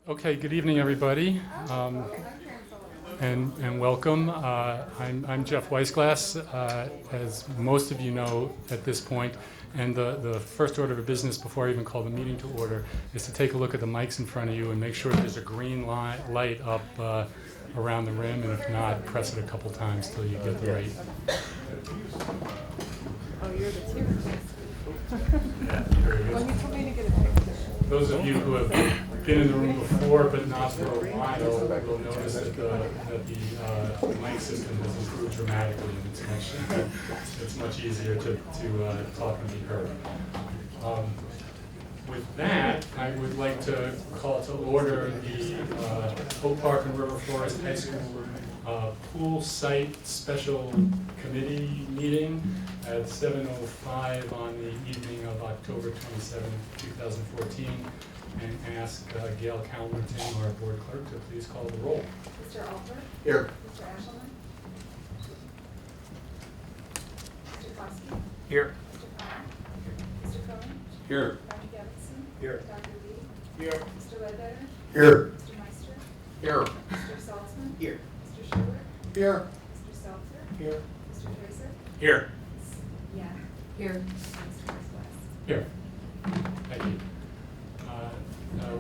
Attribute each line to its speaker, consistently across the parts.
Speaker 1: Okay, good evening, everybody, and welcome. I'm Jeff Weisglass, as most of you know at this point, and the first order of business before I even call the meeting to order is to take a look at the mics in front of you and make sure there's a green light up around the rim, and if not, press it a couple times till you get the right.
Speaker 2: Oh, you're the two.
Speaker 1: Very good.
Speaker 2: Well, you told me to get a picture.
Speaker 1: Those of you who have been in the room before but not for a while will notice that the mic system has improved dramatically, and it's much easier to talk and be heard. With that, I would like to call to order the Oak Park and River Forest High School pool site special committee meeting at 7:05 on the evening of October 27, 2014, and ask Gail Calmerton, our board clerk, to please call the roll.
Speaker 3: Mr. Alpert?
Speaker 4: Here.
Speaker 3: Mr. Ashelman? Mr. Kosky?
Speaker 4: Here.
Speaker 3: Mr. Connor? Mr. Cohen?
Speaker 4: Here.
Speaker 3: Dr. Gevinson?
Speaker 4: Here.
Speaker 3: Dr. Lee?
Speaker 4: Here.
Speaker 3: Mr. Ledbetter?
Speaker 4: Here.
Speaker 3: Mr. Meister?
Speaker 4: Here.
Speaker 3: Mr. Saltzman?
Speaker 4: Here.
Speaker 3: Mr. Schubert?
Speaker 4: Here.
Speaker 3: Mr. Seltzer?
Speaker 4: Here.
Speaker 3: Mr. Tracer?
Speaker 4: Here.
Speaker 3: Yeah.
Speaker 2: Here.
Speaker 3: And Mr. West.
Speaker 1: Here. Thank you.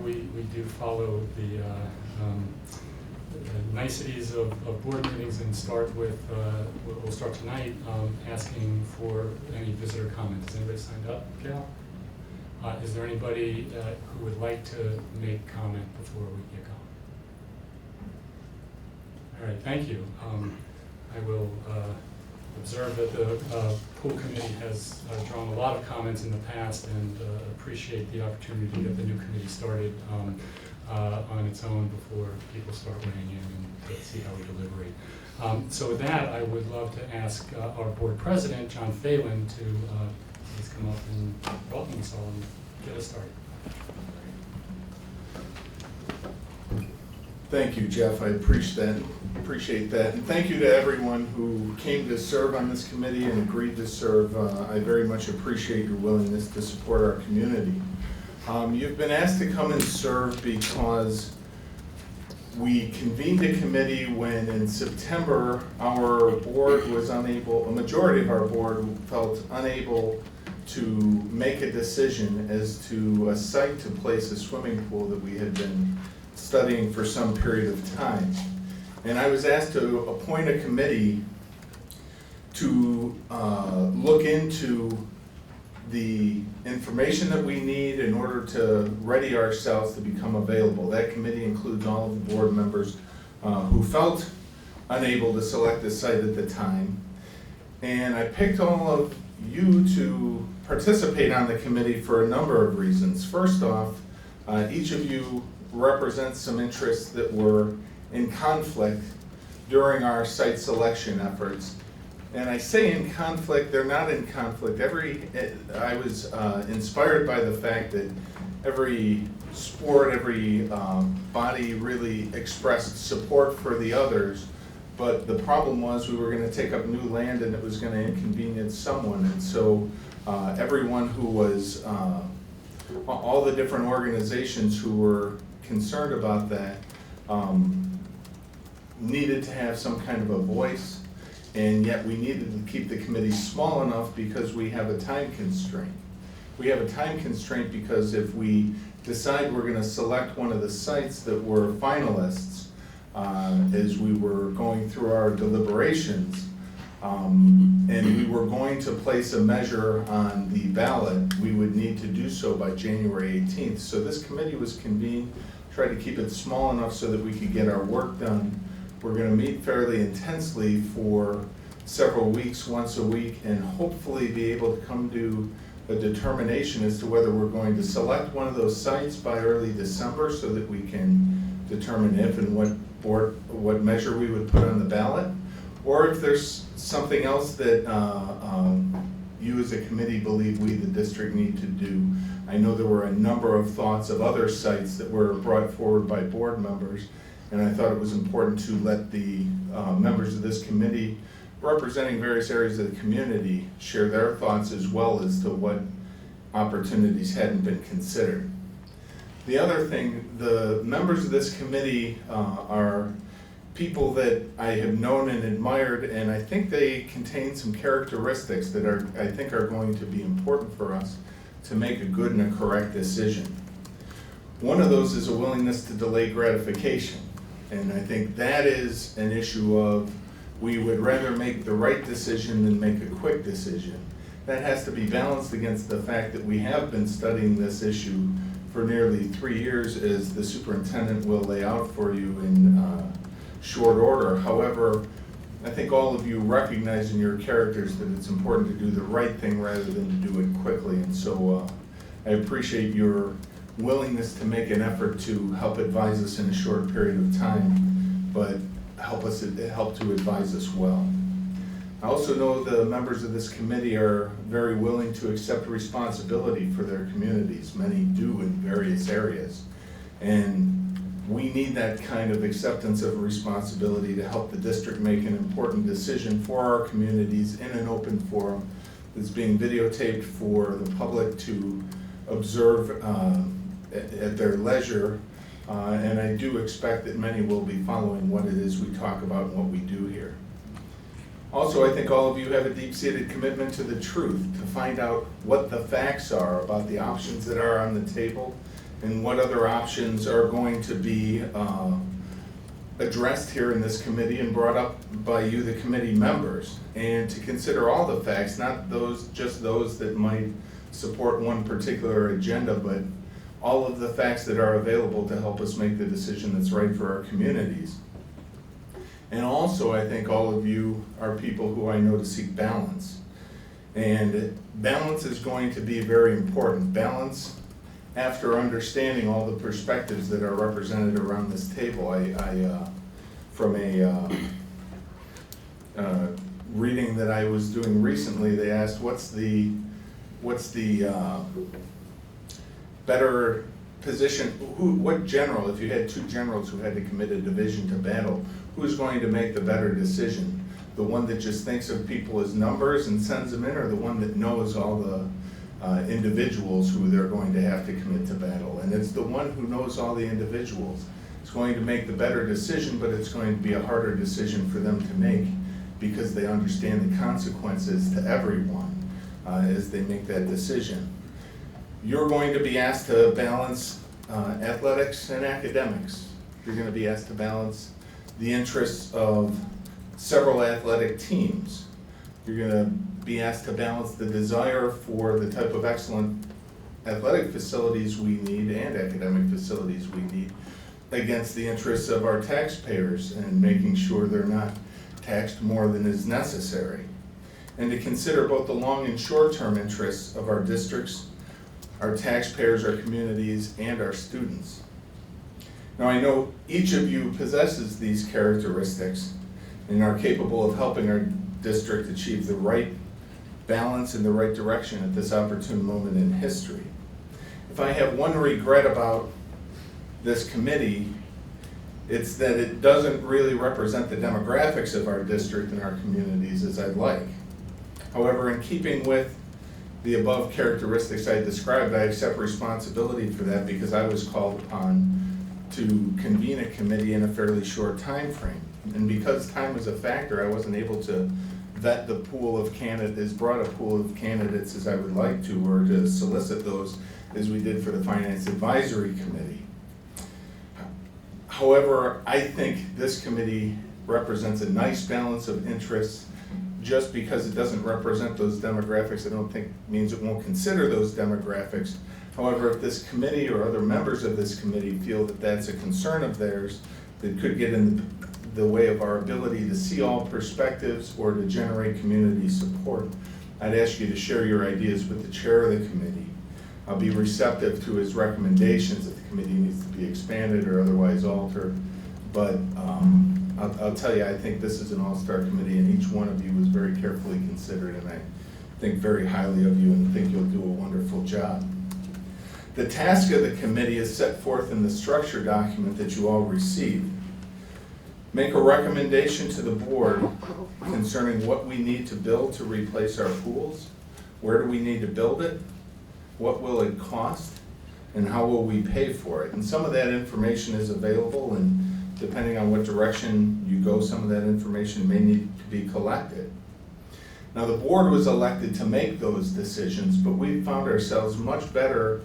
Speaker 1: We do follow the niceties of board meetings and start with, we'll start tonight asking for any visitor comments. Has anybody signed up, Gail? Is there anybody who would like to make comment before we get going? All right, thank you. I will observe that the pool committee has drawn a lot of comments in the past, and appreciate the opportunity to get the new committee started on its own before people start weighing in and to see how we deliberate. So with that, I would love to ask our board president, John Phelan, to please come up and welcome us all and get us started.
Speaker 4: Thank you, Jeff. I appreciate that. And thank you to everyone who came to serve on this committee and agreed to serve. I very much appreciate your willingness to support our community. You've been asked to come and serve because we convened a committee when in September our board was unable, a majority of our board felt unable to make a decision as to a site to place a swimming pool that we had been studying for some period of time. And I was asked to appoint a committee to look into the information that we need in order to ready ourselves to become available. That committee includes all of the board members who felt unable to select a site at the time. And I picked all of you to participate on the committee for a number of reasons. First off, each of you represents some interests that were in conflict during our site selection efforts. And I say in conflict, they're not in conflict. I was inspired by the fact that every sport, every body really expressed support for the others, but the problem was we were going to take up new land and it was going to inconvenience someone. And so everyone who was, all the different organizations who were concerned about that needed to have some kind of a voice, and yet we needed to keep the committee small enough because we have a time constraint. We have a time constraint because if we decide we're going to select one of the sites that were finalists as we were going through our deliberations, and we were going to place a measure on the ballot, we would need to do so by January 18th. So this committee was convened, tried to keep it small enough so that we could get our work done. We're going to meet fairly intensely for several weeks, once a week, and hopefully be able to come to a determination as to whether we're going to select one of those sites by early December so that we can determine if and what measure we would put on the ballot, or if there's something else that you as a committee believe we, the district, need to do. I know there were a number of thoughts of other sites that were brought forward by board members, and I thought it was important to let the members of this committee representing various areas of the community share their thoughts as well as to what opportunities hadn't been considered. The other thing, the members of this committee are people that I have known and admired, and I think they contain some characteristics that I think are going to be important for us to make a good and a correct decision. One of those is a willingness to delay gratification, and I think that is an issue of we would rather make the right decision than make a quick decision. That has to be balanced against the fact that we have been studying this issue for nearly 3 years, as the superintendent will lay out for you in short order. However, I think all of you recognize in your characters that it's important to do the right thing rather than to do it quickly. And so I appreciate your willingness to make an effort to help advise us in a short period of time, but help to advise us well. I also know the members of this committee are very willing to accept responsibility for their communities. Many do in various areas. And we need that kind of acceptance of responsibility to help the district make an important decision for our communities in an open forum that's being videotaped for the public to observe at their leisure. And I do expect that many will be following what it is we talk about and what we do here. Also, I think all of you have a deep-seated commitment to the truth, to find out what the facts are about the options that are on the table and what other options are going to be addressed here in this committee and brought up by you, the committee members, and to consider all the facts, not just those that might support one particular agenda, but all of the facts that are available to help us make the decision that's right for our communities. And also, I think all of you are people who I know to seek balance. And balance is going to be very important. Balance after understanding all the perspectives that are represented around this table. From a reading that I was doing recently, they asked what's the better position, what general, if you had two generals who had to commit a division to battle, who's going to make the better decision? The one that just thinks of people as numbers and sends them in, or the one that knows all the individuals who they're going to have to commit to battle? And it's the one who knows all the individuals. It's going to make the better decision, but it's going to be a harder decision for them to make because they understand the consequences to everyone as they make that decision. You're going to be asked to balance athletics and academics. You're going to be asked to balance the interests of several athletic teams. You're going to be asked to balance the desire for the type of excellent athletic facilities we need and academic facilities we need against the interests of our taxpayers and making sure they're not taxed more than is necessary. And to consider both the long and short-term interests of our districts, our taxpayers, our communities, and our students. Now, I know each of you possesses these characteristics and are capable of helping our district achieve the right balance in the right direction at this opportune moment in history. If I have one regret about this committee, it's that it doesn't really represent the demographics of our district and our communities as I'd like. However, in keeping with the above characteristics I described, I accept responsibility for that because I was called upon to convene a committee in a fairly short time frame. And because time was a factor, I wasn't able to vet the pool of candidates, brought a pool of candidates as I would like to, or to solicit those as we did for the Finance Advisory Committee. However, I think this committee represents a nice balance of interests. Just because it doesn't represent those demographics, I don't think means it won't consider those demographics. However, if this committee or other members of this committee feel that that's a concern of theirs that could get in the way of our ability to see all perspectives or to generate community support, I'd ask you to share your ideas with the chair of the committee. I'll be receptive to his recommendations if the committee needs to be expanded or otherwise altered. But I'll tell you, I think this is an all-star committee, and each one of you was very carefully considered, and I think very highly of you and think you'll do a wonderful job. The task of the committee is set forth in the structure document that you all received. Make a recommendation to the board concerning what we need to build to replace our pools, where do we need to build it, what will it cost, and how will we pay for it? And some of that information is available, and depending on what direction you go, some of that information may need to be collected. Now, the board was elected to make those decisions, but we found ourselves much better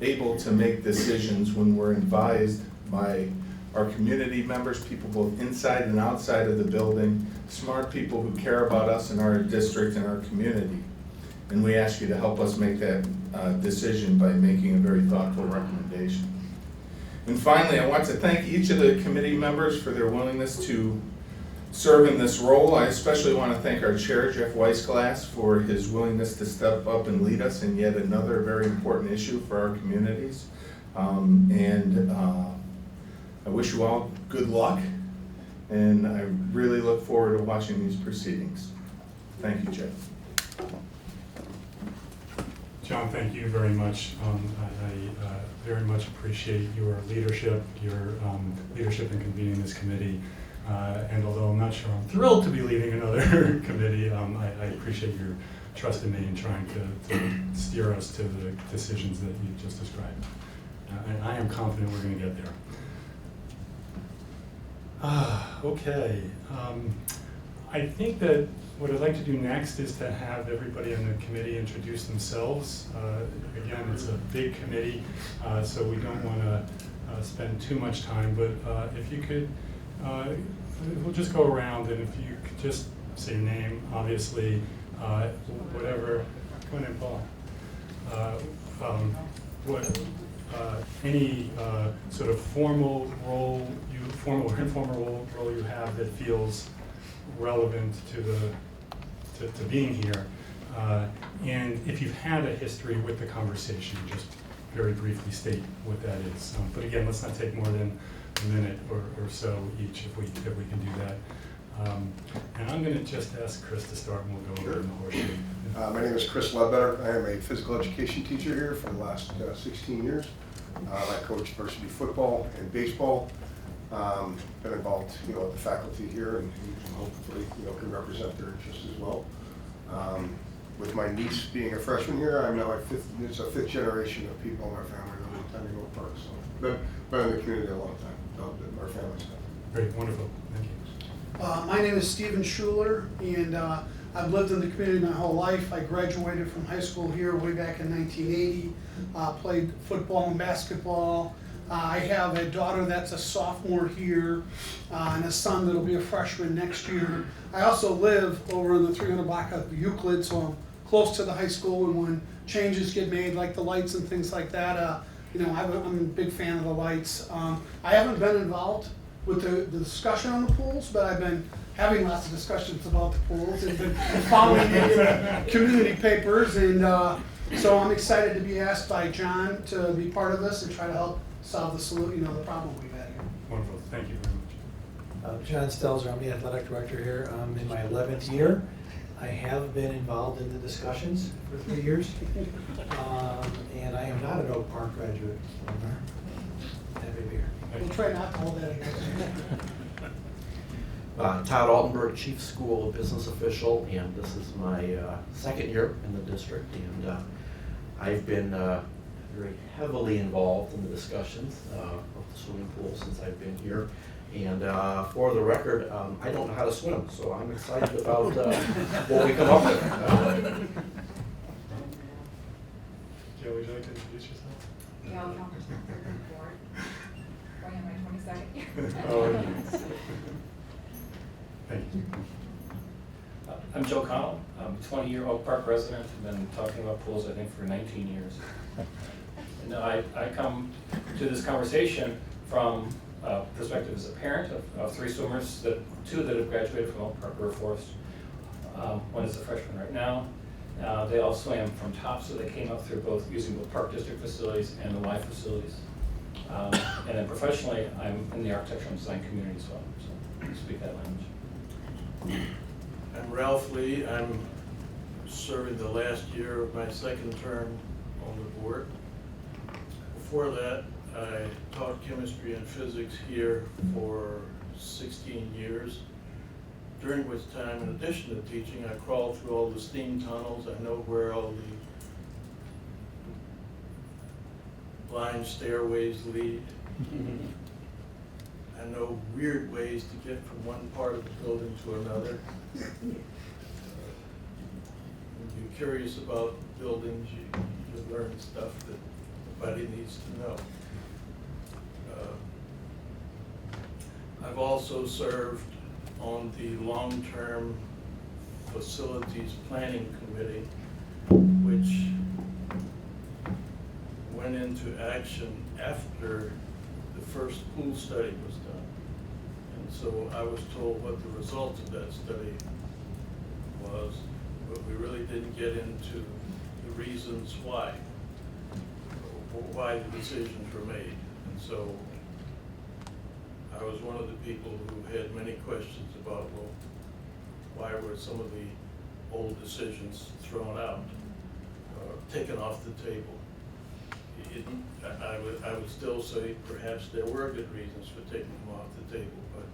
Speaker 4: able to make decisions when we're advised by our community members, people both inside and outside of the building, smart people who care about us and our district and our community. And we ask you to help us make that decision by making a very thoughtful recommendation. And finally, I want to thank each of the committee members for their willingness to serve in this role. I especially want to thank our chair, Jeff Weisglass, for his willingness to step up and lead us in yet another very important issue for our communities. I wish you all good luck, and I really look forward to watching these proceedings. Thank you, Jeff.
Speaker 1: John, thank you very much. I very much appreciate your leadership in convening this committee. And although I'm not sure I'm thrilled to be leading another committee, I appreciate your trust in me in trying to steer us to the decisions that you just described. And I am confident we're going to get there. Okay. I think that what I'd like to do next is to have everybody on the committee introduce themselves. Again, it's a big committee, so we don't want to spend too much time, but if you could, we'll just go around, and if you could just say your name, obviously, whatever, go ahead, Paul. Any sort of formal role, formal or informal role you have that feels relevant to being here. And if you've had a history with the conversation, just very briefly state what that is. But again, let's not take more than a minute or so each if we can do that. And I'm going to just ask Chris to start, and we'll go over in the horseshoe.
Speaker 5: My name is Chris Ledbetter. I am a physical education teacher here for the last 16 years. I coach varsity football and baseball. Been involved, with the faculty here, and hopefully, can represent their interests as well. With my niece being a freshman here, I'm now it's a fifth generation of people in our family that live in Tenny Oak Park. So been in the community a long time. Our family's time.
Speaker 1: Great, wonderful, thank you.
Speaker 6: My name is Stephen Schuler, and I've lived in the community my whole life. I graduated from high school here way back in 1980, played football and basketball. I have a daughter that's a sophomore here, and a son that'll be a freshman next year. I also live over in the 300 block of Euclid, so I'm close to the high school, and when changes get made, like the lights and things like that, I'm a big fan of the lights. I haven't been involved with the discussion on the pools, but I've been having lots of discussions about the pools and been following it in the community papers, and so I'm excited to be asked by John to be part of this and try to help solve the problem we've had here.
Speaker 1: Wonderful, thank you very much.
Speaker 7: John Stelzer, I'm the athletic director here. I'm in my 11th year. I have been involved in the discussions for 3 years, and I am not an Oak Park graduate. Happy to be here.
Speaker 6: We'll try not to hold that against you.
Speaker 8: Todd Altenberg, Chief School Business Official, and this is my second year in the district, and I've been very heavily involved in the discussions of the swimming pool since I've been here. And for the record, I don't know how to swim, so I'm excited about what we come up with.
Speaker 1: Jill, would you like to introduce yourself?
Speaker 3: Gail Chalmers, board, going on my 22nd year.
Speaker 1: Oh, yes. Thank you.
Speaker 9: I'm Joe Connell. I'm a 20-year Oak Park resident. I've been talking about pools, I think, for 19 years. And I come to this conversation from perspective as a parent of 3 swimmers, 2 that have graduated from Oak Park River Forest. One is a freshman right now. They all swam from top, so they came up through using both Park District facilities and the Y facilities. And then professionally, I'm in the architectural and design community as well, so I speak that language.
Speaker 10: I'm Ralph Lee. I'm serving the last year of my second term on the board. Before that, I taught chemistry and physics here for 16 years, during which time, in addition to teaching, I crawled through all the steam tunnels. I know where all blind stairways lead. I know weird ways to get from one part of the building to another. When you're curious about buildings, you learn stuff that nobody needs to know. I've also served on the long-term facilities planning committee, which went into action after the first pool study was done. And so I was told what the results of that study was, but we really didn't get into the reasons why the decisions were made. And so I was one of the people who had many questions about, well, why were some of the old decisions thrown out, taken off the table? I would still say perhaps there were good reasons for taking them off the table, but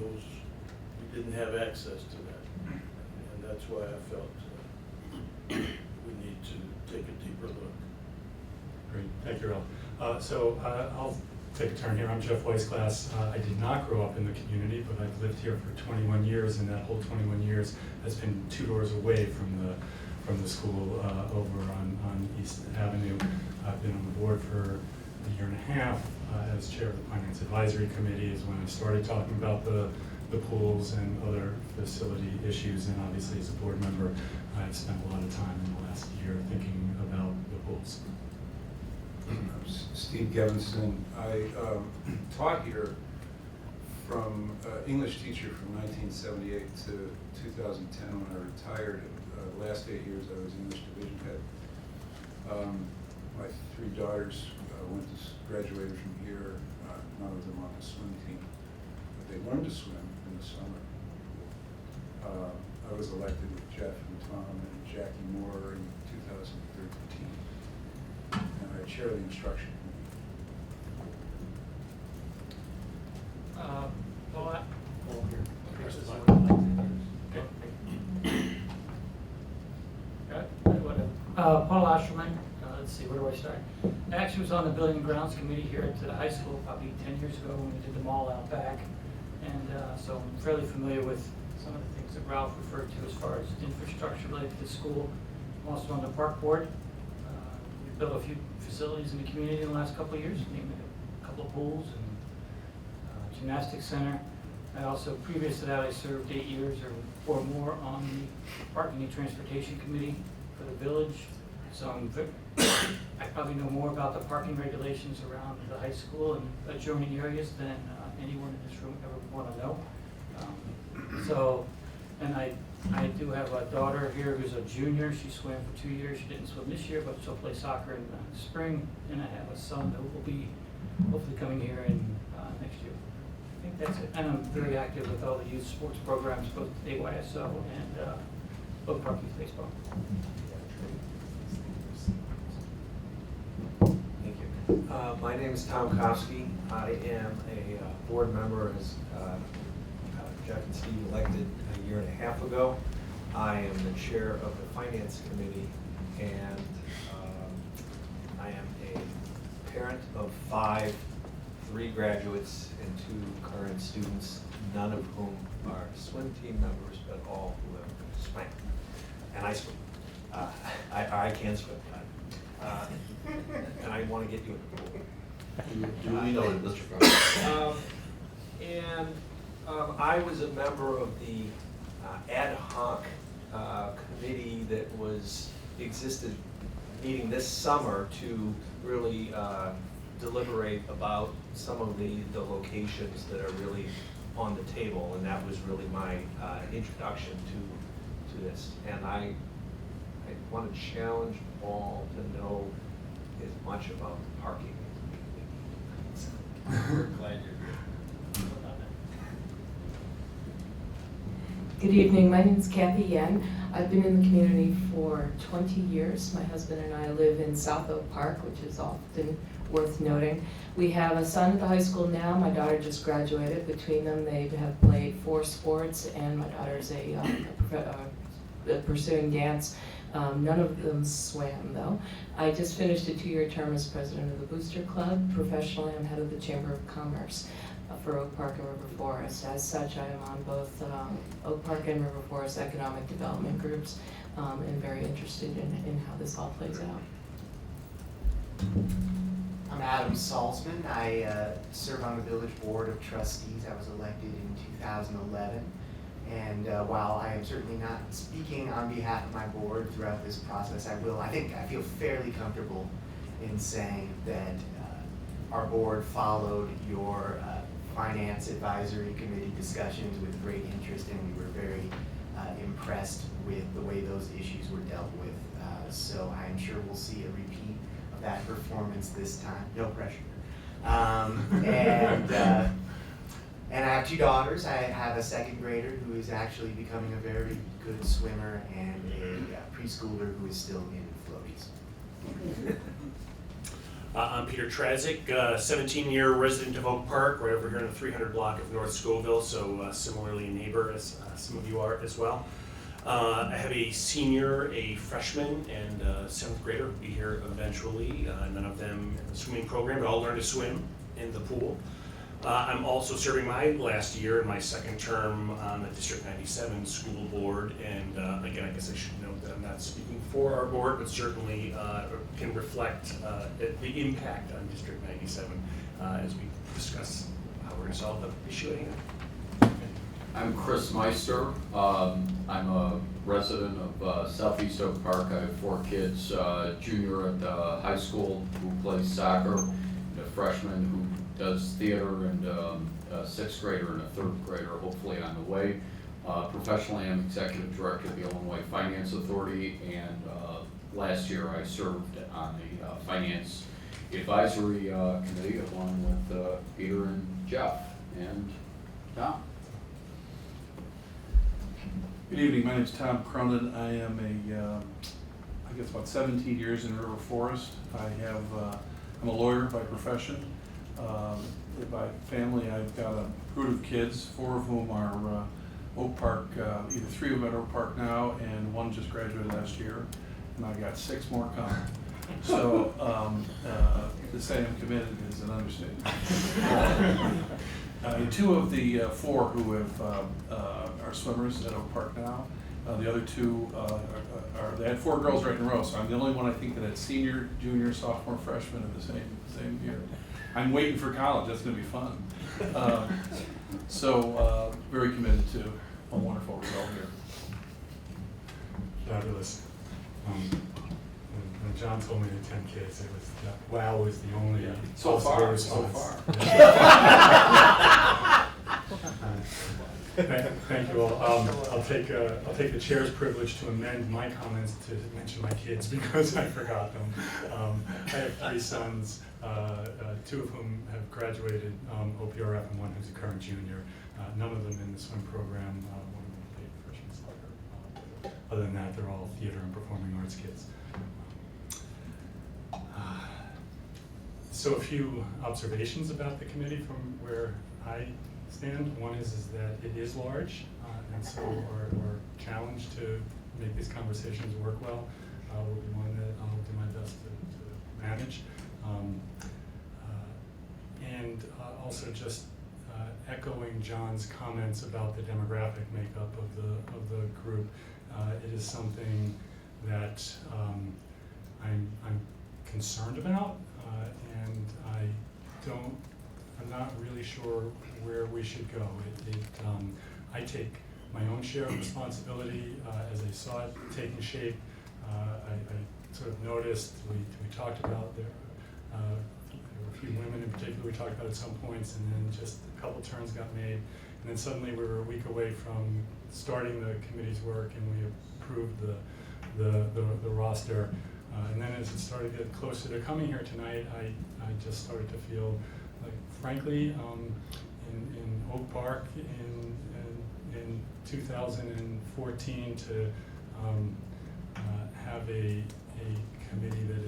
Speaker 10: we didn't have access to that. And that's why I felt we need to take a deeper look.
Speaker 1: Great, thank you, Ralph. So I'll take a turn here. I'm Jeff Weisglass. I did not grow up in the community, but I've lived here for 21 years, and that whole 21 years has been 2 doors away from the school over on East Avenue. I've been on the board for a year and a half as chair of the Finance Advisory Committee is when I started talking about the pools and other facility issues, and obviously as a board member, I've spent a lot of time in the last year thinking about the pools.
Speaker 11: Steve Gevinson. I taught here from English teacher from 1978 to 2010 when I retired. The last 8 years I was English division head. My 3 daughters graduated from here, none of them on the swim team. But they learned to swim in the summer. I was elected with Jeff and Tom and Jackie Moore in 2013. And I chair the instruction
Speaker 12: Paul Asherman, let's see, where do I start? I actually was on the Building and Grounds Committee here at the high school probably 10 years ago when we did the mall out back. And so I'm fairly familiar with some of the things that Ralph referred to as far as infrastructure related to the school. I'm also on the park board. We built a few facilities in the community in the last couple of years, namely a couple of pools and gymnastics center. I also, previous to that, I served 8 years or more on the Parking and Transportation Committee for the village. So I probably know more about the parking regulations around the high school and adjoining areas than anyone in this room ever want to know. And I do have a daughter here who's a junior. She swam for 2 years. She didn't swim this year, but she'll play soccer in the spring. And I have a son who will be hopefully coming here in next year. I think that's it. And I'm very active with all the youth sports programs, both AYSO and Oak Park Youth Baseball.
Speaker 13: Thank you. My name is Tom Kofsky. I am a board member, as Jeff and Steve elected a year and a half ago. I am the chair of the Finance Committee, and I am a parent of 5, 3 graduates and 2 current students, none of whom are swim team members, but all who have swam. And I swim. I can swim. And I want to get you in the pool.
Speaker 8: Duly noted, Mr.
Speaker 13: I was a member of the ad hoc committee that existed meeting this summer to really deliberate about some of the locations that are really on the table, and that was really my introduction to this. And I want to challenge Paul to know as much about parking as we can. We're glad you're here.
Speaker 14: Good evening, my name is Kathy Yen. I've been in the community for 20 years. My husband and I live in South Oak Park, which is often worth noting. We have a son at the high school now. My daughter just graduated. Between them, they have played 4 sports, and my daughter's pursuing dance. None of them swam, though. I just finished a 2-year term as president of the Booster Club. Professionally, I'm head of the Chamber of Commerce for Oak Park and River Forest. As such, I am on both Oak Park and River Forest economic development groups, and very interested in how this all plays out.
Speaker 15: I'm Adam Salzman. I serve on the Village Board of Trustees. I was elected in 2011. And while I am certainly not speaking on behalf of my board throughout this process, I feel fairly comfortable in saying that our board followed your Finance Advisory Committee discussions with great interest, and we were very impressed with the way those issues were dealt with. So I'm sure we'll see a repeat of that performance this time. No pressure. And I have 2 daughters. I have a 2nd grader who is actually becoming a very good swimmer, and a preschooler who is still in floaties.
Speaker 16: I'm Peter Trazik, 17-year resident of Oak Park, right over here in the 300 block of North Scoville, so similarly a neighbor, as some of you are as well. I have a senior, a freshman, and a 7th grader who will be here eventually. None of them in the swimming program, but all learn to swim in the pool. I'm also serving my last year in my 2nd term on the District 97 school board, and again, I guess I should note that I'm not speaking for our board, but certainly can reflect the impact on District 97 as we discuss how we're going to solve the issue at hand.
Speaker 17: I'm Chris Meister. I'm a resident of Southeast Oak Park. I have 4 kids, junior at the high school who plays soccer, and a freshman who does theater, and a 6th grader and a 3rd grader hopefully on the way. Professionally, I'm executive director of the Illinois Finance Authority, and last year I served on the Finance Advisory Committee along with Peter and Jeff and Tom.
Speaker 18: Good evening, my name is Tom Cronin. I am I guess about 17 years in River Forest. I'm a lawyer by profession. By family, I've got a brood of kids, 4 of whom are Oak Park, either 3 of them at Oak Park now, and 1 just graduated last year, and I've got 6 more coming. So to say I'm committed is an understatement. 2 of the 4 who have are swimmers at Oak Park now. The other 2 they had 4 girls right in a row, so I'm the only one I think that had senior, junior, sophomore, freshman in the same year. I'm waiting for college. That's going to be fun. So very committed to a wonderful result here.
Speaker 1: Fabulous. When John told me the 10 kids, it was wow was the only
Speaker 18: So far,
Speaker 1: response.
Speaker 18: so far.
Speaker 1: Thank you all. I'll take the chair's privilege to amend my comments to mention my kids because I forgot them. I have 3 sons, 2 of whom have graduated OPRF and 1 who's a current junior. None of them in the swim program. 1 of them played freshman soccer. Other than that, they're all theater and performing arts kids. So a few observations about the committee from where I stand. One is that it is large, and so our challenge to make these conversations work well will be one that I'll do my best to manage. And also just echoing John's comments about the demographic makeup of the group, it is something that I'm concerned about, and I'm not really sure where we should go. I take my own share of responsibility as I saw it taking shape. I sort of noticed, we talked about there were a few women in particular we talked about at some points, and then just a couple turns got made, and then suddenly we were a week away from starting the committee's work, and we approved the roster. And then as it started to get closer to coming here tonight, I just started to feel like, frankly, in Oak Park in 2014 to have a committee that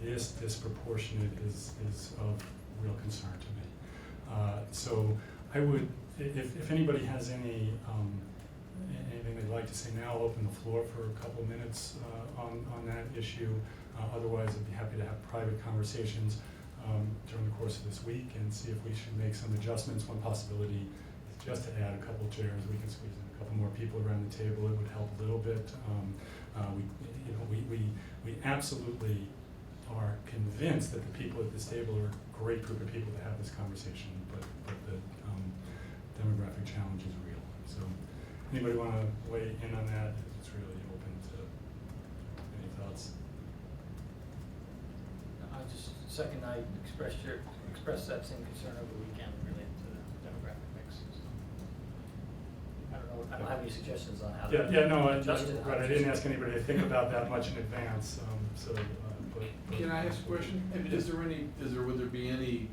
Speaker 1: is disproportionate is of real concern to me. So I would, if anybody has any anything they'd like to say now, I'll open the floor for a couple of minutes on that issue. Otherwise, I'd be happy to have private conversations during the course of this week and see if we should make some adjustments. One possibility is just to add a couple chairs. We can squeeze in a couple more people around the table. It would help a little bit. We absolutely are convinced that the people at this table are a great group of people to have this conversation, but the demographic challenge is real. So anybody want to weigh in on that? It's really open to any thoughts.
Speaker 12: I just second, I expressed that same concern over the weekend related to the demographic mix. So, I don't know, I don't have any suggestions on how to adjust it.
Speaker 1: Right, I didn't ask anybody to think about that much in advance, but.
Speaker 18: Can I ask a question? Would there be any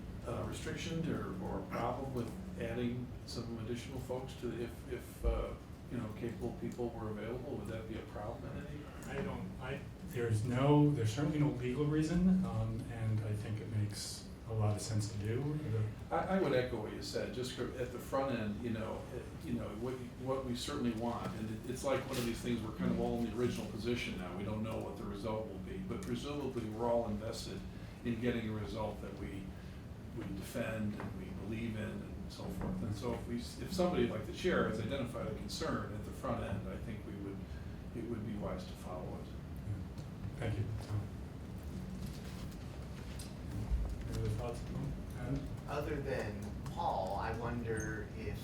Speaker 18: restriction or problem with adding some additional folks to, if capable people were available? Would that be a problem in any?
Speaker 1: There's certainly no legal reason, and I think it makes a lot of sense to do.
Speaker 18: I would echo what you said. Just at the front end, what we certainly want, and it's like one of these things. We're kind of all in the original position now. We don't know what the result will be, but presumably we're all invested in getting a result that we defend and we believe in, and so forth. And so if somebody like the chair has identified a concern at the front end, I think it would be wise to follow it.
Speaker 1: Thank you, Tom. Any other thoughts, Adam?
Speaker 15: Other than Paul, I wonder if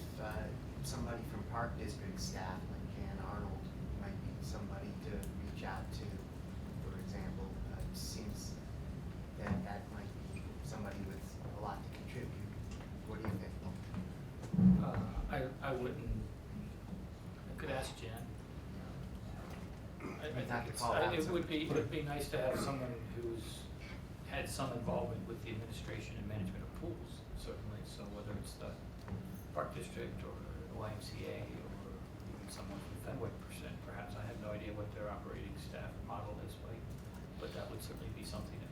Speaker 15: somebody from Park District staff, like Jan Arnold, might be somebody to reach out to, for example. It seems that might be somebody with a lot to contribute. What do you think?
Speaker 12: I wouldn't, I could ask Jan. I think it would be nice to have someone who's had some involvement with the administration and management of pools, certainly. So whether it's the Park District or the YMCA or even someone from Fenwick perhaps. I have no idea what their operating staff model is, but that would certainly be something that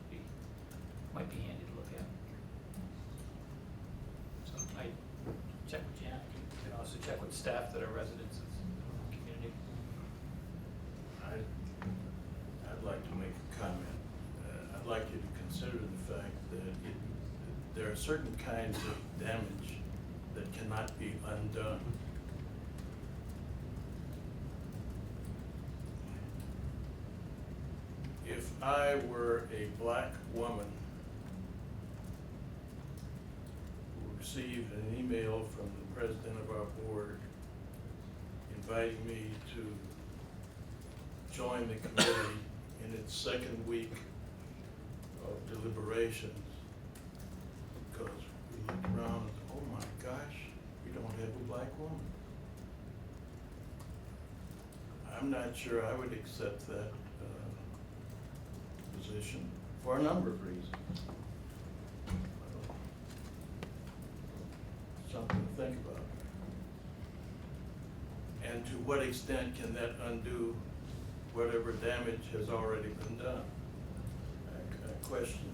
Speaker 12: might be handy to look at. So I check with Jan. You can also check with staff that are residents of the community.
Speaker 10: I'd like to make a comment. I'd like you to consider the fact that there are certain kinds of damage that cannot be undone. If I were a black woman who received an email from the president of our board inviting me to join the committee in its second week of deliberations, because we looked around and, oh my gosh, we don't have a black woman. I'm not sure I would accept that position for a number of reasons. Something to think about. And to what extent can that undo whatever damage has already been done? I question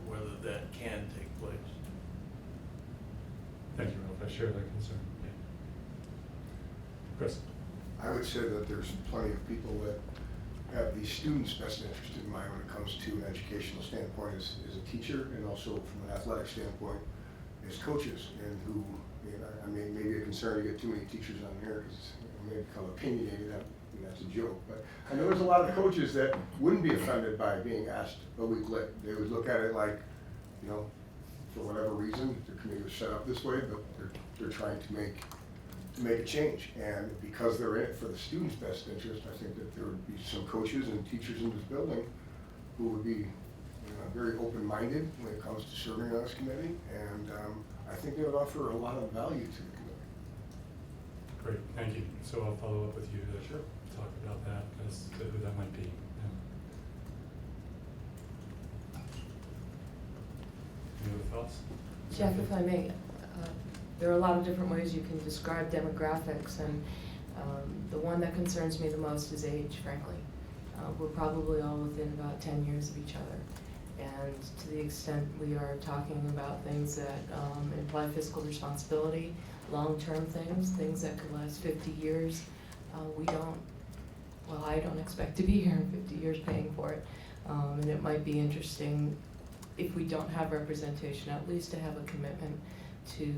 Speaker 10: whether that can take place.
Speaker 1: Thank you, Ralph. I share that concern. Chris?
Speaker 5: I would say that there's plenty of people that have the student's best interest in mind when it comes to an educational standpoint as a teacher, and also from an athletic standpoint as coaches, and who, I mean, maybe a concern to get too many teachers on here because it may become opinionated, that's a joke, but I know there's a lot of coaches that wouldn't be offended by being asked a week late. They would look at it like, for whatever reason, the committee was set up this way, but they're trying to make a change. And because they're in it for the student's best interest, I think that there would be some coaches and teachers in this building who would be very open-minded when it comes to serving on this committee, and I think they would offer a lot of value to the committee.
Speaker 1: Great, thank you. So I'll follow up with you to talk about that as to who that might be. Any other thoughts?
Speaker 14: Jeff, if I may, there are a lot of different ways you can describe demographics, and the one that concerns me the most is age, frankly. We're probably all within about 10 years of each other. And to the extent we are talking about things that imply fiscal responsibility, long-term things that could last 50 years. I don't expect to be here in 50 years paying for it. And it might be interesting, if we don't have representation, at least to have a commitment to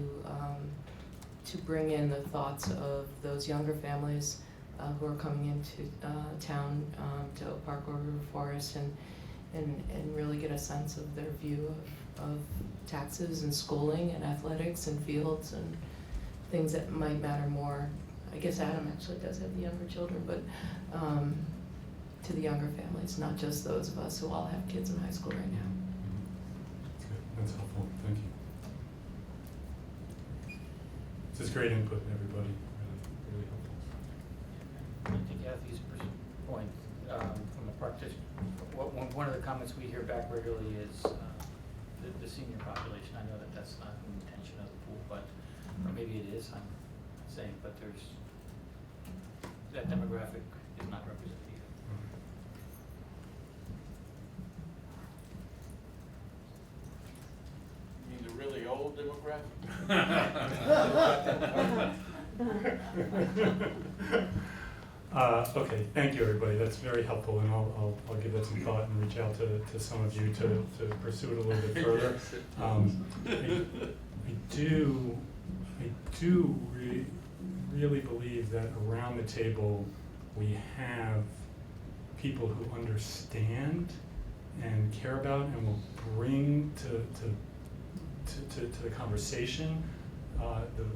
Speaker 14: bring in the thoughts of those younger families who are coming into town to Oak Park or River Forest, and really get a sense of their view of taxes and schooling and athletics and fields and things that might matter more. I guess Adam actually does have the younger children, but to the younger families, not just those of us who all have kids in high school right now.
Speaker 1: That's good. That's helpful. Thank you. This is great input, everybody. Really helpful.
Speaker 12: To Kathy's point, from the park district, one of the comments we hear back regularly is the senior population. I know that that's not the intention of the pool, but or maybe it is. I'm not saying, but that demographic is not represented either.
Speaker 10: You mean the really old demographic?
Speaker 1: Okay, thank you, everybody. That's very helpful, and I'll give that some thought and reach out to some of you to pursue it a little bit further. I do really believe that around the table we have people who understand and care about and will bring to the conversation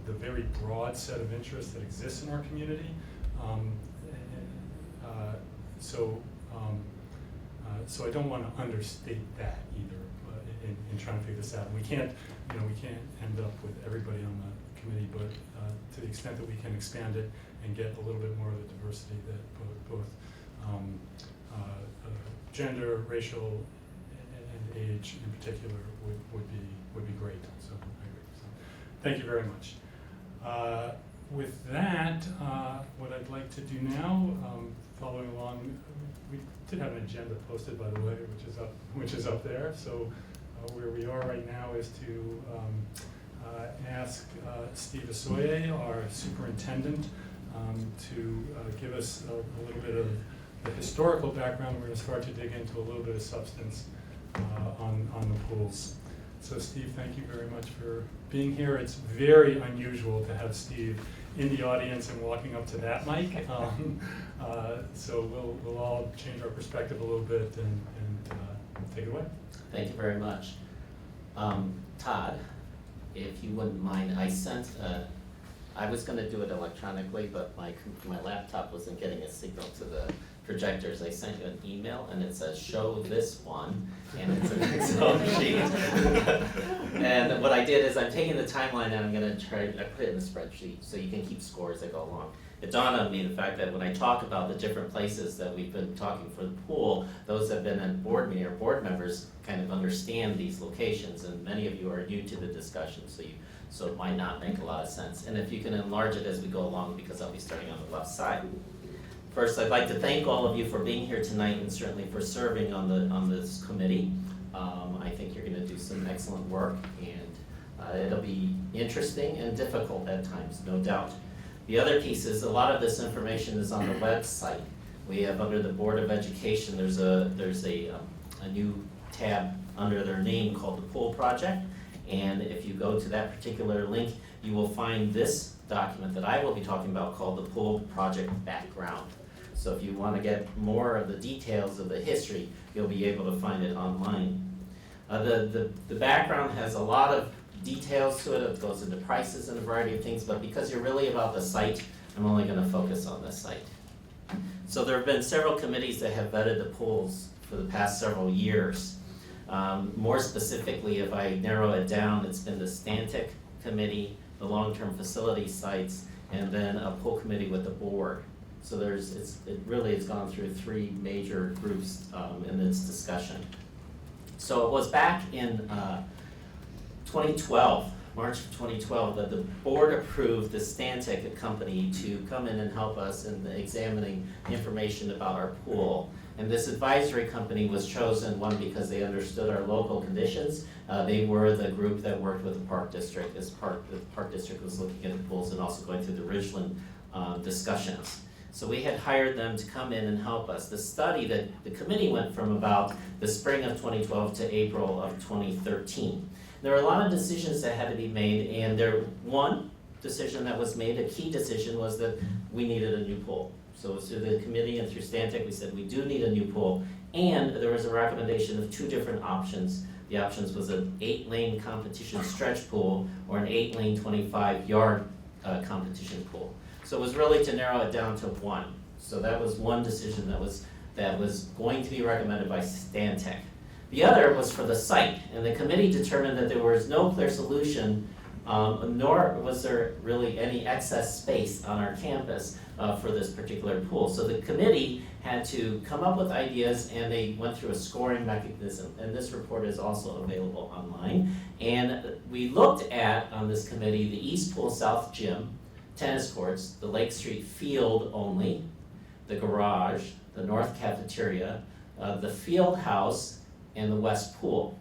Speaker 1: the very broad set of interests that exists in our community. So I don't want to understate that either in trying to figure this out. We can't end up with everybody on the committee, but to the extent that we can expand it and get a little bit more of the diversity that both gender, racial, and age in particular would be great. So I agree. So, thank you very much. With that, what I'd like to do now, following along, we did have an agenda posted, by the way, which is up there. So where we are right now is to ask Steve Asoye, our superintendent, to give us a little bit of the historical background. We're going to start to dig into a little bit of substance on the pools. So Steve, thank you very much for being here. It's very unusual to have Steve in the audience and walking up to that mic. So we'll all change our perspective a little bit and take it away.
Speaker 19: Thank you very much. Todd, if you wouldn't mind, I was going to do it electronically, but my laptop wasn't getting a signal to the projectors. I sent you an email and it says show this one, and it's an Excel sheet. And what I did is I'm taking the timeline and I'm going to I put it in the spreadsheet so you can keep score as I go along. It dawned on me the fact that when I talk about the different places that we've been talking for the pool, those that have been at board meeting or board members kind of understand these locations, and many of you are new to the discussion, so it might not make a lot of sense. And if you can enlarge it as we go along, because I'll be starting on the left side. First, I'd like to thank all of you for being here tonight and certainly for serving on this committee. I think you're going to do some excellent work, and it'll be interesting and difficult at times, no doubt. The other piece is a lot of this information is on the website. We have under the Board of Education, there's a new tab under their name called the Pool Project, and if you go to that particular link, you will find this document that I will be talking about called the Pool Project Background. So if you want to get more of the details of the history, you'll be able to find it online. The background has a lot of details to it. It goes into prices and a variety of things, but because you're really about the site, I'm only going to focus on this site. So there have been several committees that have vetted the pools for the past several years. More specifically, if I narrow it down, it's been the Stantec Committee, the long-term facility sites, and then a pool committee with the board. So it really has gone through three major groups in this discussion. So it was back in 2012, March of 2012, that the board approved the Stantec company to come in and help us in examining information about our pool. And this advisory company was chosen, one, because they understood our local conditions. They were the group that worked with the Park District as the Park District was looking at the pools and also going through the Ridgeland discussions. So we had hired them to come in and help us. The study that the committee went from about the spring of 2012 to April of 2013. There were a lot of decisions that had to be made, and one decision that was made, a key decision, was that we needed a new pool. So through the committee and through Stantec, we said we do need a new pool, and there was a recommendation of two different options. The options was an 8-lane competition stretch pool or an 8-lane 25-yard competition pool. So it was really to narrow it down to one. So that was one decision that was going to be recommended by Stantec. The other was for the site, and the committee determined that there was no clear solution, nor was there really any excess space on our campus for this particular pool. So the committee had to come up with ideas, and they went through a scoring mechanism, and this report is also available online. And we looked at, on this committee, the East Pool South Gym, tennis courts, the Lake Street field only, the garage, the north cafeteria, the field house, and the west pool.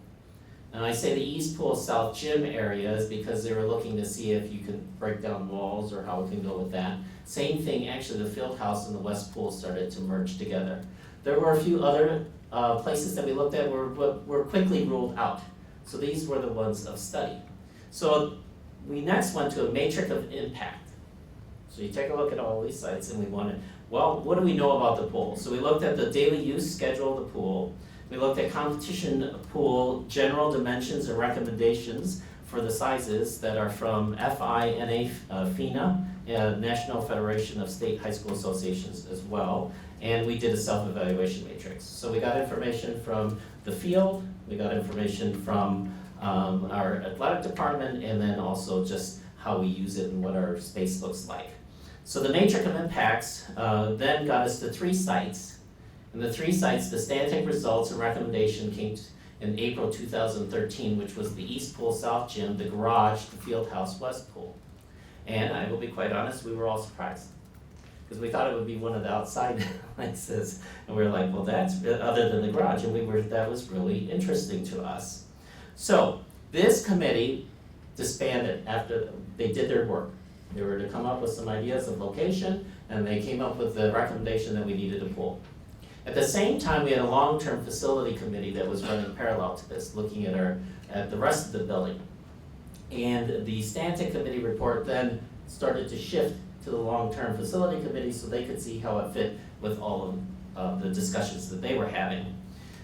Speaker 19: And I say the East Pool South Gym areas because they were looking to see if you could break down walls or how we can go with that. Same thing, actually, the field house and the west pool started to merge together. There were a few other places that we looked at were quickly ruled out. So these were the ones of study. So we next went to a matrix of impact. So you take a look at all these sites, and we wanted, well, what do we know about the pool? So we looked at the daily use schedule of the pool. We looked at competition pool general dimensions and recommendations for the sizes that are from FINA, FINA, National Federation of State High School Associations as well. And we did a self-evaluation matrix. So we got information from the field, we got information from our athletic department, and then also just how we use it and what our space looks like. So the matrix of impacts then got us to 3 sites. And the 3 sites, the Stantec results and recommendation came in April 2013, which was the East Pool South Gym, the garage, the field house, west pool. And I will be quite honest, we were all surprised. Because we thought it would be one of the outside places. And we were like, well, that's other than the garage. And that was really interesting to us. So this committee disbanded after they did their work. They were to come up with some ideas of location, and they came up with the recommendation that we needed a pool. At the same time, we had a long-term facility committee that was running parallel to this, looking at the rest of the building. And the Stantec committee report then started to shift to the long-term facility committee so they could see how it fit with all of the discussions that they were having.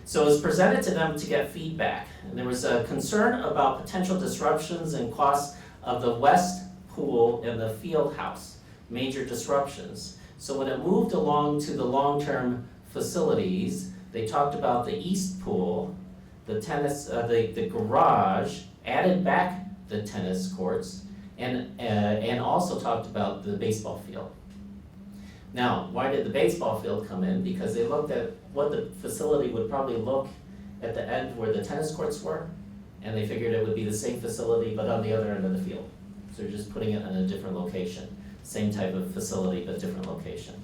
Speaker 19: So it was presented to them to get feedback. And there was a concern about potential disruptions and costs of the west pool and the field house, major disruptions. So when it moved along to the long-term facilities, they talked about the east pool, the tennis, the garage, added back the tennis courts, and also talked about the baseball field. Now, why did the baseball field come in? Because they looked at what the facility would probably look at the end where the tennis courts were, and they figured it would be the same facility but on the other end of the field. So they're just putting it in a different location. Same type of facility but different location.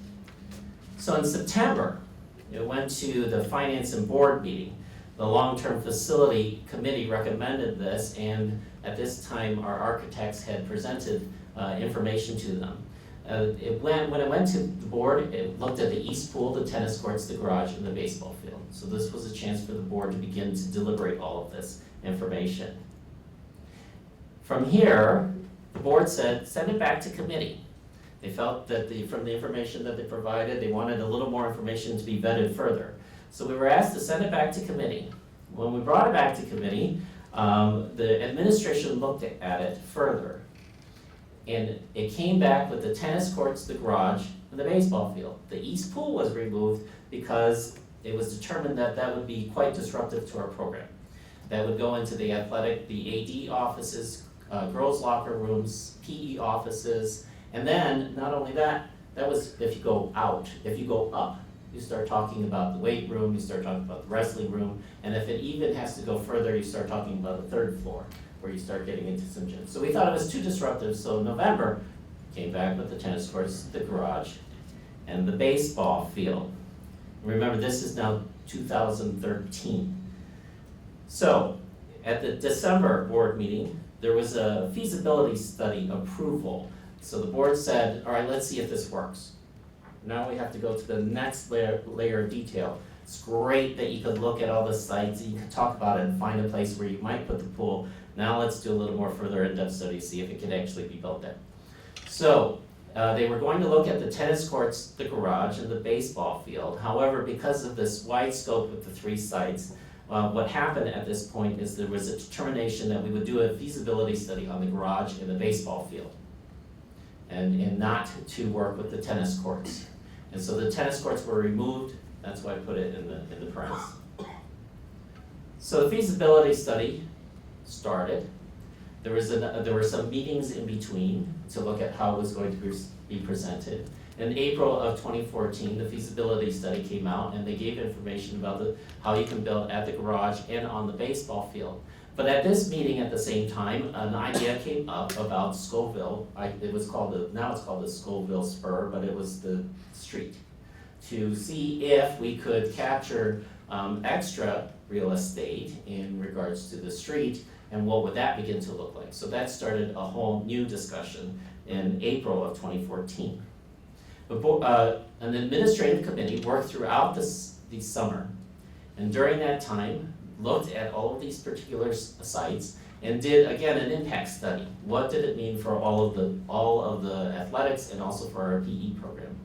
Speaker 19: So in September, it went to the finance and board meeting. The long-term facility committee recommended this, and at this time our architects had presented information to them. When it went to the board, it looked at the east pool, the tennis courts, the garage, and the baseball field. So this was a chance for the board to begin to deliberate all of this information. From here, the board said, send it back to committee. They felt that from the information that they provided, they wanted a little more information to be vetted further. So we were asked to send it back to committee. When we brought it back to committee, the administration looked at it further. And it came back with the tennis courts, the garage, and the baseball field. The east pool was removed because it was determined that that would be quite disruptive to our program. That would go into the athletic, the AD offices, girls' locker rooms, PE offices, and then, not only that, that was if you go out. If you go up, you start talking about the weight room, you start talking about the wrestling room, and if it even has to go further, you start talking about the 3rd floor, where you start getting into some gyms. So we thought it was too disruptive, so November came back with the tennis courts, the garage, and the baseball field. Remember, this is now 2013. So, at the December board meeting, there was a feasibility study approval. So the board said, all right, let's see if this works. Now we have to go to the next layer of detail. It's great that you could look at all the sites, and you could talk about it and find a place where you might put the pool. Now let's do a little more further in-depth study, see if it could actually be built there. So they were going to look at the tennis courts, the garage, and the baseball field. However, because of this wide scope with the 3 sites, what happened at this point is there was a determination that we would do a feasibility study on the garage and the baseball field, and not to work with the tennis courts. And so the tennis courts were removed. That's why I put it in the parentheses. So the feasibility study started. There were some meetings in between to look at how it was going to be presented. In April of 2014, the feasibility study came out, and they gave information about how you can build at the garage and on the baseball field. But at this meeting at the same time, an idea came up about Scoville. Now it's called the Scoville Spur, but it was the street, to see if we could capture extra real estate in regards to the street, and what would that begin to look like. So that started a whole new discussion in April of 2014. An administrative committee worked throughout the summer, and during that time looked at all of these particular sites and did again an impact study. What did it mean for all of the athletics and also for our PE program?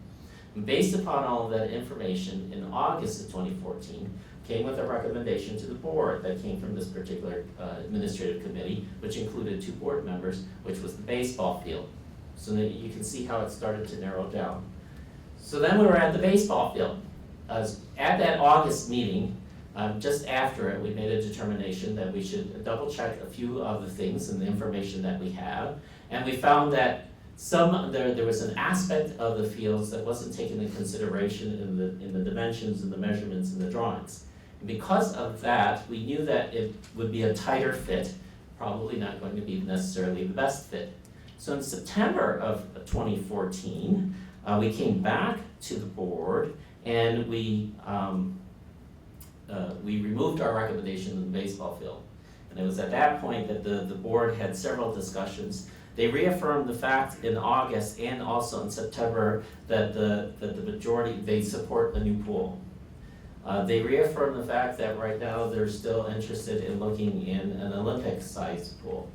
Speaker 19: And based upon all of that information, in August of 2014, came with a recommendation to the board that came from this particular administrative committee, which included 2 board members, which was the baseball field. So that you can see how it started to narrow down. So then we were at the baseball field. At that August meeting, just after it, we made a determination that we should double check a few of the things and the information that we have. And we found that there was an aspect of the fields that wasn't taken into consideration in the dimensions and the measurements and the drawings. And because of that, we knew that it would be a tighter fit, probably not going to be necessarily the best fit. So in September of 2014, we came back to the board, and we removed our recommendation in the baseball field. And it was at that point that the board had several discussions. They reaffirmed the fact in August and also in September that the majority, they support the new pool. They reaffirmed the fact that right now they're still interested in looking in an Olympic-sized pool.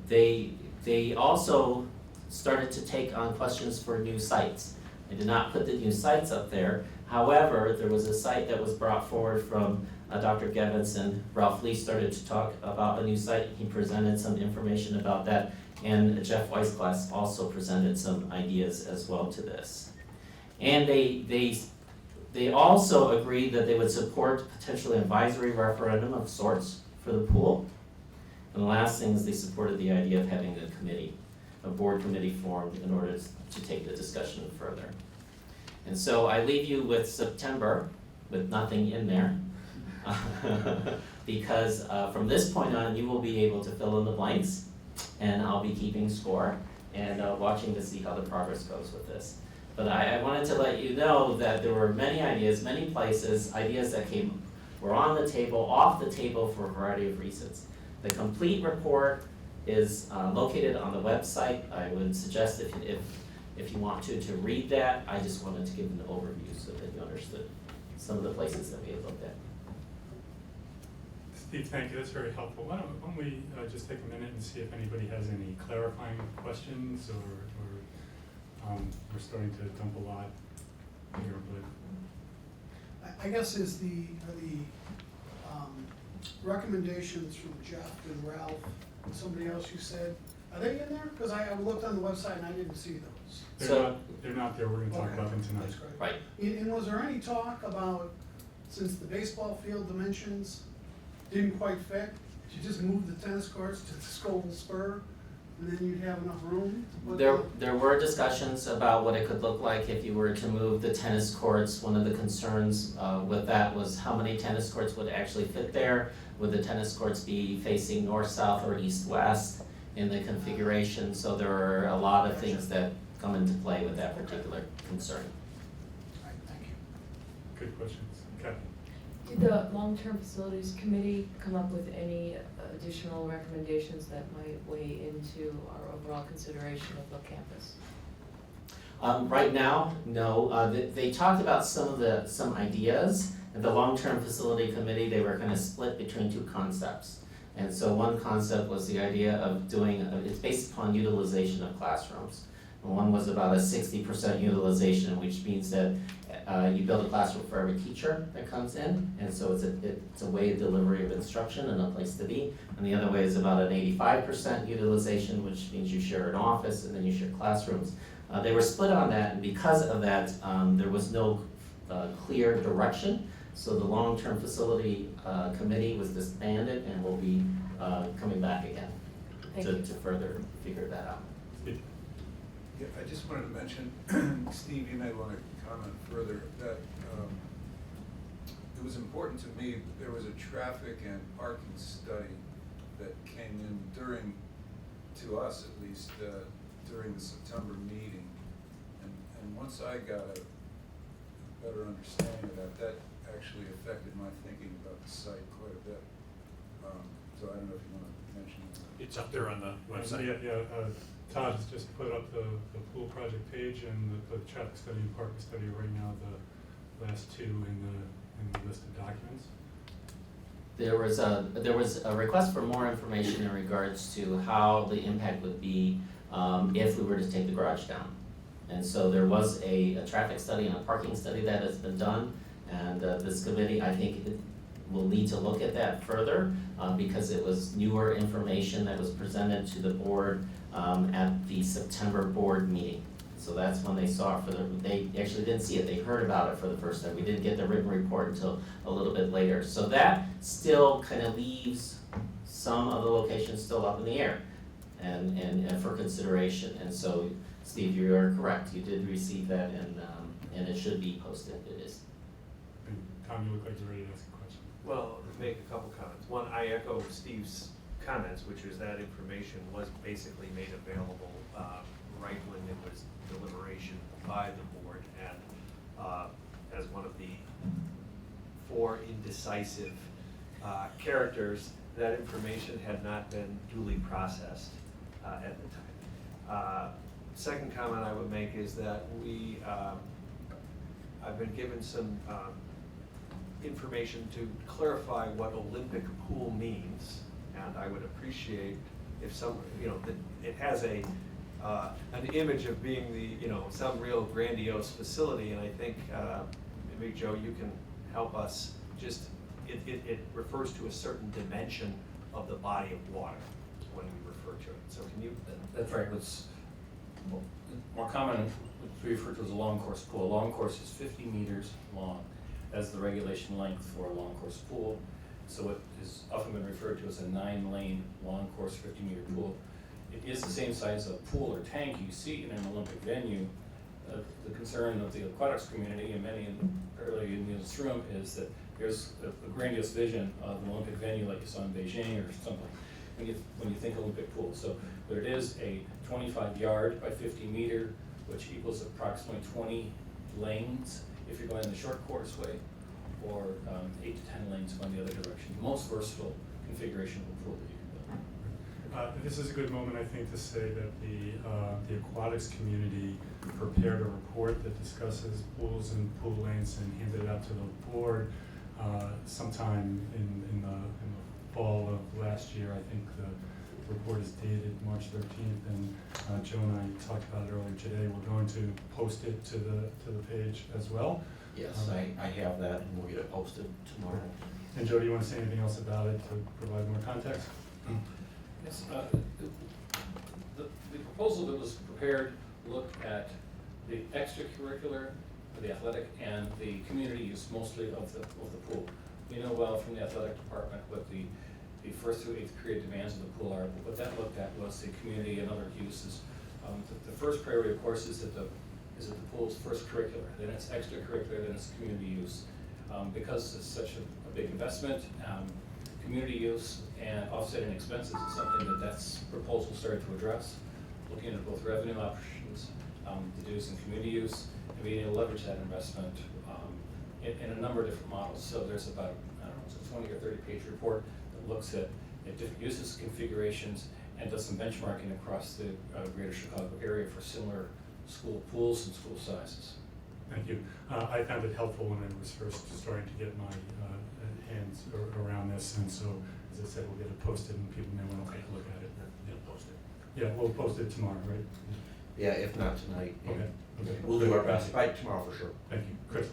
Speaker 19: They also started to take on questions for new sites. They did not put the new sites up there. However, there was a site that was brought forward from Dr. Gevinson. Ralph Lee started to talk about a new site. He presented some information about that, and Jeff Weissglass also presented some ideas as well to this. And they also agreed that they would support potentially an advisory referendum of sorts for the pool. And the last thing is they supported the idea of having a board committee formed in order to take the discussion further. And so I leave you with September with nothing in there. Because from this point on, you will be able to fill in the blanks, and I'll be keeping score and watching to see how the progress goes with this. But I wanted to let you know that there were many ideas, many places, ideas that were on the table, off the table for a variety of reasons. The complete report is located on the website. I would suggest if you want to read that. I just wanted to give an overview so that you understood some of the places that we had looked at.
Speaker 1: Steve, thank you. That's very helpful. Why don't we just take a minute and see if anybody has any clarifying questions, or we're starting to dump a lot here, but
Speaker 6: I guess are the recommendations from Jeff and Ralph and somebody else you said, are they in there? Because I looked on the website and I didn't see those.
Speaker 1: they're not there. We're going to talk about them tonight.
Speaker 6: That's great.
Speaker 19: Right.
Speaker 6: And was there any talk about, since the baseball field dimensions didn't quite fit, you just move the tennis courts to the Scoville Spur, and then you'd have enough room?
Speaker 19: There were discussions about what it could look like if you were to move the tennis courts. One of the concerns with that was how many tennis courts would actually fit there. Would the tennis courts be facing north-south or east-west in the configuration? So there are a lot of things that come into play with that particular concern.
Speaker 6: All right, thank you.
Speaker 1: good questions. Kathy?
Speaker 14: Did the long-term facilities committee come up with any additional recommendations that might weigh into our overall consideration of the campus?
Speaker 19: Right now, no. They talked about some ideas. At the long-term facility committee, they were kind of split between two concepts. And so one concept was the idea of doing, it's based upon utilization of classrooms. And one was about a 60% utilization, which means that you build a classroom for every teacher that comes in. And so it's a way of delivery of instruction and a place to be. And the other way is about an 85% utilization, which means you share an office and then you share classrooms. They were split on that, and because of that, there was no clear direction. So the long-term facility committee was disbanded and will be coming back again to further figure that out.
Speaker 11: Yeah, I just wanted to mention, Steve, you may want to comment further, that it was important to me that there was a traffic and parking study that came in to us at least, during the September meeting. And once I got a better understanding of that actually affected my thinking about the site quite a bit. So I don't know if you want to mention that.
Speaker 16: It's up there on the website.
Speaker 1: Todd has just put up the pool project page and the traffic study and parking study right now, the last two in the list of documents.
Speaker 19: There was a request for more information in regards to how the impact would be if we were to take the garage down. And so there was a traffic study and a parking study that has been done, and this committee, I think, will need to look at that further because it was newer information that was presented to the board at the September board meeting. So that's when they saw it they actually didn't see it, they heard about it for the first time. We didn't get the written report until a little bit later. So that still kind of leaves some of the locations still up in the air and for consideration. And so, Steve, you are correct. You did receive that and it should be posted. It is.
Speaker 1: And Tom, you look like you're ready to ask a question.
Speaker 13: Well, make a couple comments. One, I echo Steve's comments, which is that information was basically made available right when it was deliberation by the board, and as one of the 4 indecisive characters, that information had not been duly processed at the time. Second comment I would make is that I've been given some information to clarify what Olympic pool means, and I would appreciate if some, that it has an image of being some real grandiose facility, and I think maybe Joe, you can help us. Just it refers to a certain dimension of the body of water when we refer to it. So can you?
Speaker 9: That's right. What's more common, we refer to as a long course pool. A long course is 50 meters long as the regulation length for a long course pool. So it has often been referred to as a 9-lane long course 50-meter pool. It is the same size of pool or tank you see in an Olympic venue. The concern of the aquatics community and many earlier in this room is that there's a grandiose vision of an Olympic venue like you saw in Beijing or something when you think Olympic pool. So, but it is a 25-yard by 50-meter, which equals approximately 20 lanes if you're going the short course way, or 8 to 10 lanes going the other direction. The most versatile configuration of a pool that you can build.
Speaker 1: This is a good moment, I think, to say that the aquatics community prepared a report that discusses pools and pool lanes and handed it out to the board sometime in the fall of last year. I think the report is dated March 13th, and Joe and I talked about it earlier today. We're going to post it to the page as well.
Speaker 8: Yes, I have that, and we'll get it posted tomorrow.
Speaker 1: And Joe, do you want to say anything else about it to provide more context?
Speaker 9: Yes, the proposal that was prepared looked at the extracurricular, the athletic, and the community use mostly of the pool. We know well from the athletic department what the 1st through 8th period demands of the pool are, but what that looked at was the community and other uses. The first priority, of course, is that the pool's first curricular, then it's extracurricular, then it's community use. Because it's such a big investment, community use and offsetting expenses is something that's proposal started to address, looking at both revenue options, the dues and community use, and being able to leverage that investment in a number of different models. So there's about, I don't know, it's a 20 or 30-page report that looks at different uses, configurations, and does some benchmarking across the greater Chicago area for similar school pools and school sizes.
Speaker 1: Thank you. I found it helpful when I was first starting to get my hands around this, and so, as I said, we'll get it posted and people may want to take a look at it. Yeah, we'll post it tomorrow, right?
Speaker 8: Yeah, if not tonight.
Speaker 1: Okay. Okay.
Speaker 8: We'll do our best, by tomorrow for sure.
Speaker 1: Thank you. Chris?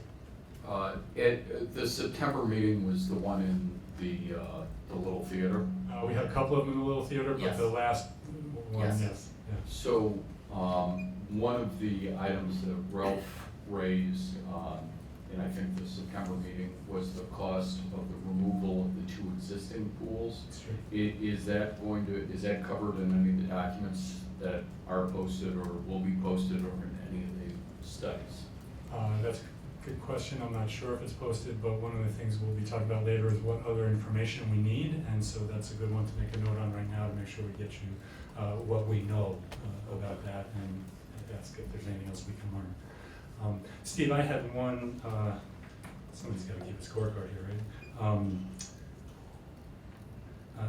Speaker 17: The September meeting was the one in the Little Theater.
Speaker 1: We had a couple of them in the Little Theater, but
Speaker 8: Yes.
Speaker 1: the last one,
Speaker 8: Yes.
Speaker 1: yes. Yeah.
Speaker 17: So, one of the items that Ralph raised, in I think the September meeting, was the cost of the removal of the 2 existing pools.
Speaker 1: That's true.
Speaker 17: Is that covered in any of the documents that are posted or will be posted or in any of the studies?
Speaker 1: That's a good question. I'm not sure if it's posted, but one of the things we'll be talking about later is what other information we need, and so that's a good one to make a note on right now to make sure we get you what we know about that, and ask if there's anything else we can learn. Steve, I had one, somebody's got to keep a scorecard here, right?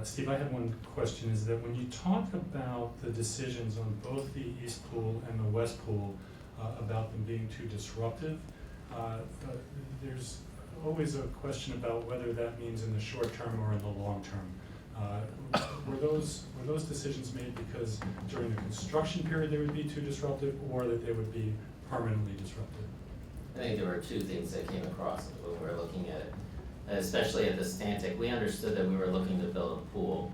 Speaker 1: Steve, I had one question, is that when you talk about the decisions on both the East Pool and the West Pool, about them being too disruptive, there's always a question about whether that means in the short term or in the long term. Were those decisions made because during the construction period they would be too disruptive, or that they would be permanently disruptive?
Speaker 19: I think there were 2 things that came across when we were looking at it, especially at the Stantec. We understood that we were looking to build a pool,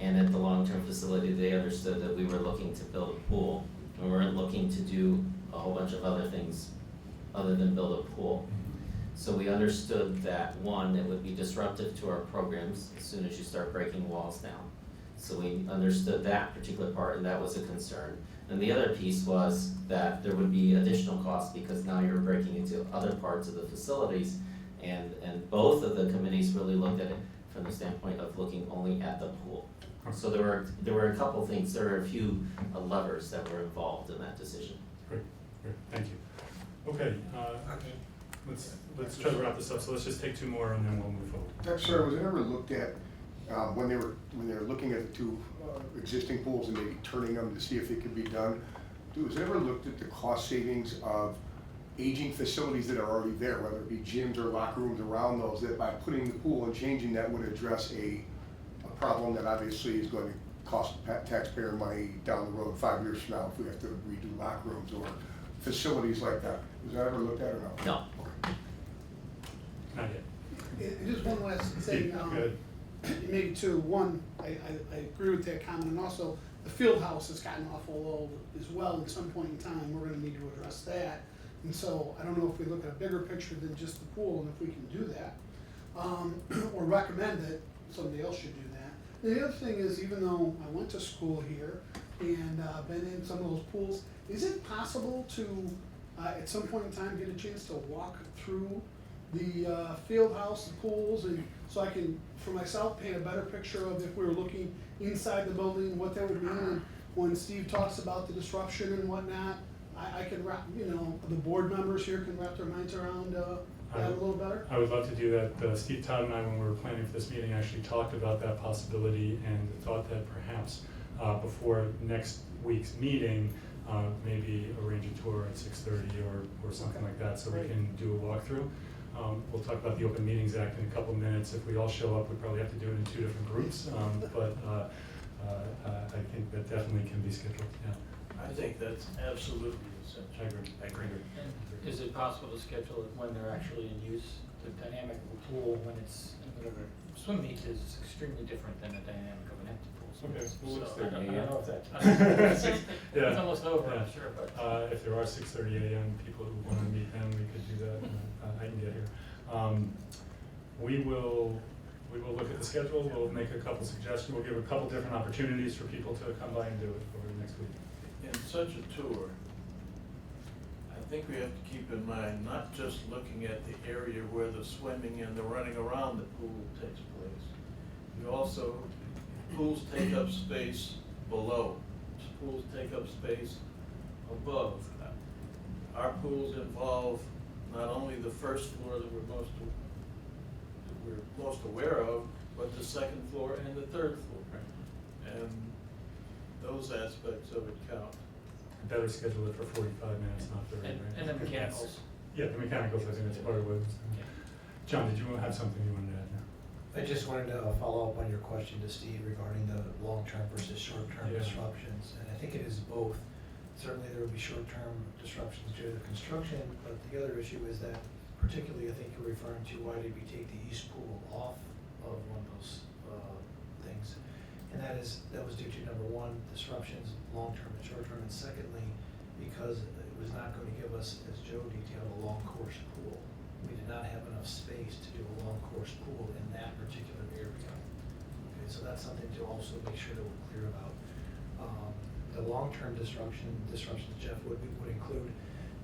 Speaker 19: and at the long-term facility, they understood that we were looking to build a pool. We weren't looking to do a whole bunch of other things other than build a pool. So we understood that, 1, it would be disruptive to our programs as soon as you start breaking walls down. So we understood that particular part, and that was a concern. And the other piece was that there would be additional costs because now you're breaking into other parts of the facilities. And both of the committees really looked at it from the standpoint of looking only at the pool. So there were a couple things, there were a few levers that were involved in that decision.
Speaker 1: Great, thank you. Okay, let's try to wrap this up, so let's just take 2 more and then we'll move forward.
Speaker 5: Sir, was it ever looked at, when they were looking at the 2 existing pools and maybe turning them to see if it could be done, was it ever looked at the cost savings of aging facilities that are already there, whether it be gyms or locker rooms around those, that by putting the pool and changing that would address a problem that obviously is going to cost taxpayer money down the road 5 years from now if we have to redo locker rooms or facilities like that? Was that ever looked at or no?
Speaker 19: No.
Speaker 5: Okay.
Speaker 1: Not yet.
Speaker 6: And just one last thing,
Speaker 1: Good.
Speaker 6: maybe 2. 1, I agree with that comment, and also the field house has gotten awful old as well. At some point in time, we're going to need to address that. And so I don't know if we look at a bigger picture than just the pool, and if we can do that, or recommend that somebody else should do that. And the other thing is, even though I went to school here and been in some of those pools, is it possible to, at some point in time, get a chance to walk through the field house, the pools, and so I can, for myself, paint a better picture of if we were looking inside the building, what that would mean? And when Steve talks about the disruption and whatnot, I can wrap, the board members here can wrap their minds around that a little better?
Speaker 1: I would love to do that. Steve, Todd, and I, when we were planning for this meeting, actually talked about that possibility and thought that perhaps before next week's meeting, maybe arrange a tour at 6:30 or something like that, so we can do a walkthrough. We'll talk about the Open Meetings Act in a couple minutes. If we all show up, we probably have to do it in 2 different groups, but I think that definitely can be scheduled, yeah.
Speaker 10: I think that's absolutely essential.
Speaker 1: I agree.
Speaker 12: And is it possible to schedule it when they're actually in use? The dynamic of a pool when it's in the middle of a swim meet is extremely different than the dynamic of an empty pool.
Speaker 1: Okay, well, let's
Speaker 12: So I
Speaker 1: do
Speaker 12: don't
Speaker 1: it.
Speaker 12: know if that,
Speaker 1: Yeah.
Speaker 12: it's almost over,
Speaker 1: Yeah.
Speaker 12: I'm sure, but.
Speaker 1: If there are 6:30 a.m. people who want to meet then, we could do that. I can get here. We will look at the schedule. We'll make a couple suggestions. We'll give a couple different opportunities for people to come by and do it over the next week.
Speaker 10: In such a tour, I think we have to keep in mind not just looking at the area where the swimming and the running around the pool takes place. You also, pools take up space below. Pools take up space above. Our pools involve not only the first floor that we're most aware of, but the second floor and the third floor. And those aspects of it count.
Speaker 1: Better schedule it for 45 minutes, not 30 minutes.
Speaker 12: And the mechanicals.
Speaker 1: Yeah, the mechanicals, I think that's part of what it was. John, did you have something you wanted to add now?
Speaker 7: I just wanted to follow up on your question to Steve regarding the long-term versus short-term
Speaker 1: Yeah.
Speaker 7: disruptions. And I think it is both. Certainly there would be short-term disruptions due to the construction, but the other issue is that particularly I think you're referring to why did we take the east pool off of one of those things. And that was due to number one, disruptions, long-term and short-term, and secondly, because it was not going to give us, as Joe detailed, a long course pool. We did not have enough space to do a long course pool in that particular area. Okay, so that's something to also make sure that we're clear about. The long-term disruptions Jeff would include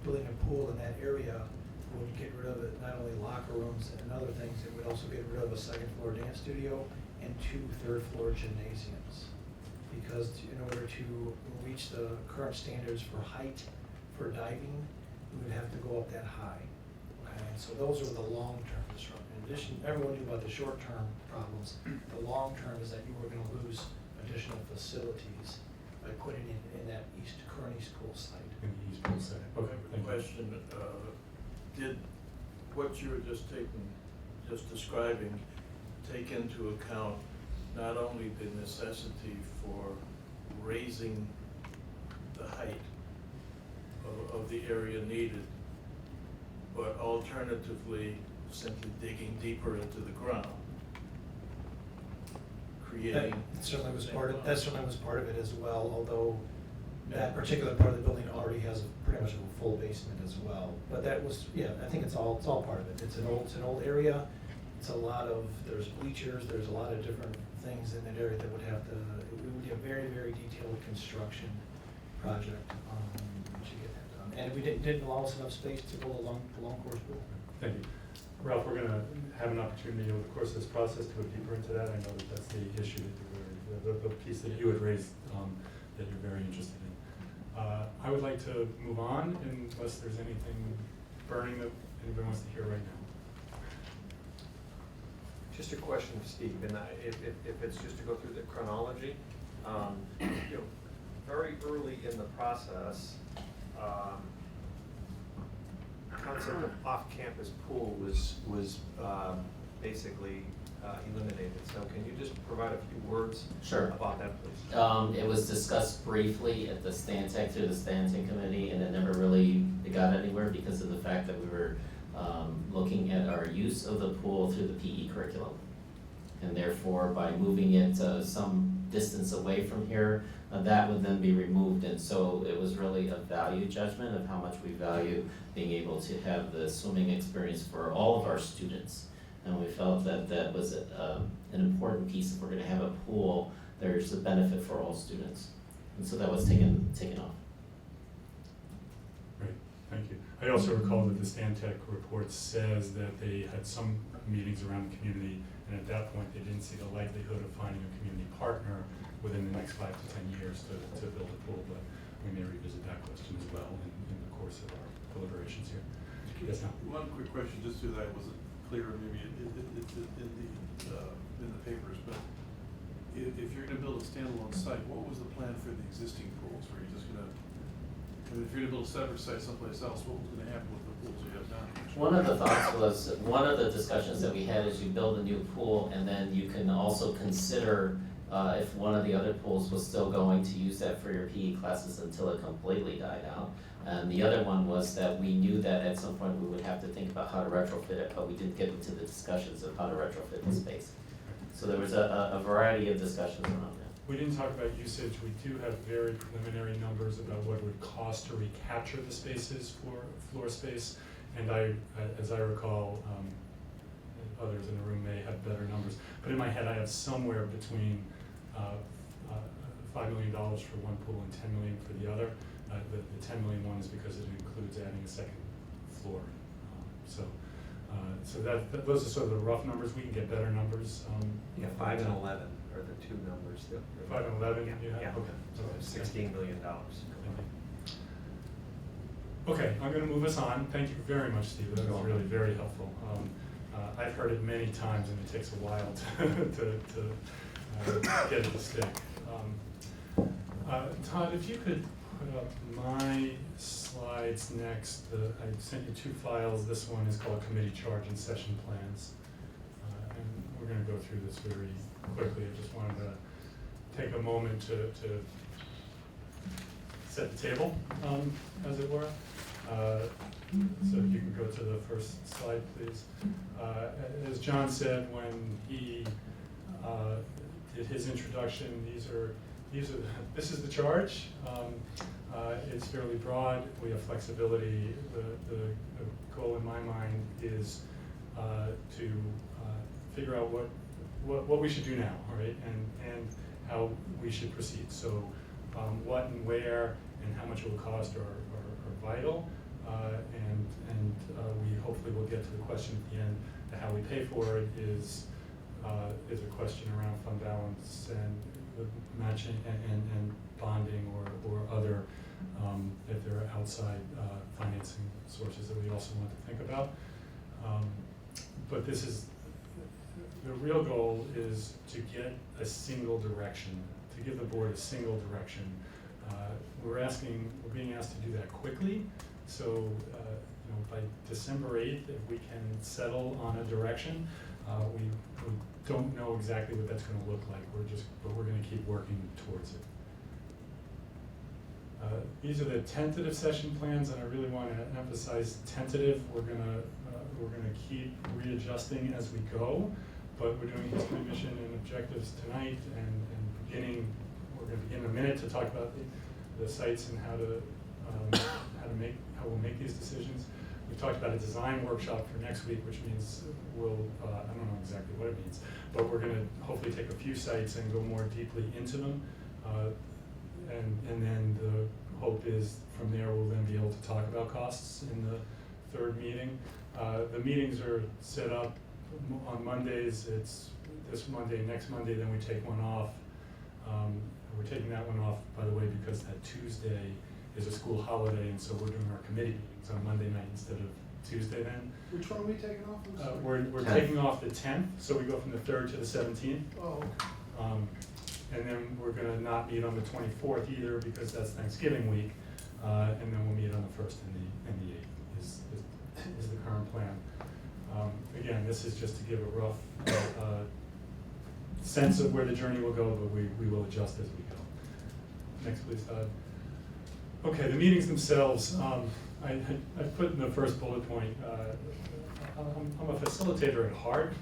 Speaker 7: building a pool in that area would get rid of it, not only locker rooms and other things, it would also get rid of a second floor dance studio and 2 third-floor gymnasiums. Because in order to reach the current standards for height for diving, we would have to go up that high. Okay, so those are the long-term disruptions. In addition, everyone knew about the short-term problems. The long-term is that you were going to lose additional facilities by putting in that current East Pool site.
Speaker 1: In the East Pool site. Okay, thank you.
Speaker 10: Question, did what you were just describing take into account not only the necessity for raising the height of the area needed, but alternatively simply digging deeper into the ground, creating.
Speaker 7: That certainly was part of it as well, although that particular part of the building already has pretty much a full basement as well. But that was, yeah, I think it's all part of it. It's an old area. It's there's bleachers, there's a lot of different things in that area that would have to, it would be a very, very detailed construction project to get that done. And we didn't allow us enough space to build a long course pool.
Speaker 1: Thank you. Ralph, we're going to have an opportunity over the course of this process to go deeper into that. I know that that's the issue that the piece that you had raised that you're very interested in. I would like to move on unless there's anything burning that anybody wants to hear right now.
Speaker 13: Just a question of Steve, and if it's just to go through the chronology, very early in the process, concept of off-campus pool was basically eliminated. So can you just provide a few words about that, please?
Speaker 19: It was discussed briefly at the Stantec through the Stantec committee, and it never really got anywhere because of the fact that we were looking at our use of the pool through the PE curriculum. And therefore, by moving it some distance away from here, that would then be removed. And so it was really a value judgment of how much we value being able to have the swimming experience for all of our students. And we felt that that was an important piece. If we're going to have a pool, there's a benefit for all students. And so that was taken off.
Speaker 1: Great, thank you. I also recall that the Stantec report says that they had some meetings around the community, and at that point they didn't see the likelihood of finding a community partner within the next 5 to 10 years to build a pool, but we may revisit that question as well in the course of our deliberations here. Yes, now.
Speaker 18: One quick question, just so that I wasn't clear, maybe in the papers, but if you're gonna build a standalone site, what was the plan for the existing pools? Were you just gonna, if you're gonna build a separate site someplace else, what was gonna happen with the pools you have down here?
Speaker 19: One of the thoughts was, one of the discussions that we had is you build a new pool and then you can also consider if one of the other pools was still going to use that for your PE classes until it completely died out. And the other one was that we knew that at some point we would have to think about how to retrofit it, but we didn't get into the discussions of how to retrofit the space. So there was a variety of discussions around that.
Speaker 1: We didn't talk about usage. We do have very preliminary numbers about what it would cost to recapture the spaces for floor space. And as I recall, others in the room may have better numbers, but in my head I have somewhere between $5 million for one pool and $10 million for the other. The $10 million one is because it includes adding a second floor. So those are sort of the rough numbers. We can get better numbers.
Speaker 13: 5 and 11 are the two numbers.
Speaker 1: 5 and 11.
Speaker 13: Yeah.
Speaker 1: Okay.
Speaker 13: So $16 million.
Speaker 1: Okay, I'm gonna move us on. Thank you very much, Steve. That was really very helpful. I've heard it many times and it takes a while to get it to stick. Todd, if you could put up my slides next. I sent you 2 files. This one is called Committee Charge and Session Plans. And we're gonna go through this very quickly. I just wanted to take a moment to set the table, as it were. So if you can go to the first slide, please. As John said when he did his introduction, this is the charge. It's fairly broad. We have flexibility. The goal in my mind is to figure out what we should do now, right? And how we should proceed. So what and where and how much it will cost are vital. And we hopefully will get to the question at the end. The how we pay for it is a question around fund balance and the matching and bonding or other, if there are outside financing sources that we also want to think about. But this is, the real goal is to get a single direction, to give the board a single direction. We're being asked to do that quickly. So, by December 8th, if we can settle on a direction, we don't know exactly what that's going to look like. But we're going to keep working towards it. These are the tentative session plans, and I really want to emphasize tentative. We're going to keep readjusting as we go, but we're doing history, mission, and objectives tonight, and we're going to begin in a minute to talk about the sites and how we'll make these decisions. We've talked about a design workshop for next week, which means I don't know exactly what it means, but we're going to hopefully take a few sites and go more deeply into them. And then the hope is from there we'll then be able to talk about costs in the 3rd meeting. The meetings are set up on Mondays. It's this Monday, next Monday, then we take one off. We're taking that one off, by the way, because that Tuesday is a school holiday, and so we're doing our committee meetings on Monday night instead of Tuesday then.
Speaker 6: Which one are we taking off? I'm sorry.
Speaker 1: We're taking off the 10th, so we go from the 3rd to the 17th.
Speaker 6: Oh,
Speaker 1: And then we're going to not meet on the 24th either because that's Thanksgiving week. And then we'll meet on the 1st and the 8th is the current plan. Again, this is just to give a rough sense of where the journey will go, but we will adjust as we go. Next, please, Todd. Okay, the meetings themselves, I put in the first bullet point, I'm a facilitator at heart,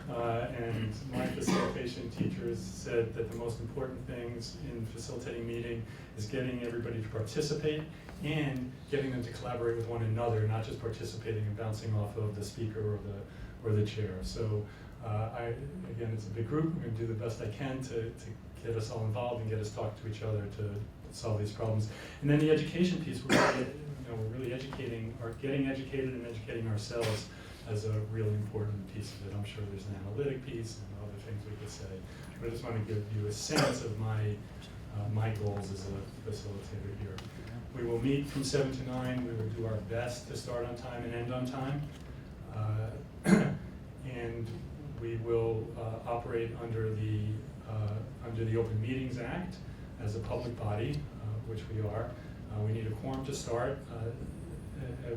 Speaker 1: and my facilitation teachers said that the most important things in facilitating meeting is getting everybody to participate and getting them to collaborate with one another, not just participating and bouncing off of the speaker or the chair. So again, it's a big group. I'm going to do the best I can to get us all involved and get us talk to each other to solve these problems. And then the education piece, we're really educating, or getting educated and educating ourselves as a really important piece of it. I'm sure there's an analytic piece and other things we could say, but I just want to give you a sense of my goals as a facilitator here. We will meet from 7 to 9. We will do our best to start on time and end on time. And we will operate under the Open Meetings Act as a public body, which we are. We need a quorum to start.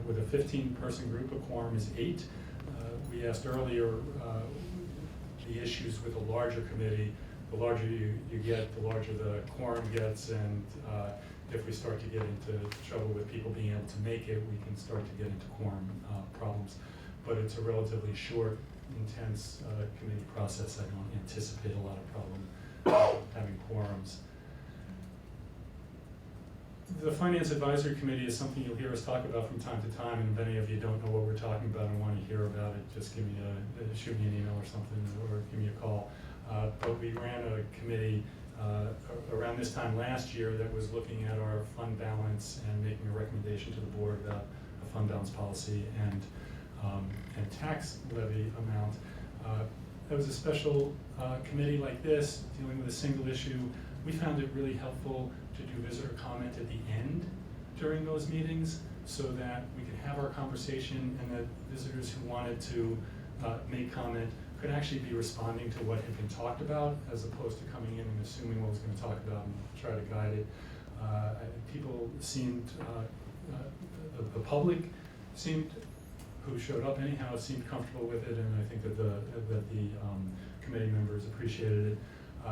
Speaker 1: With a 15-person group, a quorum is 8. We asked earlier the issues with a larger committee. The larger you get, the larger the quorum gets, and if we start to get into trouble with people being able to make it, we can start to get into quorum problems. But it's a relatively short, intense committee process. I don't anticipate a lot of problem having quorums. The Finance Advisory Committee is something you'll hear us talk about from time to time, and if any of you don't know what we're talking about and want to hear about it, just give me shoot me an email or something, or give me a call. But we ran a committee around this time last year that was looking at our fund balance and making a recommendation to the board about a fund balance policy and tax levy amount. That was a special committee like this, dealing with a single issue. We found it really helpful to do visitor comment at the end during those meetings, so that we could have our conversation and that visitors who wanted to make comment could actually be responding to what had been talked about, as opposed to coming in and assuming what was going to talk about and try to guide it. People seemed, the public seemed, who showed up anyhow, seemed comfortable with it, and I think that the committee members appreciated it.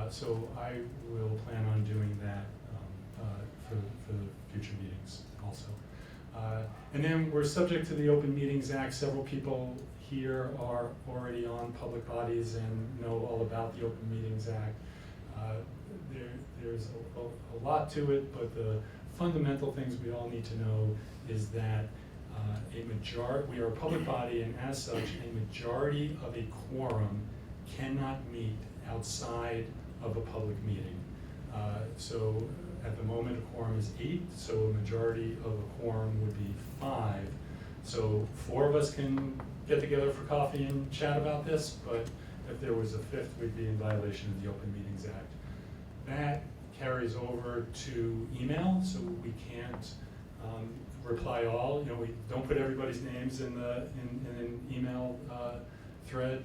Speaker 1: So I will plan on doing that for future meetings also. And then we're subject to the Open Meetings Act. Several people here are already on public bodies and know all about the Open Meetings Act. There's a lot to it, but the fundamental things we all need to know is that we are a public body, and as such, a majority of a quorum cannot meet outside of a public meeting. So at the moment, a quorum is 8, so a majority of a quorum would be 5. So 4 of us can get together for coffee and chat about this, but if there was a 5th, we'd be in violation of the Open Meetings Act. That carries over to email, so we can't reply all. You know, we don't put everybody's names in an email thread.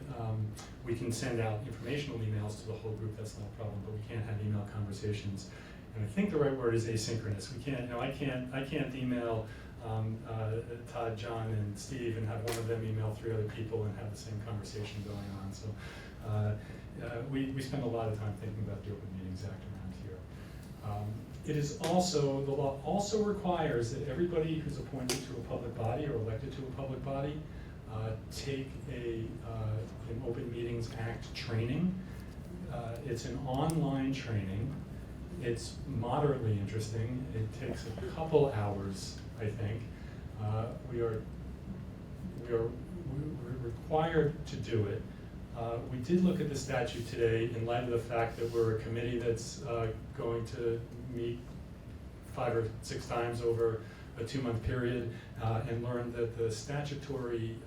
Speaker 1: We can send out informational emails to the whole group, that's not a problem, but we can't have email conversations. And I think the right word is asynchronous. We can't, you know, I can't email Todd, John, and Steve and have one of them email 3 other people and have the same conversation going on. So we spend a lot of time thinking about the Open Meetings Act around here. It is also, the law also requires that everybody who's appointed to a public body or elected to a public body take an Open Meetings Act training. It's an online training. It's moderately interesting. It takes a couple hours, I think. We're required to do it. We did look at the statute today in light of the fact that we're a committee that's going to meet 5 or 6 times over a 2-month period, and learned that the statutory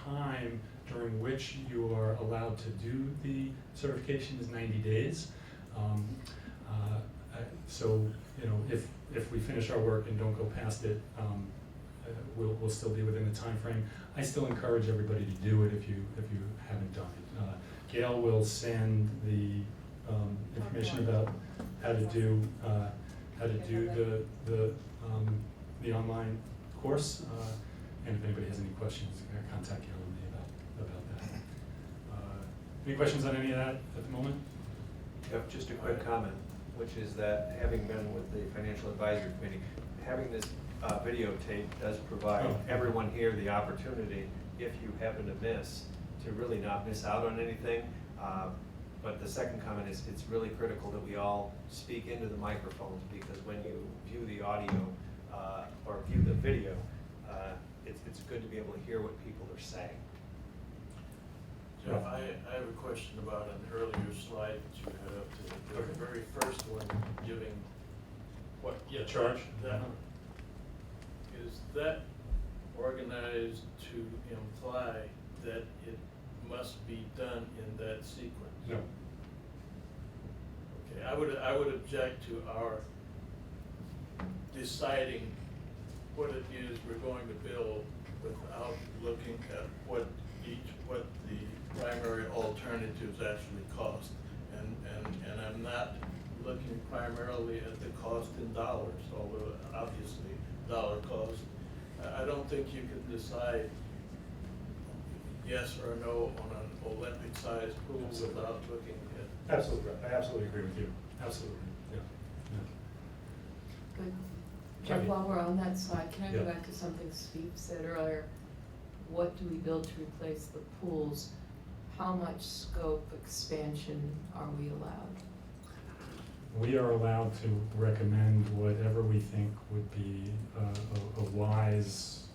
Speaker 1: time during which you are allowed to do the certification is 90 days. So, you know, if we finish our work and don't go past it, we'll still be within the time frame. I still encourage everybody to do it if you haven't done it. Gail will send the information about how to do the online course, and if anybody has any questions, contact Gail and me about that. Any questions on any of that at the moment?
Speaker 13: Yep, just a quick comment, which is that having been with the Financial Advisory Committee, having this videotape does provide everyone here the opportunity, if you happen to miss, to really not miss out on anything. But the second comment is it's really critical that we all speak into the microphones, because when you view the audio or view the video, it's good to be able to hear what people are saying.
Speaker 10: Jeff, I have a question about an earlier slide that you had up to the very first one, giving what?
Speaker 1: Yeah, charge.
Speaker 10: Is that organized to imply that it must be done in that sequence?
Speaker 1: No.
Speaker 10: Okay, I would object to our deciding what it is we're going to build without looking at what the primary alternatives actually cost. And I'm not looking primarily at the cost in dollars, although obviously dollar cost. I don't think you can decide yes or no on an Olympic-sized pool without looking at.
Speaker 1: Absolutely, I absolutely agree with you. Absolutely, yeah.
Speaker 14: Good. Jeff, while we're on that slide, can I go
Speaker 1: Yeah.
Speaker 14: back to something Steve said earlier? What do we build to replace the pools? How much scope expansion are we allowed?
Speaker 1: We are allowed to recommend whatever we think would be a wise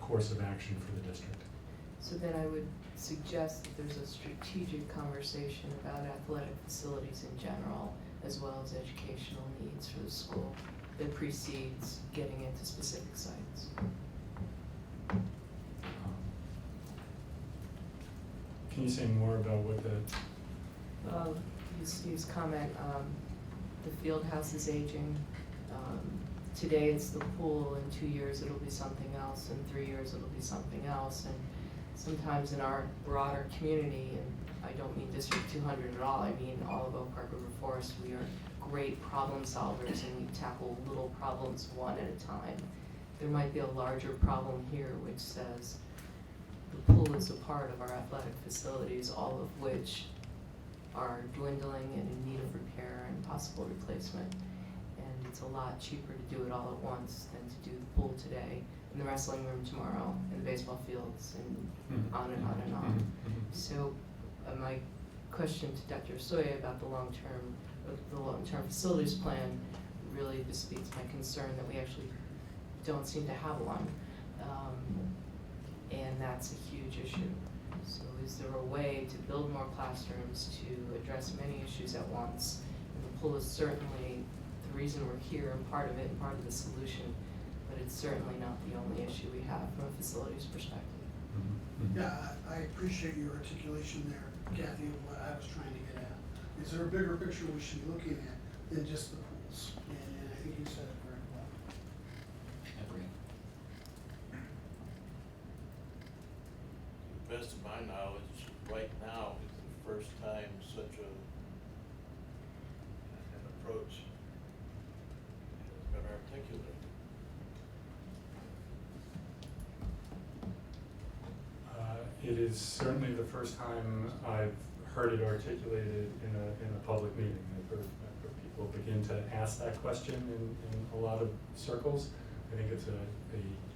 Speaker 1: course of action for the district.
Speaker 14: So then I would suggest that there's a strategic conversation about athletic facilities in general, as well as educational needs for the school, that precedes getting into specific sites.
Speaker 1: Can you say more about what the?
Speaker 14: Steve's comment, the field house is aging, today it's the pool, in 2 years it'll be something else, in 3 years it'll be something else. And sometimes in our broader community, and I don't mean District 200 at all, I mean all of Oak Park River Forest, we are great problem solvers and we tackle little problems one at a time. There might be a larger problem here which says the pool is a part of our athletic facilities, all of which are dwindling and in need of repair and possible replacement. And it's a lot cheaper to do it all at once than to do the pool today, in the wrestling room tomorrow, in the baseball fields, and on and on and on. So my question to Dr. Soya about the long-term facilities plan really bespeaks my concern that we actually don't seem to have one. And that's a huge issue. So is there a way to build more classrooms to address many issues at once? And the pool is certainly the reason we're here and part of it and part of the solution, but it's certainly not the only issue we have from a facilities perspective.
Speaker 6: Yeah, I appreciate your articulation there, Kathy, of what I was trying to get at. Is there a bigger picture we should be looking at than just the pools? And I think you said it very well.
Speaker 19: Agree.
Speaker 10: To the best of my knowledge, right now is the first time such an approach has been articulated.
Speaker 1: It is certainly the first time I've heard it articulated in a public meeting. I've heard people begin to ask that question in a lot of circles. I think it's a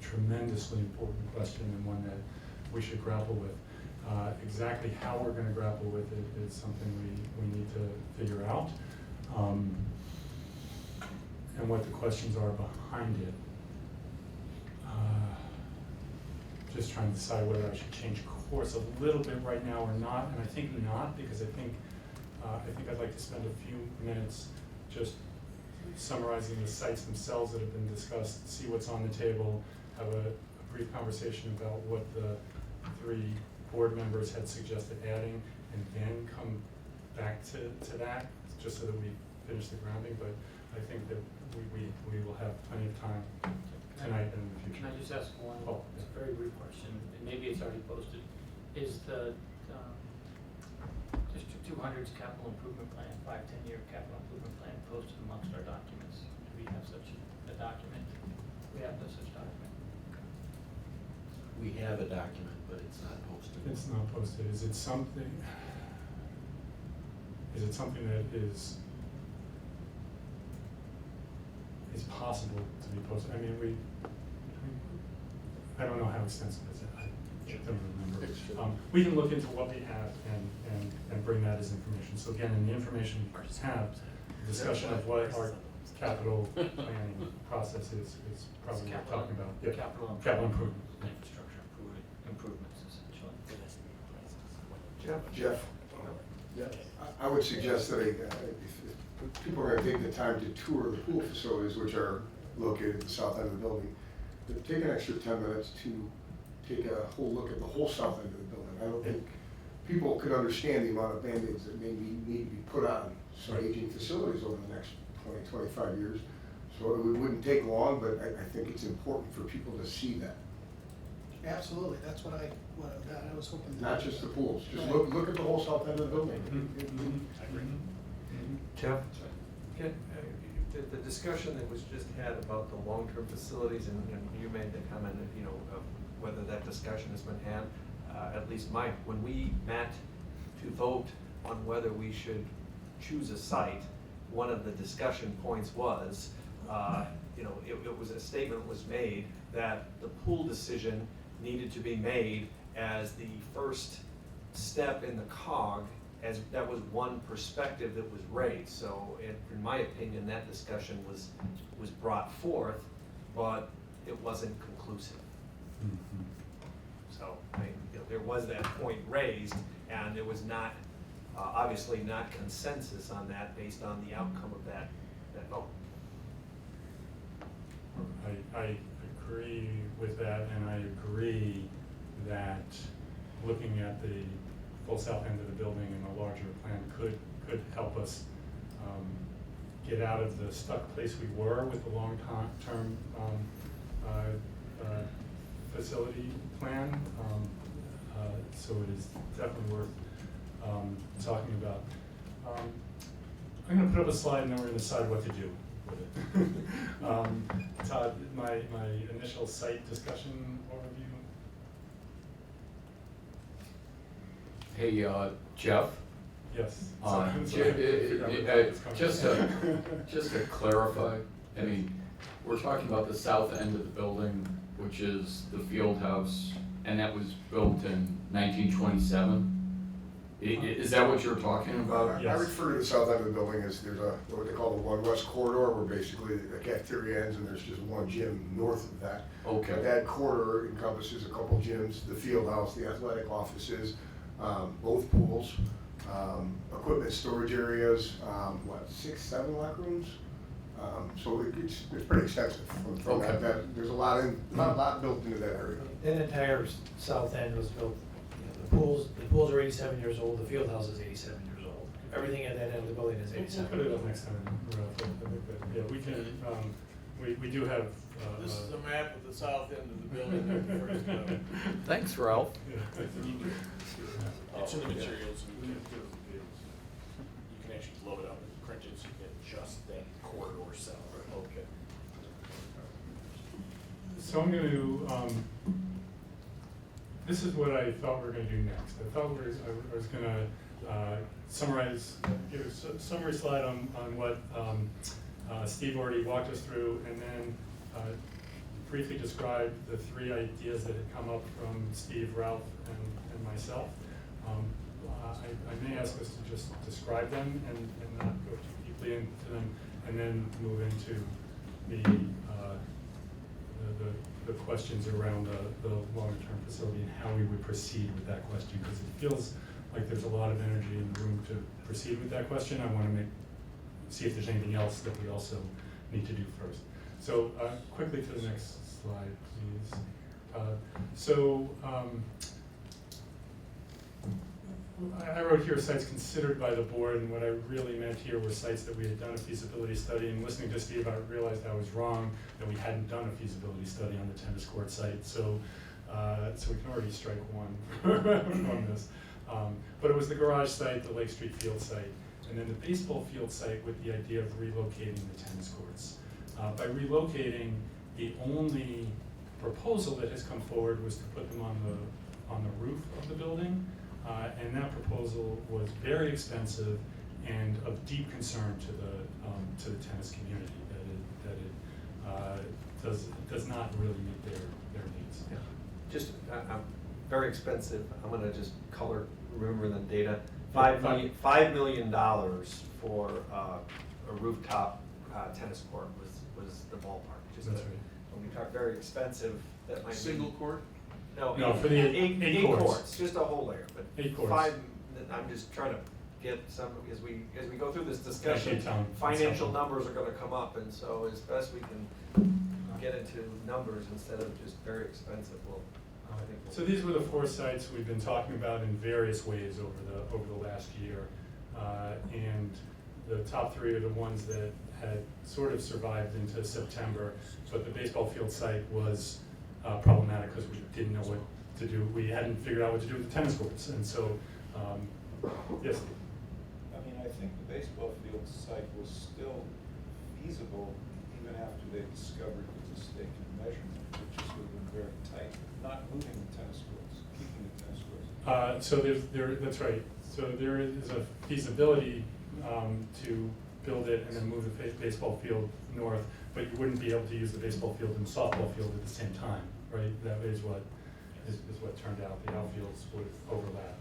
Speaker 1: tremendously important question and one that we should grapple with. Exactly how we're going to grapple with it is something we need to figure out, and what the questions are behind it. Just trying to decide whether I should change course a little bit right now or not, and I think not, because I think I'd like to spend a few minutes just summarizing the sites themselves that have been discussed, see what's on the table, have a brief conversation about what the 3 board members had suggested adding, and then come back to that, just so that we finish the grounding. But I think that we will have plenty of time tonight and in the future.
Speaker 12: Can I just ask one?
Speaker 1: Oh,
Speaker 12: It's a very brief question, and maybe it's already posted. Is the District 200's capital improvement plan, 5-10-year capital improvement plan, posted amongst our documents? Do we have such a document? We have no such document.
Speaker 8: We have a document, but it's not posted.
Speaker 1: It's not posted. Is it something that is possible to be posted? I mean, I don't know how extensive it is. I don't remember. We can look into what we have and bring that as information. So again, in the information we have, the discussion of what our capital planning process is probably what we're talking about. Yeah. Capital improvement.
Speaker 12: Infrastructure improvements, essentially.
Speaker 5: Jeff, I would suggest that if people are going to take the time to tour the pool facilities, which are located at the south end of the building, but take an extra 10 minutes to take a whole look at the whole south end of the building. I don't think people could understand the amount of Band-Aids that may need to be put on some aging facilities over the next 20, 25 years. So it wouldn't take long, but I think it's important for people to see that.
Speaker 6: Absolutely, that's what I was hoping.
Speaker 5: Not just the pools, just
Speaker 6: Right.
Speaker 5: look at the whole south end of the building.
Speaker 13: I agree. Jeff? The discussion that was just had about the long-term facilities, and you made the comment of whether that discussion has been had, at least Mike, when we met to vote on whether we should choose a site, one of the discussion points was, it was a statement was made that the pool decision needed to be made as the first step in the cog, as that was one perspective that was raised. So in my opinion, that discussion was brought forth, but it wasn't conclusive. So there was that point raised, and there was not, obviously not consensus on that based on the outcome of that vote.
Speaker 1: I agree with that, and I agree that looking at the full south end of the building and a larger plan could help us get out of the stuck place we were with the long-term facility plan. So it is definitely worth talking about. I'm going to put up a slide and then we're going to decide what to do with it. Todd, my initial site discussion overview.
Speaker 17: Hey, Jeff?
Speaker 1: Yes.
Speaker 17: Just to clarify, I mean, we're talking about the south end of the building, which is the field house, and that was built in 1927? Is that what you're talking about?
Speaker 5: I refer to the south end of the building as there's what they call the One West corridor, where basically the cafeteria ends and there's just one gym north of that.
Speaker 17: Okay.
Speaker 5: But that corridor encompasses a couple gyms, the field house, the athletic offices, both pools, equipment storage areas, 6, 7 locker rooms? So it's pretty extensive. From
Speaker 17: Okay.
Speaker 5: that, there's a lot built into that area.
Speaker 7: That entire south end was built, the pools are 87 years old, the field house is 87 years old. Everything at that end of the building is 87.
Speaker 1: We'll put it up next time, Ralph. Yeah, we can, we do have.
Speaker 10: This is a map of the south end of the building. When we first got it.
Speaker 8: Thanks, Ralph.
Speaker 16: It's in the materials, and you can actually blow it up and print it so you get just that corridor cell. Okay.
Speaker 1: So I'm going to, this is what I thought we were going to do next. I thought I was going to summarize, give a summary slide on what Steve already walked us through, and then briefly describe the 3 ideas that had come up from Steve, Ralph, and myself. I may ask us to just describe them and not go too deeply into them, and then move into the questions around the longer-term facility and how we would proceed with that question, because it feels like there's a lot of energy in the room to proceed with that question. I want to see if there's anything else that we also need to do first. So quickly to the next slide, please. I wrote here sites considered by the board, and what I really meant here were sites that we had done a feasibility study. And listening to Steve, I realized I was wrong, that we hadn't done a feasibility study on the tennis court site. So we can already strike one from this. But it was the garage site, the Lake Street field site, and then the baseball field site with the idea of relocating the tennis courts. By relocating, the only proposal that has come forward was to put them on the roof of the building. And that proposal was very expensive and of deep concern to the tennis community, that it does not really meet their needs.
Speaker 13: Yeah. Just very expensive. I'm going to just remember the data. $5 million for a rooftop tennis court was the ballpark.
Speaker 1: That's right.
Speaker 13: When we talk very expensive, that might
Speaker 10: Single
Speaker 13: be,
Speaker 10: court?
Speaker 13: No,
Speaker 1: for the eight courts.
Speaker 13: just a whole layer. But
Speaker 1: 8 courts.
Speaker 13: 5. I'm just trying to get some as we go through this discussion.
Speaker 1: Tom,
Speaker 13: financial numbers are going to come up, and so as best we can get into numbers instead of just very expensive.
Speaker 1: So these were the 4 sites we've been talking about in various ways over the last year, and the top 3 are the ones that had sort of survived into September, but the baseball field site was problematic because we didn't know what to do. We hadn't figured out what to do with the tennis courts, and so yes.
Speaker 11: I mean, I think the baseball field site was still feasible even after they discovered the mistaken measurement, which is within very tight, not moving the tennis courts, keeping the tennis courts.
Speaker 1: So that's right. So there is a feasibility to build it and then move the baseball field north, but you wouldn't be able to use the baseball field and softball field at the same time, right? That is what turned out. The outfields would overlap,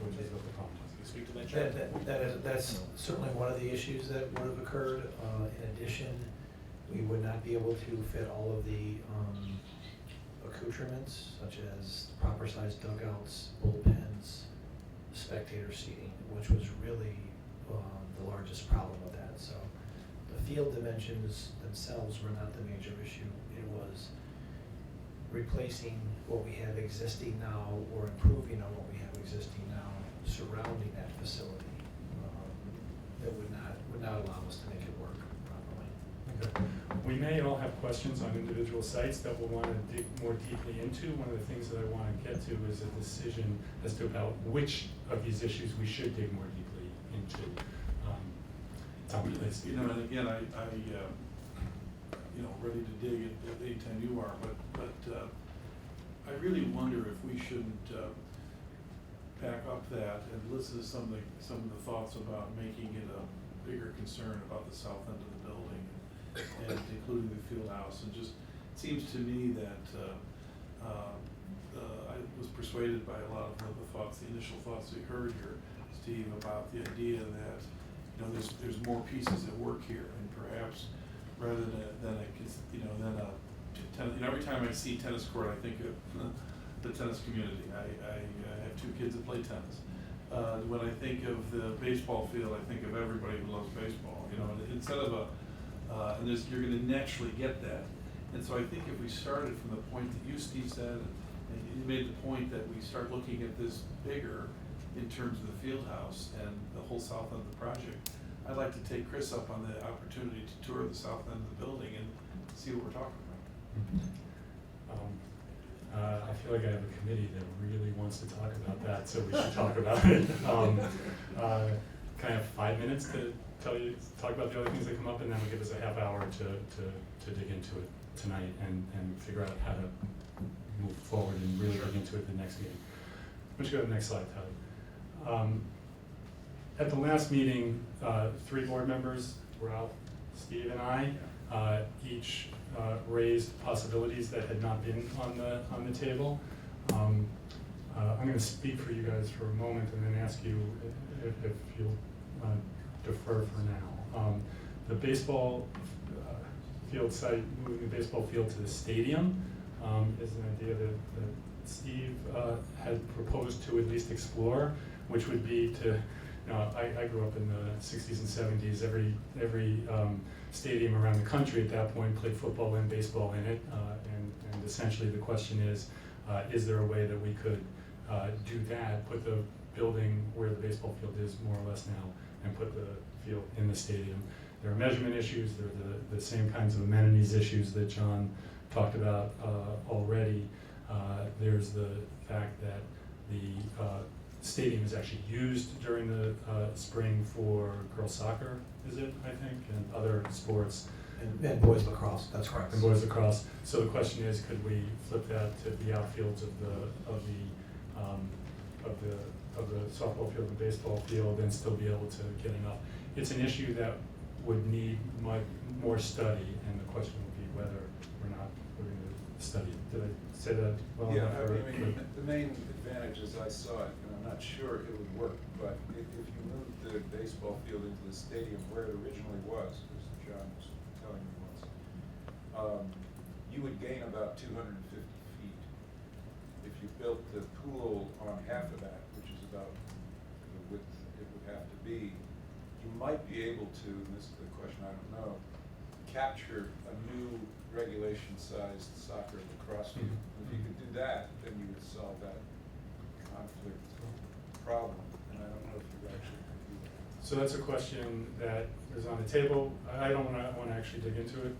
Speaker 1: which is what the problem was.
Speaker 16: Can you speak to that, John?
Speaker 7: That's certainly one of the issues that would have occurred. In addition, we would not be able to fit all of the accoutrements, such as proper sized dugouts, bullpens, spectator seating, which was really the largest problem with that. So the field dimensions themselves were not the major issue. It was replacing what we have existing now or improving on what we have existing now surrounding that facility. that would not allow us to make it work properly.
Speaker 1: Okay. We may all have questions on individual sites that we'll want to dig more deeply into. One of the things that I want to get to is a decision as to about which of these issues we should dig more deeply into. Tom, please.
Speaker 18: You know, and again, I ready to dig at any time you are, but I really wonder if we shouldn't back up that and listen to some of the thoughts about making it a bigger concern about the south end of the building and including the field house. And just, it seems to me that I was persuaded by a lot of the thoughts, the initial thoughts we heard here, Steve, about the idea that there's more pieces at work here, and perhaps rather than every time I see tennis court, I think of the tennis community. I have two kids that play tennis. When I think of the baseball field, I think of everybody who loves baseball. Instead of and you're going to naturally get that. And so I think if we started from the point that you, Steve, said, and you made the point that we start looking at this bigger in terms of the field house and the whole south end of the project, I'd like to take Chris up on the opportunity to tour the south end of the building and see what we're talking about.
Speaker 1: I feel like I have a committee that really wants to talk about that, so we should talk about it. Can I have 5 minutes to talk about the other things that come up, and then we'll give us a half hour to dig into it tonight and figure out how to move forward and really dig into it the next meeting. Let's go to the next slide, Todd. At the last meeting, 3 board members, Ralph, Steve, and I, each raised possibilities that had not been on the table. I'm going to speak for you guys for a moment and then ask you if you'll defer for now. The baseball field site, moving the baseball field to the stadium, is an idea that Steve had proposed to at least explore, which would be to, I grew up in the 60s and 70s. Every stadium around the country at that point played football and baseball in it, and essentially the question is there a way that we could do that, put the building where the baseball field is more or less now, and put the field in the stadium. There are measurement issues, there are the same kinds of amenities issues that John talked about already. There's the fact that the stadium is actually used during the spring for girls soccer, is it, I think, and other sports.
Speaker 7: And boys lacrosse, that's correct.
Speaker 1: And boys lacrosse. So the question is, could we flip that to the outfields of the softball field and baseball field and still be able to get enough? It's an issue that would need more study, and the question would be whether or not we're going to study it. Did I say that well enough?
Speaker 11: Yeah, the main advantage as I saw it, and I'm not sure it would work, but if you moved the baseball field into the stadium where it originally was, as John was telling me once, you would gain about 250 feet. If you built the pool on half of that, which is about the width it would have to be, you might be able to, and this is the question I don't know, capture a new regulation-sized soccer lacrosse field. If you could do that, then you would solve that conflict problem, and I don't know if you actually can do that.
Speaker 1: So that's a question that is on the table. I don't want to actually dig into it.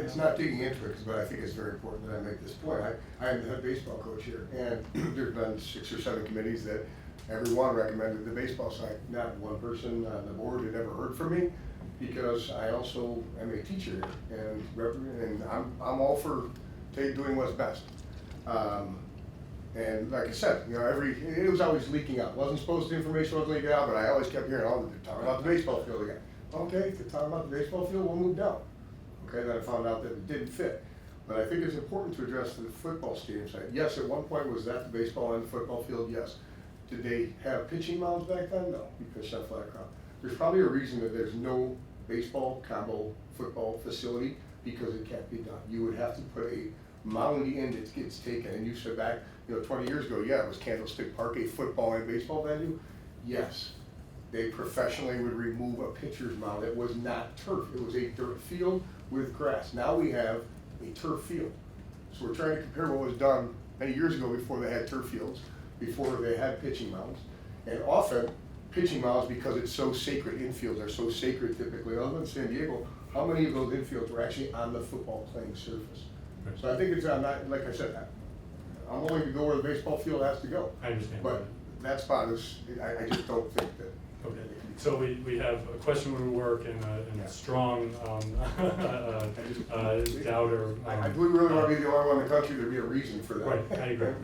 Speaker 5: It's not digging into it, but I think it's very important that I make this point. I am the head baseball coach here, and there's been 6 or 7 committees that everyone recommended the baseball side. Not one person on the board had ever heard from me, because I also am a teacher here, and I'm all for doing what's best. And like I said, it was always leaking out. Wasn't supposed to, information wasn't leaking out, but I always kept hearing, they're talking about the baseball field again. Okay, if they're talking about the baseball field, we'll move down. Okay, then I found out that it didn't fit. But I think it's important to address the football stadium side. Yes, at one point was that the baseball and the football field? Yes. Did they have pitching mounds back then? No, because that flat crowd. There's probably a reason that there's no baseball combo football facility, because it can't be done. You would have to put a mound in that gets taken. And you said back, 20 years ago, yeah, it was Candlestick Park a football and baseball venue? Yes. They professionally would remove a pitcher's mound. It was not turf. It was a dirt field with grass. Now we have a turf field. So we're trying to compare what was done many years ago before they had turf fields, before they had pitching mounds. And often, pitching mounds because it's so sacred. Infields are so sacred typically. Other than San Diego, how many of those infields were actually on the football playing surface?
Speaker 1: Right.
Speaker 5: So I think it's, not, like I said, I'm willing to go where the baseball field has to go.
Speaker 1: I understand.
Speaker 5: But that spot is, I just don't think that.
Speaker 1: Okay, so we have a questionable work and a strong doubter.
Speaker 5: I wouldn't really want to be the only one in the country. There'd be a reason for that.
Speaker 1: Right, I agree.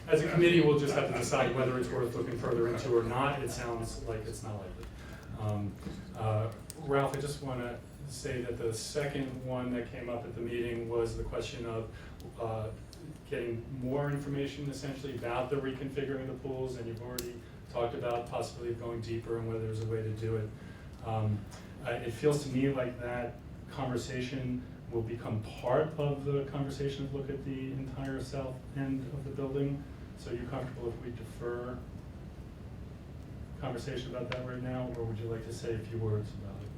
Speaker 1: As a committee, we'll just have to decide whether it's worth looking further into or not. It sounds like it's not likely. Ralph, I just want to say that the second one that came up at the meeting was the question of getting more information essentially about the reconfiguring of the pools, and you've already talked about possibly going deeper and whether there's a way to do it. It feels to me like that conversation will become part of the conversation of look at the entire south end of the building. So are you comfortable if we defer conversation about that right now, or would you like to say a few words about it?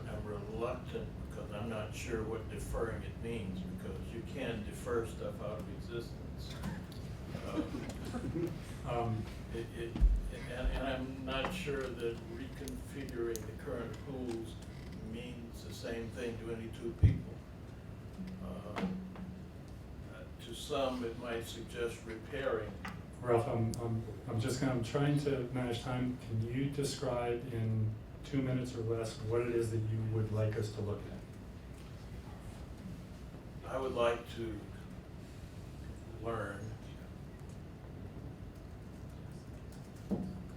Speaker 10: I'm reluctant because I'm not sure what deferring it means, because you can defer stuff out of existence. And I'm not sure that reconfiguring the current pools means the same thing to any two people. To some, it might suggest repairing.
Speaker 1: Ralph, I'm trying to manage time. Can you describe in 2 minutes or less what it is that you would like us to look at?
Speaker 10: I would like to learn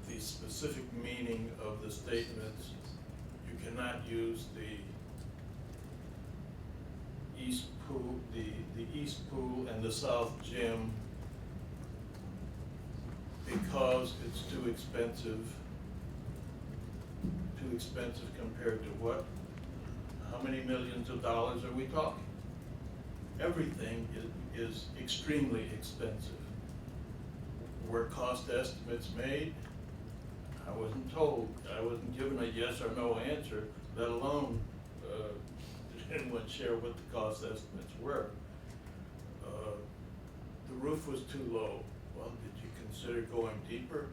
Speaker 10: the specific meaning of the statements. You cannot use the east pool, the east pool and the south gym because it's too expensive compared to what? How many millions of dollars are we talking? Everything is extremely expensive. Were cost estimates made? I wasn't told. I wasn't given a yes or no answer, let alone did anyone share what the cost estimates were. The roof was too low. Well, did you consider going deeper?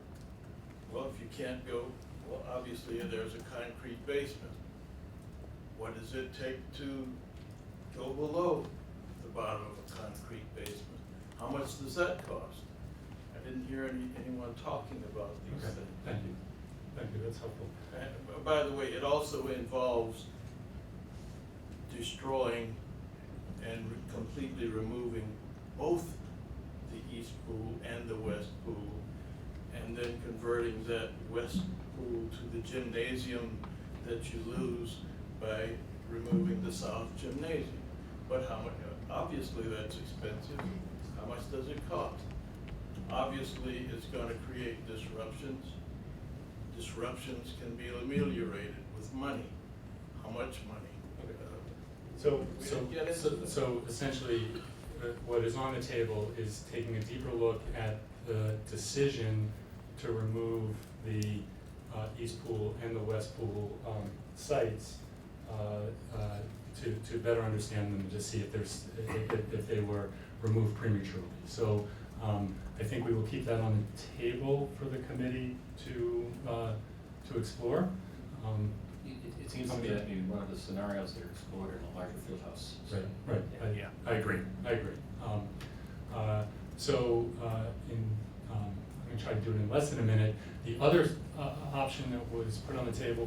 Speaker 10: Well, if you can't go, well, obviously there's a concrete basement. What does it take to go below the bottom of a concrete basement? How much does that cost? I didn't hear anyone talking about these things.
Speaker 1: Thank you. Thank you, that's helpful.
Speaker 10: And by the way, it also involves destroying and completely removing both the east pool and the west pool, and then converting that west pool to the gymnasium that you lose by removing the south gymnasium. But how much? Obviously that's expensive. How much does it cost? Obviously it's going to create disruptions. Disruptions can be ameliorated with money. How much money?
Speaker 1: So essentially, what is on the table is taking a deeper look at the decision to remove the east pool and the west pool sites to better understand them and to see if they were removed prematurely. So I think we will keep that on the table for the committee to explore.
Speaker 9: It seems to me that maybe one of the scenarios that are explored in a larger field house.
Speaker 1: Right. I agree. I'm going to try to do it in less than a minute. The other option that was put on the table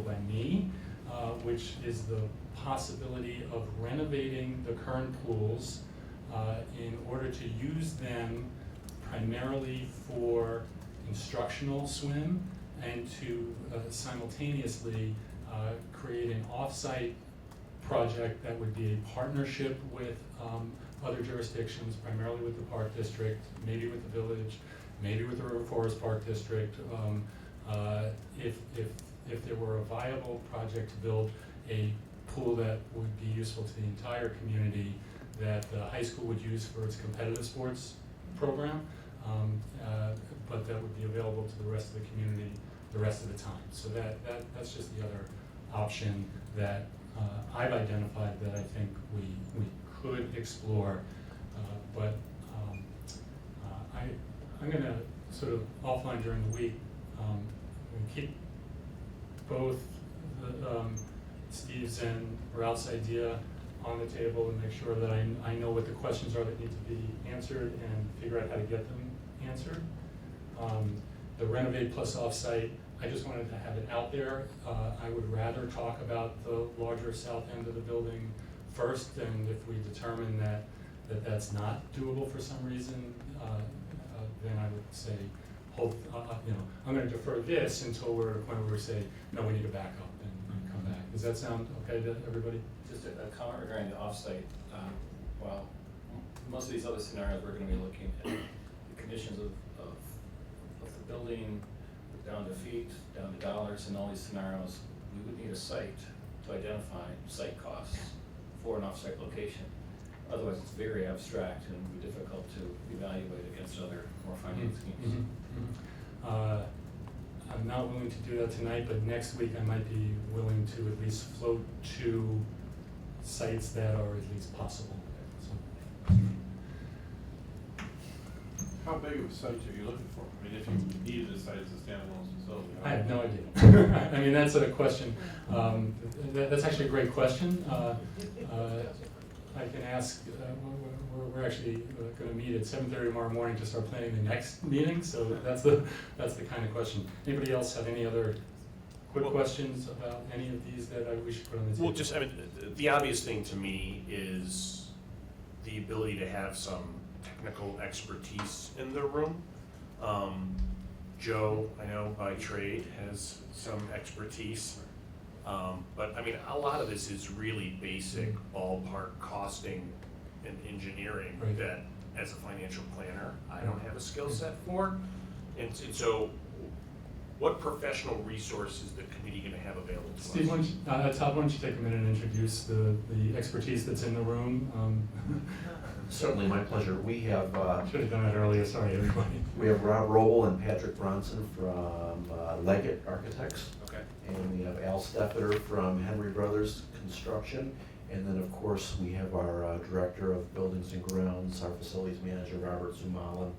Speaker 1: by me, which is the possibility of renovating the current pools in order to use them primarily for instructional swim and to simultaneously create an off-site project that would be a partnership with other jurisdictions, primarily with the Park District, maybe with the Village, maybe with the River Forest Park District. If there were a viable project to build a pool that would be useful to the entire community, that the high school would use for its competitive sports program, but that would be available to the rest of the community the rest of the time. So that's just the other option that I've identified that I think we could explore. But I'm going to sort of offline during the week, we keep both Steve's and Ralph's idea on the table and make sure that I know what the questions are that need to be answered and figure out how to get them answered. The Renovate plus Offsite, I just wanted to have it out there. I would rather talk about the larger south end of the building first, and if we determine that that's not doable for some reason, then I would say, hold, I'm going to defer this until we're at a point where we say, no, we need to back up and come back. Does that sound okay to everybody?
Speaker 9: Just a comment regarding the offsite. Well, most of these other scenarios, we're going to be looking at the conditions of the building, down to feet, down to dollars, and all these scenarios. We would need a site to identify site costs for an offsite location. Otherwise, it's very abstract and it would be difficult to evaluate against other more finance schemes.
Speaker 1: I'm not willing to do that tonight, but next week I might be willing to at least float 2 sites that are at least possible. So.
Speaker 18: How big of a site are you looking for? I mean, if you needed a site as a standalone facility.
Speaker 1: I have no idea. I mean, that's a question. That's actually a great question. I can ask, we're actually going to meet at 7:30 tomorrow morning to start planning the next meeting, so that's the kind of question. Anybody else have any other quick questions about any of these that we should put on the table?
Speaker 16: Well, just, I mean, the obvious thing to me is the ability to have some technical expertise in the room. Joe, I know by trade, has some expertise. But I mean, a lot of this is really basic ballpark costing and engineering that, as a financial planner, I don't have a skill set for. And so, what professional resources is the committee going to have available to us?
Speaker 1: Steve, Todd, why don't you take a minute and introduce the expertise that's in the room?
Speaker 8: Certainly, my pleasure. We have
Speaker 1: should have done that earlier. Sorry, everybody.
Speaker 8: We have Rob Roble and Patrick Bronson from Leggett Architects.
Speaker 16: Okay.
Speaker 8: And we have Al Steffeter from Henry Brothers Construction. And then, of course, we have our Director of Buildings and Grounds, our Facilities Manager, Robert Zumalin,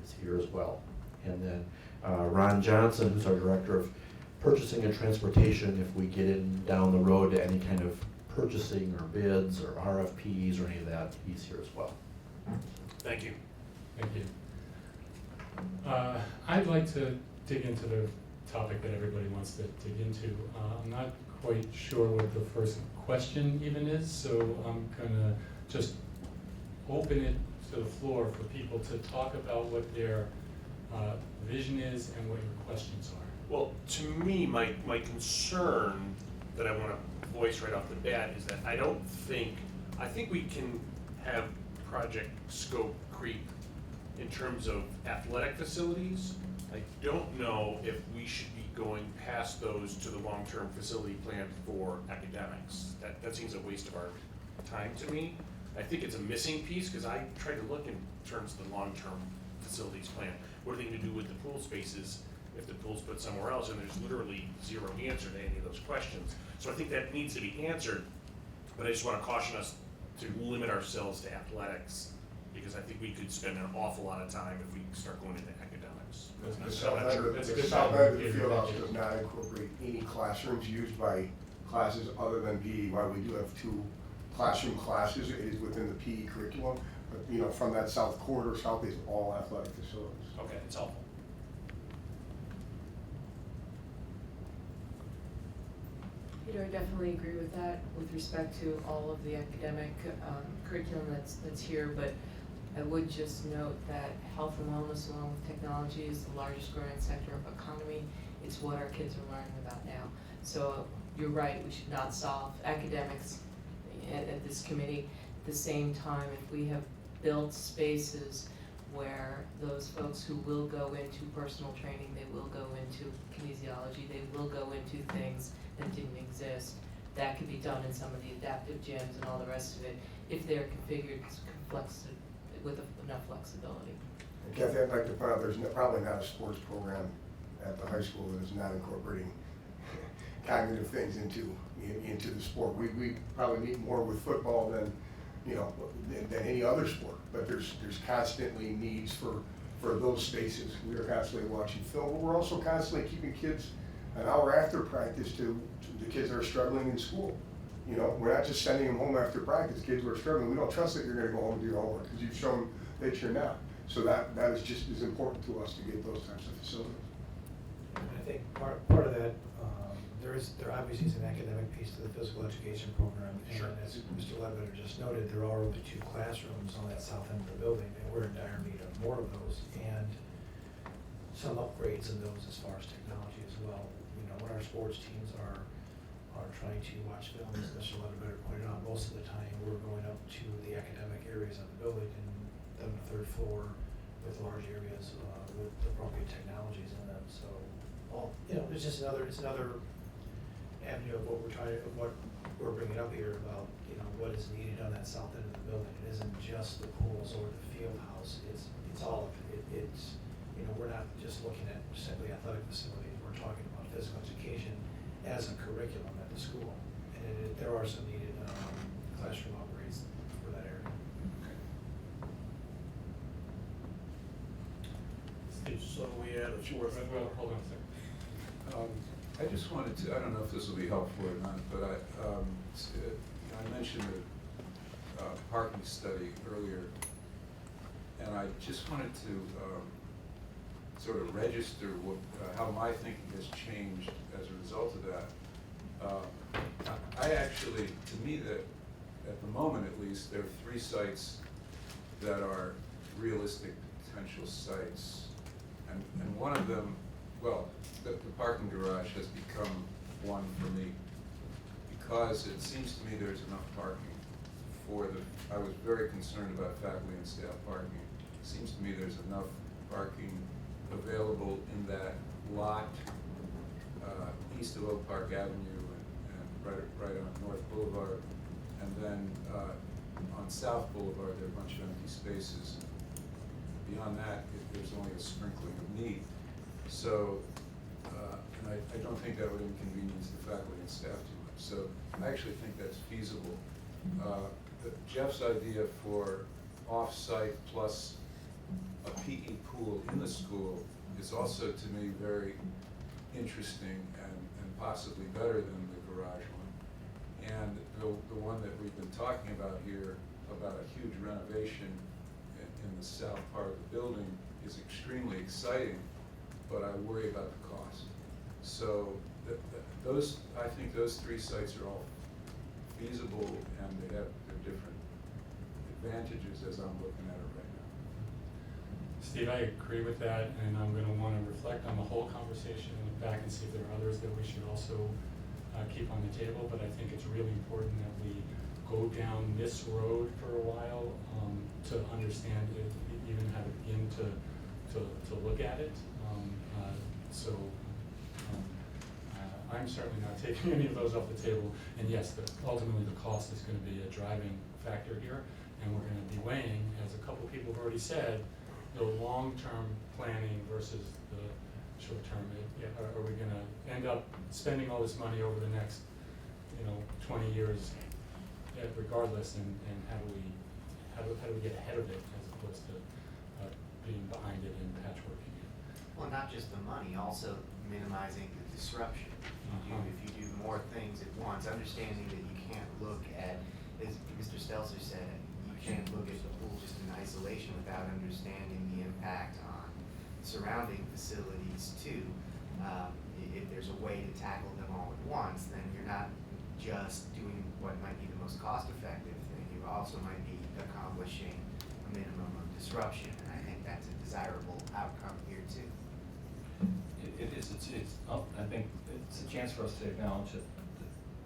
Speaker 8: is here as well. And then Ron Johnson, who's our Director of Purchasing and Transportation, if we get in down the road to any kind of purchasing or bids or RFPs or any of that, he's here as well.
Speaker 16: Thank you.
Speaker 1: Thank you. I'd like to dig into the topic that everybody wants to dig into. I'm not quite sure what the first question even is, so I'm gonna just open it to the floor for people to talk about what their vision is and what your questions are.
Speaker 16: Well, to me, my concern that I want to voice right off the bat is that I think we can have project scope creep in terms of athletic facilities. I don't know if we should be going past those to the long-term facility plan for academics. That seems a waste of our time to me. I think it's a missing piece because I tried to look in terms of the long-term facilities plan. What are they going to do with the pool spaces if the pool's put somewhere else? And there's literally zero answer to any of those questions. So I think that needs to be answered, but I just want to caution us to limit ourselves to athletics because I think we could spend an awful lot of time if we start going into academics.
Speaker 5: The south end of the field house does not incorporate any classrooms used by classes other than PE. While we do have 2 classroom classes, it is within the PE curriculum. But from that south corridor, south is all athletic facilities.
Speaker 16: Okay, it's helpful.
Speaker 14: Peter, I definitely agree with that with respect to all of the academic curriculum that's here, but I would just note that health and wellness along with technology is the largest growing sector of economy. It's what our kids are learning about now. So you're right, we should not solve academics at this committee. At the same time, if we have built spaces where those folks who will go into personal training, they will go into kinesiology, they will go into things that didn't exist, that could be done in some of the adaptive gyms and all the rest of it, if they're configured with enough flexibility.
Speaker 5: And Kathy, I'd like to point out there's probably not a sports program at the high school that is not incorporating cognitive things into the sport. We probably meet more with football than any other sport, but there's constantly needs for for those spaces. We are constantly watching film, but we're also constantly keeping kids an hour after practice to the kids that are struggling in school. You know, we're not just sending them home after practice, kids who are struggling. We don't trust that you're gonna go home and do your homework, because you've shown that you're not. So that is just as important to us to get those types of facilities.
Speaker 7: I think part of that, there obviously is an academic piece to the physical education program. And as Mr. Ledbetter just noted, there are only 2 classrooms on that south end of the building, and we're in dire need of more of those. And some upgrades in those as far as technology as well. You know, when our sports teams are trying to watch film, as Mr. Ledbetter pointed out, most of the time we're going up to the academic areas of the building and then the 3rd floor with large areas with appropriate technologies in them. So, you know, it's just another avenue of what we're bringing up here about, you know, what is needed on that south end of the building. It isn't just the pools or the field house. It's all of it. It's, you know, we're not just looking at simply athletic facilities. We're talking about physical education as a curriculum at the school. And there are some needed classroom upgrades for that area.
Speaker 10: So we had a fourth.
Speaker 1: Well, hold on a second.
Speaker 11: I just wanted to, I don't know if this will be helpful or not, but I mentioned the parking study earlier, and I just wanted to sort of register how my thinking has changed as a result of that. I actually, to me, that at the moment at least, there are 3 sites that are realistic potential sites. And one of them, well, the parking garage has become one for me, because it seems to me there's enough parking for I was very concerned about faculty and staff parking. It seems to me there's enough parking available in that lot east of Oak Park Avenue and right on North Boulevard, and then on South Boulevard there are a bunch of empty spaces. Beyond that, there's only a sprinkling of need. So, and I don't think that would inconvenience the faculty and staff too much. So I actually think that's feasible. Jeff's idea for off-site plus a PE pool in the school is also, to me, very interesting and possibly better than the garage one. And the one that we've been talking about here, about a huge renovation in the south part of the building, is extremely exciting, but I worry about the cost. So I think those 3 sites are all feasible, and they have their different advantages as I'm looking at it right now.
Speaker 1: Steve, I agree with that, and I'm going to want to reflect on the whole conversation and look back and see if there are others that we should also keep on the table. But I think it's really important that we go down this road for a while to understand it, even how to begin to look at it. I'm certainly not taking any of those off the table. And yes, ultimately the cost is going to be a driving factor here, and we're going to be weighing, as a couple people have already said, the long-term planning versus the short-term. Are we going to end up spending all this money over the next, 20 years, regardless, and how do we get ahead of it as opposed to being behind it and patchworking it?
Speaker 15: Well, not just the money, also minimizing the disruption. If you do more things at once, understanding that you can't look at, as Mr. Stelzer said, you can't look at the pool just in isolation without understanding the impact on surrounding facilities too. If there's a way to tackle them all at once, then you're not just doing what might be the most cost-effective thing. You also might be accomplishing a minimum of disruption, and I think that's a desirable outcome here too.
Speaker 9: It is. I think it's a chance for us to acknowledge that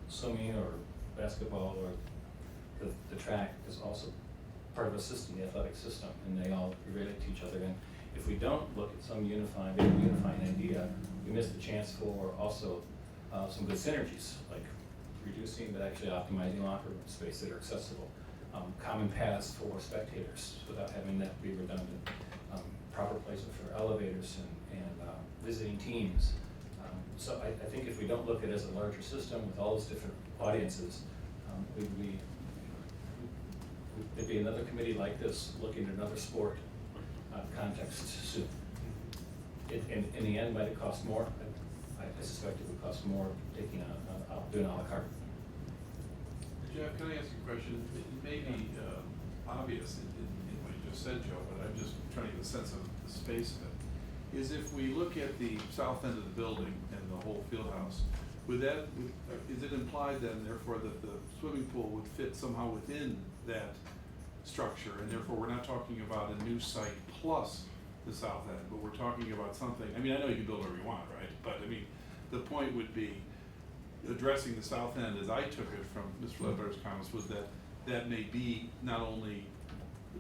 Speaker 9: swimming or basketball or the track is also part of a system, the athletic system, and they all relate to each other. And if we don't look at some unifying idea, we miss the chance for also some good synergies, like reducing but actually optimizing locker room space that are accessible, common paths for spectators without having that be redundant, proper places for elevators and visiting teams. So I think if we don't look at it as a larger system with all those different audiences, there'd be another committee like this looking at another sport out of context soon. In the end, might it cost more? I suspect it would cost more taking doing a la carte.
Speaker 18: Jeff, can I ask you a question? It may be obvious in what you just said, Joe, but I'm just trying to get a sense of the space of it. Is if we look at the south end of the building and the whole field house, is it implied then therefore that the swimming pool would fit somehow within that structure, and therefore we're not talking about a new site plus the south end, but we're talking about something, I mean, I know you can build whatever you want, right? But I mean, the point would be addressing the south end, as I took it from Mr. Ledbetter's comments, was that that may be not only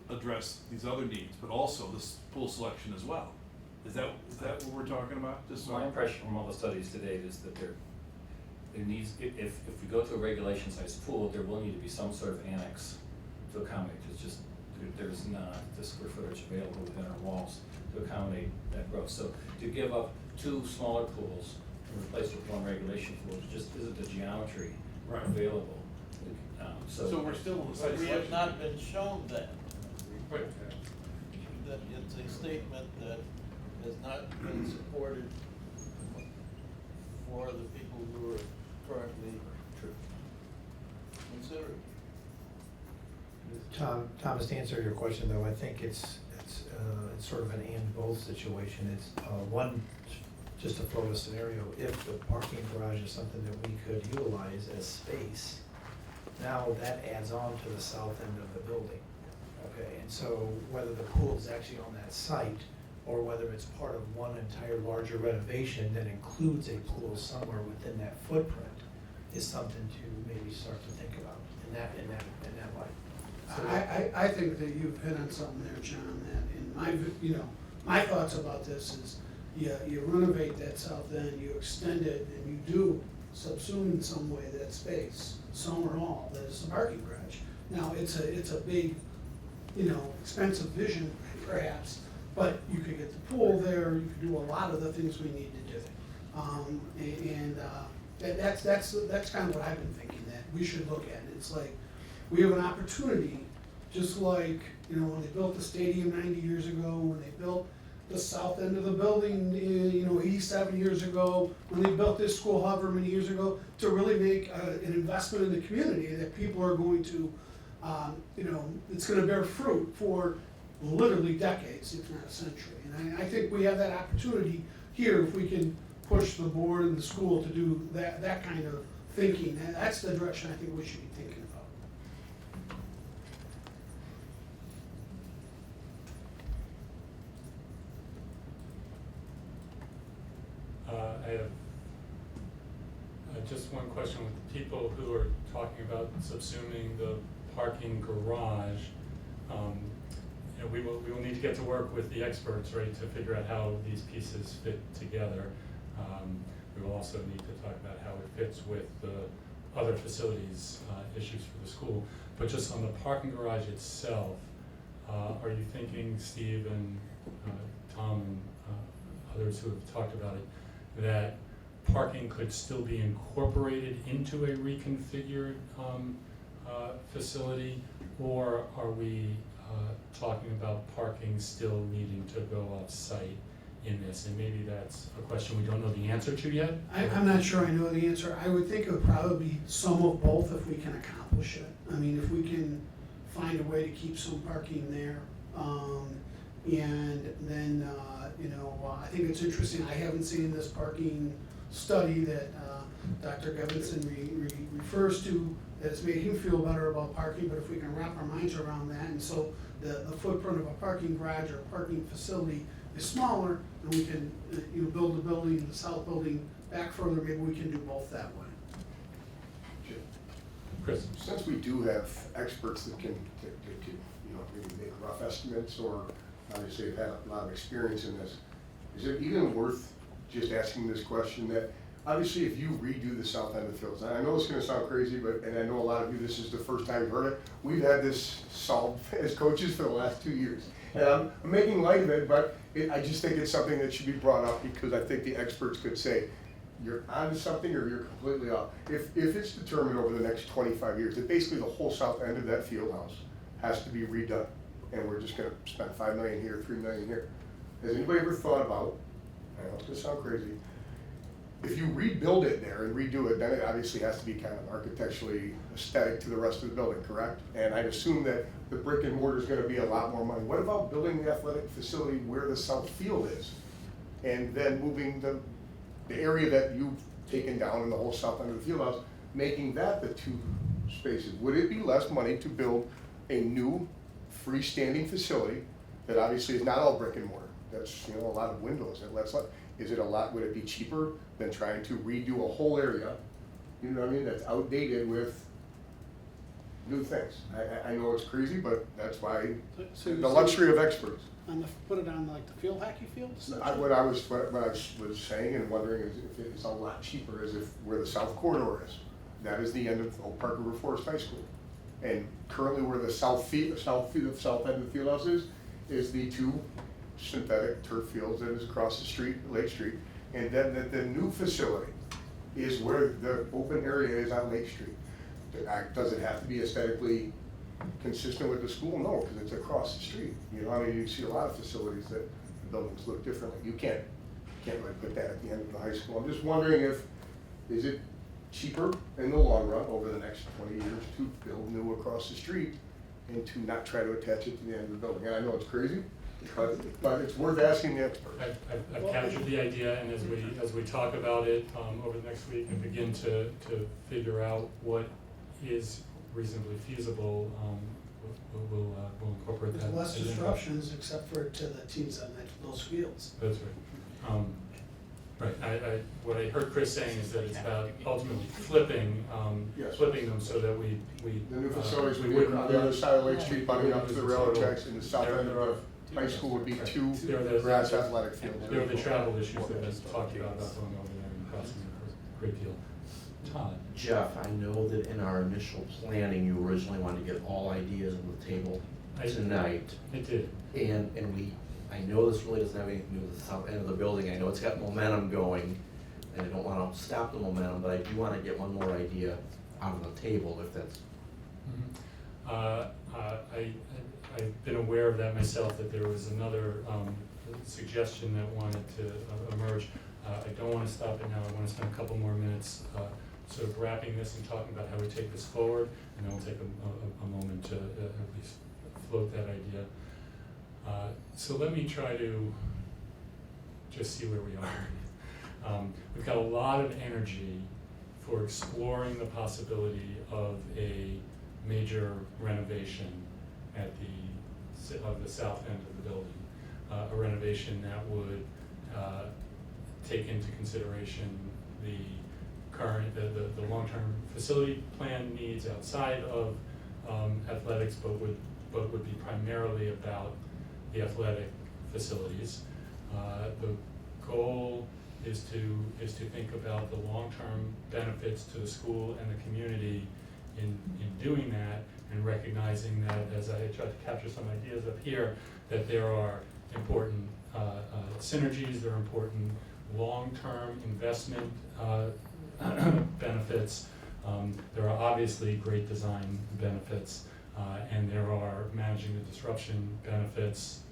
Speaker 18: address these other needs, but also this pool selection as well. Is that what we're talking about? Just so
Speaker 9: My impression from all the studies to date is that there needs, if we go to a regulation sized pool, there will need to be some sort of annex to accommodate. It's just, there's not the square footage available within our walls to accommodate that growth. So to give up 2 smaller pools and replace with 1 regulation pool just isn't the geometry available.
Speaker 18: So we're still in the site
Speaker 10: But we
Speaker 18: selection.
Speaker 10: have not been shown that.
Speaker 18: Right.
Speaker 10: That it's a statement that has not been supported for the people who are currently considered.
Speaker 7: Thomas, to answer your question though, I think it's sort of an and both situation. It's one, just to throw a scenario, if the parking garage is something that we could utilize as space, now that adds on to the south end of the building. Okay, and so whether the pool is actually on that site or whether it's part of one entire larger renovation that includes a pool somewhere within that footprint is something to maybe start to think about in that light.
Speaker 6: I think that you've hit on something there, John, that in my thoughts about this is you renovate that south end, you extend it, and you do subsume in some way that space, some or all, that is the parking garage. Now, it's a big, expensive vision perhaps, but you could get the pool there, you could do a lot of the things we need to do. That's kind of what I've been thinking, that we should look at. It's like, we have an opportunity, just like, when they built the stadium 90 years ago, when they built the south end of the building, 87 years ago, when they built this school however many years ago, to really make an investment in the community that people are going to, it's gonna bear fruit for literally decades, if not a century. And I think we have that opportunity here if we can push the board and the school to do that kind of thinking. And that's the direction I think we should be thinking about.
Speaker 1: I have just one question with the people who are talking about subsuming the parking garage. We will need to get to work with the experts, right, to figure out how these pieces fit together. We will also need to talk about how it fits with the other facilities issues for the school. But just on the parking garage itself, are you thinking, Steve and Tom and others who have talked about it, that parking could still be incorporated into a reconfigured facility, or are we talking about parking still needing to go off-site in this? And maybe that's a question we don't know the answer to yet.
Speaker 6: I'm not sure I know the answer. I would think it would probably be some of both if we can accomplish it. I mean, if we can find a way to keep some parking there. And then, I think it's interesting, I haven't seen this parking study that Dr. Gevinson refers to that has made him feel better about parking, but if we can wrap our minds around that, and so the footprint of a parking garage or a parking facility is smaller, and we can build the building, the south building back further, maybe we can do both that way.
Speaker 1: Chris?
Speaker 5: Since we do have experts that can maybe make rough estimates, or obviously have had a lot of experience in this, is it even worth just asking this question that, obviously if you redo the south end of the fields, and I know it's gonna sound crazy, and I know a lot of you, this is the first time you've heard it, we've had this solved as coaches for the last 2 years. And I'm making light of it, but I just think it's something that should be brought up, because I think the experts could say, you're onto something or you're completely off. If it's determined over the next 25 years that basically the whole south end of that field house has to be redone, and we're just gonna spend $5 million here, $3 million here. Has anybody ever thought about, I know it's gonna sound crazy, if you rebuild it there and redo it, then it obviously has to be kind of architecturally aesthetic to the rest of the building, correct? And I'd assume that the brick and mortar is gonna be a lot more money. What about building the athletic facility where the south field is? And then moving the area that you've taken down in the whole south end of the field house, making that the 2 spaces? Would it be less money to build a new freestanding facility that obviously is not all brick and mortar? That's, you know, a lot of windows. Is it a lot, would it be cheaper than trying to redo a whole area, you know what I mean, that's outdated with new things? I know it's crazy, but that's why,
Speaker 6: So
Speaker 5: the luxury of experts.
Speaker 6: Put it on like the field hockey field?
Speaker 5: What I was saying and wondering is if it's a lot cheaper is if where the south corridor is. That is the end of Oak Park River Forest High School. And currently where the south end of the field house is the 2 synthetic turf fields that is across the street, Lake Street. And then the new facility is where the open area is on Lake Street. Does it have to be aesthetically consistent with the school? No, because it's across the street. You know, I mean, you see a lot of facilities that the buildings look differently. You can't really put that at the end of the high school. I'm just wondering is it cheaper in the long run over the next 20 years to build new across the street and to not try to attach it to the end of the building? And I know it's crazy, but it's worth asking the expert.
Speaker 1: I've captured the idea, and as we talk about it over the next week and begin to figure out what is reasonably feasible, we'll incorporate that.
Speaker 6: With less disruptions, except for to the teams on those fields.
Speaker 1: That's right. Right. What I heard Chris saying is that it's about ultimately flipping them so that we
Speaker 5: the new facilities would be on the other side of Lake Street, butting up to the railroad tracks, and the south end of the high school would be 2 grass athletic fields.
Speaker 1: There are the travel issues that have been talked about going over there and costing a great deal. Todd?
Speaker 8: Jeff, I know that in our initial planning, you originally wanted to get all ideas on the table tonight.
Speaker 1: I did.
Speaker 8: And I know this really doesn't have anything to do with the south end of the building. I know it's got momentum going, and I don't want to stop the momentum, but I do want to get one more idea out on the table if that's.
Speaker 1: I've been aware of that myself, that there was another suggestion that wanted to emerge. I don't want to stop it now. I want to spend a couple more minutes sort of wrapping this and talking about how we take this forward, and then we'll take a moment to at least float that idea. So let me try to just see where we are. We've got a lot of energy for exploring the possibility of a major renovation at the south end of the building. A renovation that would take into consideration the current, the long-term facility plan needs outside of athletics, but would be primarily about the athletic facilities. The goal is to think about the long-term benefits to the school and the community in doing that, and recognizing that, as I tried to capture some ideas up here, that there are important synergies, there are important long-term investment benefits. There are obviously great design benefits, and there are managing the disruption benefits.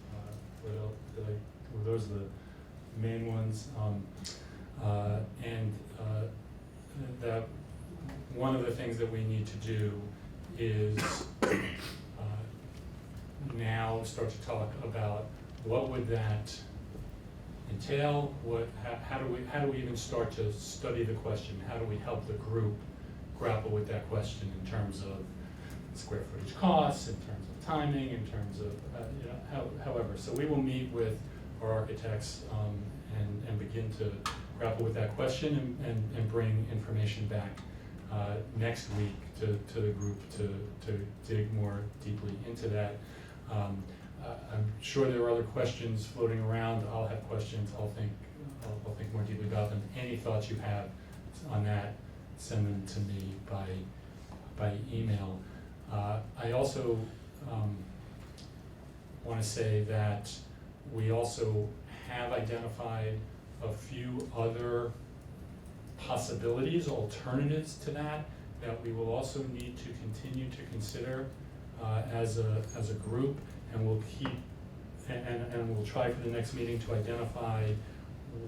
Speaker 1: Were those the main ones? That one of the things that we need to do is now start to talk about what would that entail, how do we even start to study the question, how do we help the group grapple with that question in terms of square footage costs, in terms of timing, in terms of however. So we will meet with our architects and begin to grapple with that question and bring information back next week to the group to dig more deeply into that. I'm sure there are other questions floating around. I'll have questions. I'll think more deeply about them. Any thoughts you have on that, send them to me by email. I also want to say that we also have identified a few other possibilities, alternatives to that we will also need to continue to consider as a group, and we'll keep, and we'll try for the next meeting to identify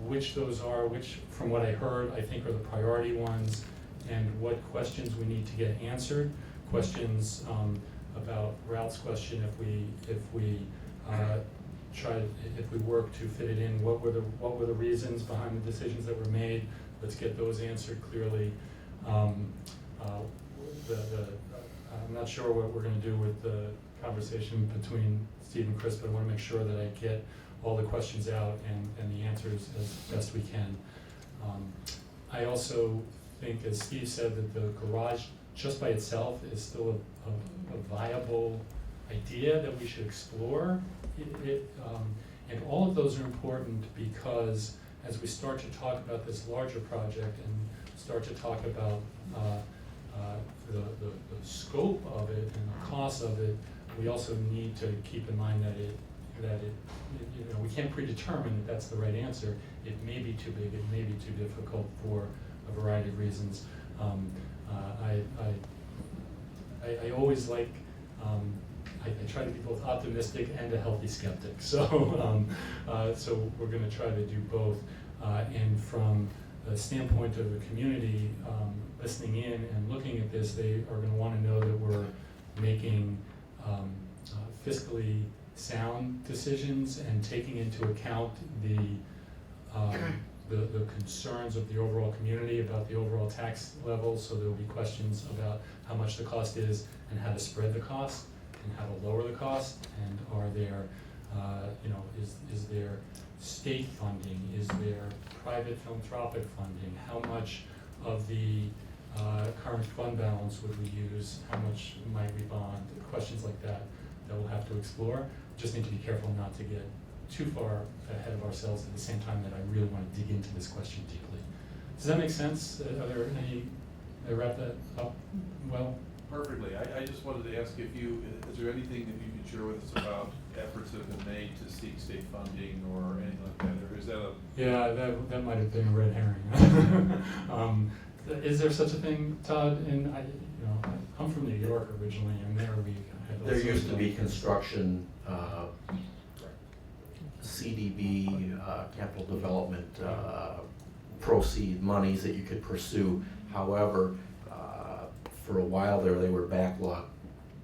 Speaker 1: which those are, which, from what I heard, I think are the priority ones, and what questions we need to get answered. Questions about Ralph's question, if we work to fit it in, what were the reasons behind the decisions that were made? Let's get those answered clearly. I'm not sure what we're going to do with the conversation between Steve and Chris, but I want to make sure that I get all the questions out and the answers as best we can. I also think, as Steve said, that the garage just by itself is still a viable idea that we should explore. And all of those are important because as we start to talk about this larger project and start to talk about the scope of it and the cost of it, we also need to keep in mind that we can't predetermine that that's the right answer. It may be too big, it may be too difficult for a variety of reasons. I always like, I try to be both optimistic and a healthy skeptic. So, so we're going to try to do both. And from the standpoint of the community listening in and looking at this, they are going to want to know that we're making fiscally sound decisions and taking into account the concerns of the overall community about the overall tax levels. So there will be questions about how much the cost is and how to spread the cost and how to lower the cost. And are there, is there state funding? Is there private philanthropic funding? How much of the current fund balance would we use? How much might we bond? Questions like that we'll have to explore. Just need to be careful not to get too far ahead of ourselves at the same time that I really want to dig into this question deeply. Does that make sense? Are there any, I wrap that up well?
Speaker 18: Perfectly. I just wanted to ask is there anything that you could share with us about efforts that have been made to seek state funding or anything like that? Or is that a...
Speaker 1: Yeah, that might have been a red herring. Is there such a thing, Todd? And I'm from New York originally, and there we had
Speaker 8: There used to be construction, CDB, capital development, proceed monies that you could pursue. However, for a while there, they were backlogged.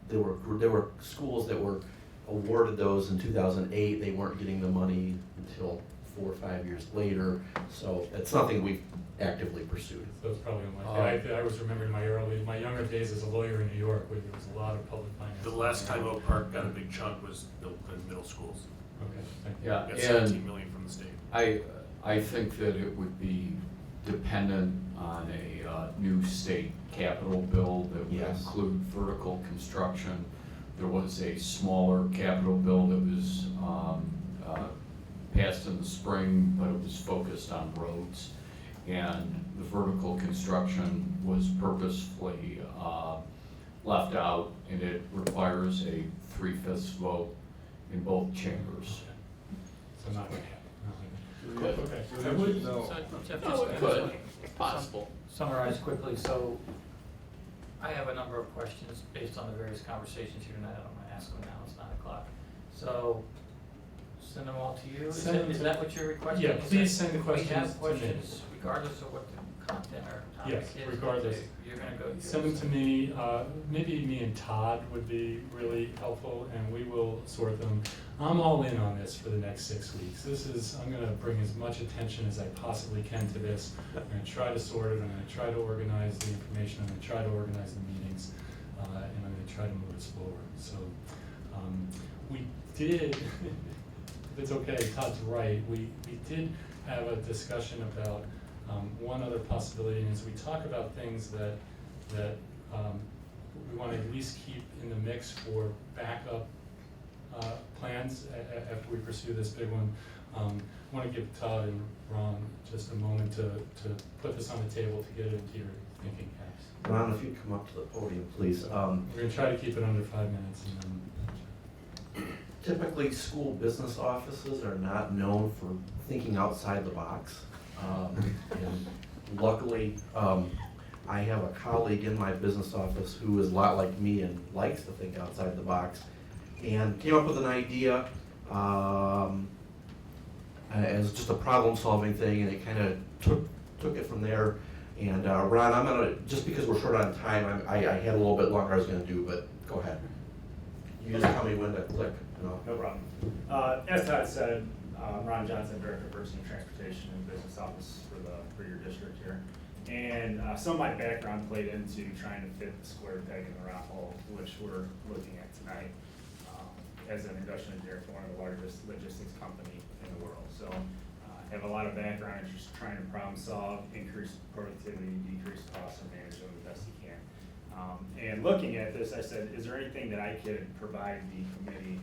Speaker 8: There were schools that were awarded those in 2008. They weren't getting the money until 4 or 5 years later. So it's something we've actively pursued.
Speaker 1: So it's probably on my I was remembering my younger days as a lawyer in New York, where there was a lot of public finance.
Speaker 16: The last time Oak Park got a big chunk was the middle schools.
Speaker 1: Okay, thank you.
Speaker 17: Yeah,
Speaker 16: We got 17 million from the state.
Speaker 17: I think that it would be dependent on a new state capital bill that would include vertical construction. There was a smaller capital bill that was passed in the spring, but it was focused on roads. And the vertical construction was purposefully left out, and it requires a 3/5 vote in both chambers.
Speaker 1: So not going to happen. Okay.
Speaker 12: I would, so Jeff, just
Speaker 17: Possible.
Speaker 12: summarize quickly. So I have a number of questions based on the various conversations here tonight. I don't want to ask them now, it's 9 o'clock. So send them all to you? Is that what you're requesting?
Speaker 1: Yeah, please send the questions
Speaker 12: We have
Speaker 1: to me.
Speaker 12: questions regardless of what the content or topic
Speaker 1: Yes,
Speaker 12: is.
Speaker 1: regardless.
Speaker 12: You're going to go.
Speaker 1: Send them to me. Maybe me and Todd would be really helpful, and we will sort them. I'm all in on this for the next 6 weeks. I'm going to bring as much attention as I possibly can to this. I'm going to try to sort it. I'm going to try to organize the information. I'm going to try to organize the meetings, and I'm going to try to move us forward. So we did, if it's okay, Todd's right, we did have a discussion about one other possibility, and as we talk about things that we want to at least keep in the mix for backup plans after we pursue this big one. I want to give Todd and Ron just a moment to put this on the table to get it into your thinking caps.
Speaker 8: Ron, if you'd come up to the podium, please.
Speaker 1: We're going to try to keep it under 5 minutes. And then
Speaker 8: Typically, school business offices are not known for thinking outside the box. And luckily, I have a colleague in my business office who is a lot like me and likes to think outside the box. and came up with an idea as just a problem-solving thing, and it kind of took it from there. And Ron, I'm gonna, just because we're short on time, I had a little bit longer I was gonna do, but go ahead. You just tell me when to click, you know.
Speaker 20: No problem. As Todd said, Ron Johnson, Director of Personal Transportation and Business Office for your district here. And some of my background played into trying to fit the square peg in the round hole, which we're looking at tonight as an industrial engineer for one of the largest logistics company in the world. So I have a lot of background in just trying to problem solve, increase productivity, decrease costs, and manage them the best you can. And looking at this, I said, is there anything that I could provide the committee,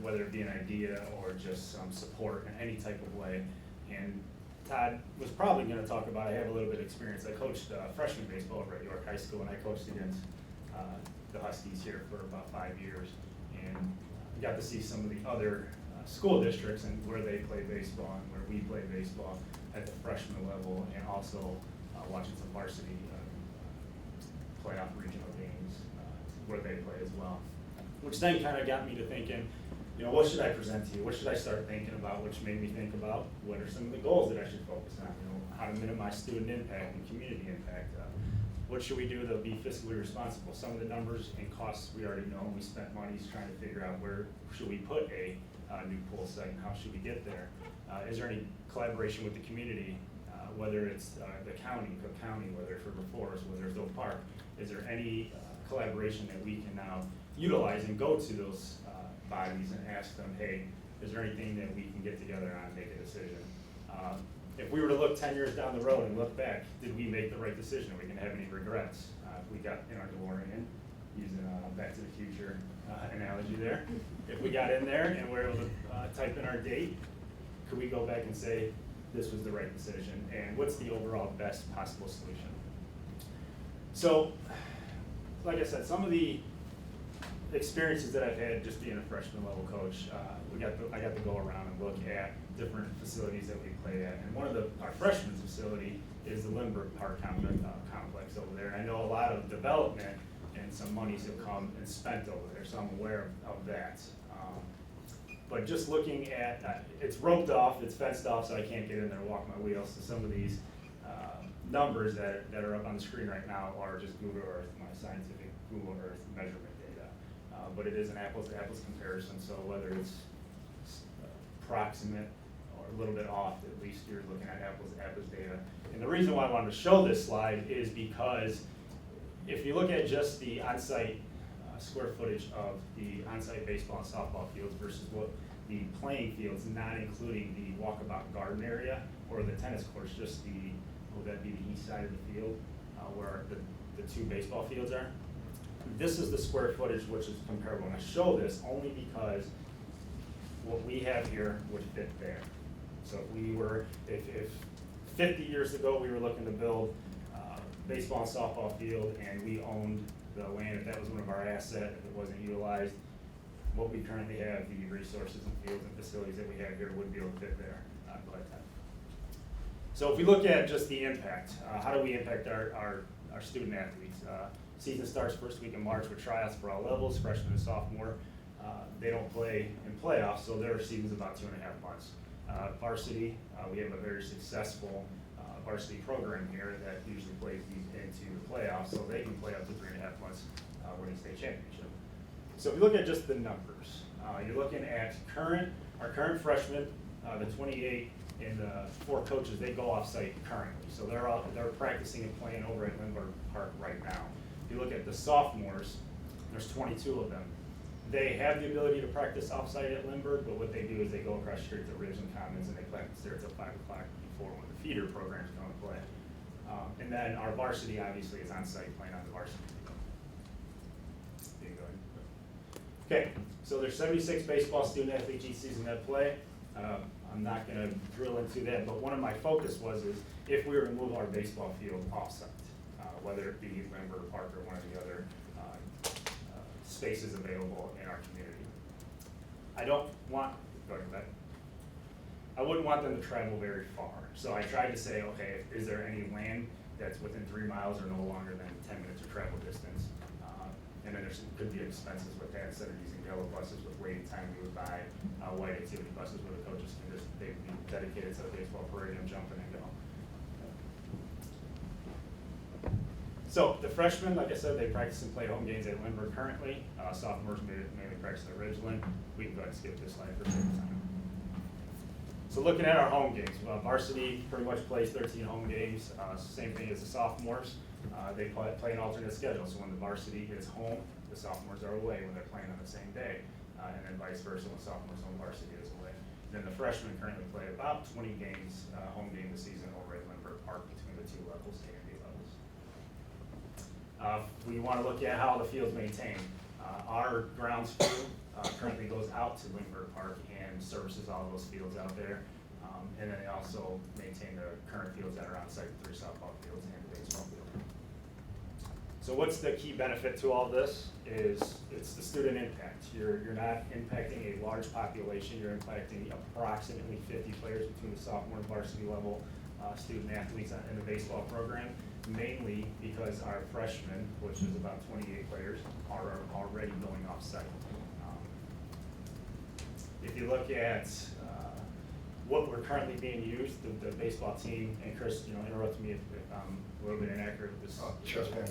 Speaker 20: whether it be an idea or just some support in any type of way? And Todd was probably going to talk about, I have a little bit of experience. I coached freshman baseball over at York High School, and I coached against the Huskies here for about 5 years. And got to see some of the other school districts and where they play baseball and where we play baseball at the freshman level, and also watching some varsity playoff regional games where they play as well. Which then kind of got me to thinking, you know, what should I present to you? What should I start thinking about? Which made me think about what are some of the goals that I should focus on? You know, how to minimize student impact and community impact. What should we do to be fiscally responsible? Some of the numbers and costs we already know. We spent money trying to figure out where should we put a new pool site and how should we get there? Is there any collaboration with the community, whether it's the county, Cook County, whether it's River Forest, whether it's Oak Park? Is there any collaboration that we can now utilize and go to those bodies and ask them, hey, is there anything that we can get together on and make a decision? If we were to look 10 years down the road and look back, did we make the right decision? Are we gonna have any regrets? If we got in our DeLorean, using a Back to the Future analogy there, if we got in there and we're able to type in our date, could we go back and say, this was the right decision? And what's the overall best possible solution? So, like I said, some of the experiences that I've had just being a freshman level coach, I got to go around and look at different facilities that we play at. And one of our freshman facility is the Lindbergh Park complex over there. And I know a lot of development and some monies have come and spent over there, so I'm aware of that. But just looking at, it's roped off, it's fenced off, so I can't get in there and walk my wheels. So some of these numbers that are up on the screen right now are just Google Earth, my scientific Google Earth measurement data. But it is an apples to apples comparison, so whether it's approximate or a little bit off, at least you're looking at apples to apples data. And the reason why I wanted to show this slide is because if you look at just the on-site square footage of the on-site baseball and softball fields versus what the playing fields, not including the walkabout garden area or the tennis courts, just the, will that be the east side of the field where the two baseball fields are? This is the square footage which is comparable. And I show this only because what we have here would fit there. So if we were, if 50 years ago we were looking to build baseball and softball field and we owned the land, if that was one of our assets, if it wasn't utilized, what we currently have, the resources and fields and facilities that we have here would be able to fit there. So if we look at just the impact, how do we impact our student athletes? Season starts first week in March with tryouts for all levels, freshman and sophomore. They don't play in playoffs, so their season's about 2.5 months. Varsity, we have a very successful varsity program here that usually plays these into the playoffs, so they can play up to 3.5 months winning state championship. So if you look at just the numbers, you're looking at our current freshmen, the 28 and the 4 coaches, they go off site currently. So they're practicing and playing over at Lindbergh Park right now. If you look at the sophomores, there's 22 of them. They have the ability to practice off-site at Lindbergh, but what they do is they go across the street to Ridge and Commons and they practice there until 5 o'clock before when the feeder programs come and play. And then our varsity obviously is on site playing on the varsity. Okay, so there's 76 baseball student athletes each season that play. I'm not going to drill into that, but one of my focus is if we were to move our baseball field off-site, whether it be Lindbergh Park or one of the other spaces available in our community. I wouldn't want them to travel very far. So I tried to say, okay, is there any land that's within 3 miles or no longer than 10 minutes of travel distance? And then there's could be expenses with that. Instead of using yellow buses with waiting time, we would buy white activity buses where the coaches can just, they would be dedicated to the baseball parade and jumping and go. So the freshmen, like I said, they practice and play home games at Lindbergh currently. Sophomores mainly practice at Ridgeland. We can go ahead and skip this slide for the sake of time. So looking at our home games, varsity pretty much plays 13 home games. Same thing as the sophomores. They play an alternate schedule. So when the varsity is home, the sophomores are away when they're playing on the same day. And then vice versa when sophomores home, varsity is away. And then the freshmen currently play about 20 games, home game this season over at Lindbergh Park between the two levels, A and B levels. We want to look at how the field's maintained. Our grounds crew currently goes out to Lindbergh Park and services all those fields out there. And then they also maintain the current fields that are on site, the 3 softball fields and the baseball field. So what's the key benefit to all this is it's the student impact. You're not impacting a large population, you're impacting approximately 50 players between the sophomore and varsity level student athletes in the baseball program, mainly because our freshmen, which is about 28 players, are already going off site. If you look at what we're currently being used, the baseball team, and Chris, interrupt me if I'm a little bit inaccurate with this.
Speaker 5: Chest band,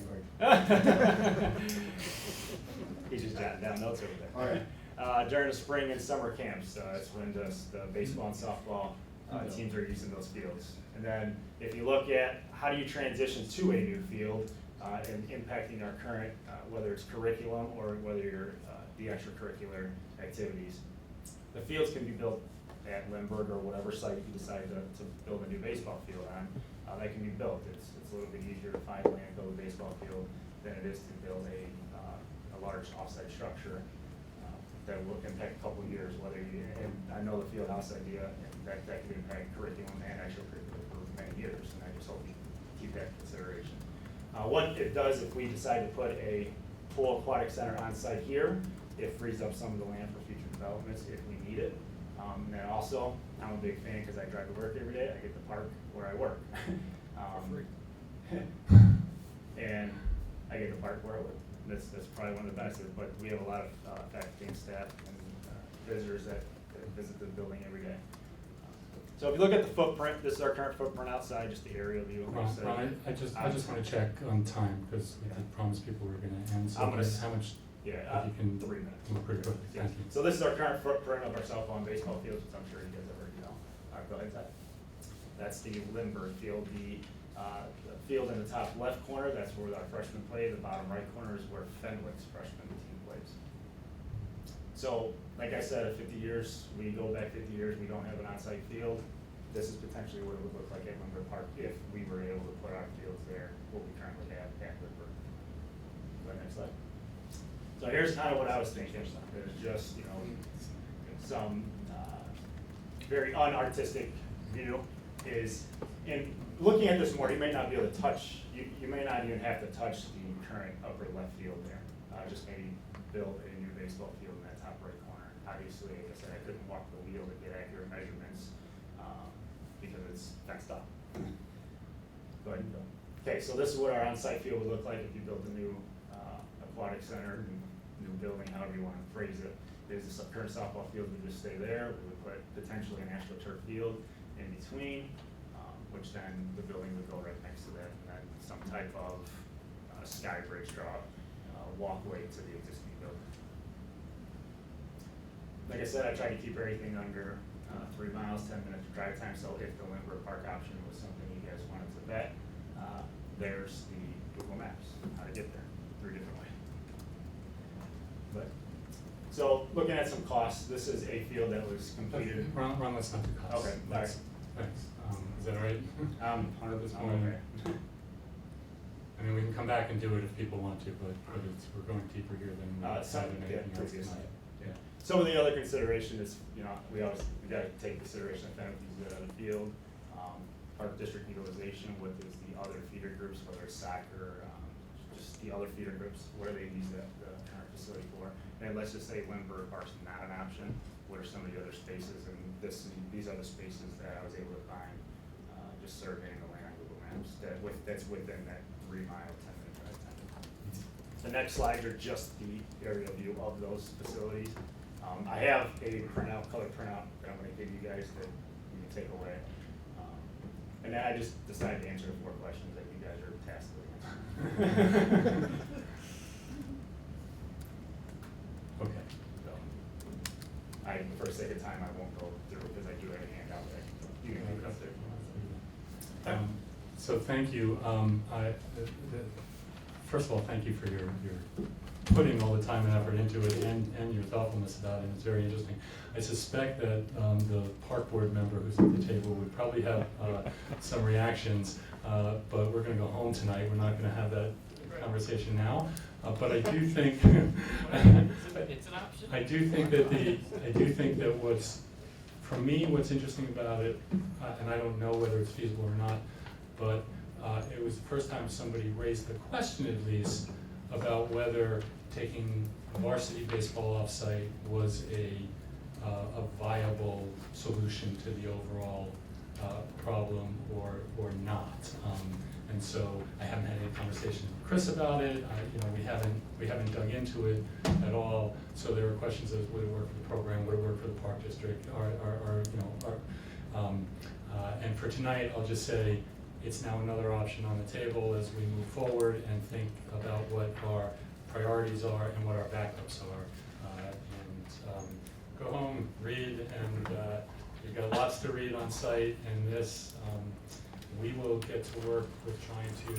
Speaker 20: He's just jotting down notes over there.
Speaker 5: All right.
Speaker 20: During the spring and summer camps, that's when the baseball and softball teams are using those fields. And then if you look at how do you transition to a new field and impacting our current, whether it's curriculum or whether you're the extracurricular activities, the fields can be built at Lindbergh or whatever site you decide to build a new baseball field on. That can be built. It's a little bit easier to find land, build a baseball field than it is to build a large offsite structure that will impact a couple of years. Whether you, and I know the field house idea, that could impact curriculum and extracurricular for many years, and I just hope you keep that in consideration. What it does if we decide to put a pool aquatic center on site here, it frees up some of the land for future developments if we need it. And then also, I'm a big fan because I drive to work every day. I get to park where I work. And I get to park where I work. That's probably one of the benefits. But we have a lot of faculty and staff and visitors that visit the building every day. So if you look at the footprint, this is our current footprint outside, just the aerial view.
Speaker 1: Ron, I just want to check on time because we did promise people we were going to end. So
Speaker 20: I'm gonna
Speaker 1: how much?
Speaker 20: Yeah,
Speaker 1: if you can
Speaker 20: 3 minutes.
Speaker 1: move pretty quick.
Speaker 20: Yeah.
Speaker 1: Thank you.
Speaker 20: So this is our current footprint of our softball and baseball fields, which I'm sure you guys already know. Go ahead, Ted. That's the Lindbergh field. The field in the top left corner, that's where our freshmen play. The bottom right corner is where Fenwick's freshman team plays. So, like I said, at 50 years, we go back 50 years, we don't have an on-site field. This is potentially what it would look like at Lindbergh Park if we were able to put our fields there, what we currently have at Lindbergh. Go ahead, next slide. So here's kind of what I was thinking. There's just, some very unartistic view is, in looking at this more, you may not be able to touch, you may not even have to touch the current upper left field there. Just maybe build a new baseball field in that top right corner. Obviously, like I said, I couldn't walk the wheel to get accurate measurements because it's fenced up. Go ahead and go. Okay, so this is what our on-site field would look like if you built a new aquatic center, new building, however you want to phrase it. There's this current softball field would just stay there. We would put potentially an AstroTurf field in between, which then the building would go right next to that, and then some type of sky bridge draw walkway to the existing building. Like I said, I tried to keep everything under 3 miles, 10 minutes of drive time, so if the Lindbergh Park option was something you guys wanted to vet, there's the Google Maps, how to get there, 3 different ways. But, so looking at some costs, this is a field that was completed.
Speaker 1: Ron, let's not do costs.
Speaker 20: Okay, all right.
Speaker 1: Thanks. Is that all right?
Speaker 20: 100%.
Speaker 1: Okay. I mean, we can come back and do it if people want to, but we're going deeper here than we have in anything else tonight. Yeah.
Speaker 20: Some of the other consideration is, we got to take consideration of penalties out of the field, park district utilization, what is the other feeder groups, whether it's soccer, just the other feeder groups, what do they use the current facility for? And let's just say Lindbergh Park's not an option. What are some of the other spaces? And these are the spaces that I was able to find just surveying the land on Google Maps that's within that 3 mile, 10 minute drive time. The next slides are just the aerial view of those facilities. I have a printout, color printout that I'm gonna give you guys that you can take away. And then I just decided to answer the 4 questions that you guys are tasked with.
Speaker 1: Okay.
Speaker 20: So, for the sake of time, I won't go through it because I do have a handout that you can leave it up there.
Speaker 1: So thank you. First of all, thank you for your putting all the time and effort into it and your thoughtfulness about it. It's very interesting. I suspect that the park board member who's at the table would probably have some reactions, but we're going to go home tonight. We're not going to have that conversation now. But I do think
Speaker 12: It's an option.
Speaker 1: I do think that what's, for me, what's interesting about it, and I don't know whether it's feasible or not, but it was the first time somebody raised the question, at least, about whether taking varsity baseball off-site was a viable solution to the overall problem or not. And so I haven't had any conversation with Chris about it. We haven't dug into it at all. So there were questions of would it work for the program, would it work for the park district, and for tonight, I'll just say it's now another option on the table as we move forward and think about what our priorities are and what our backups are. Go home, read, and you've got lots to read on site, and this. We will get to work with trying to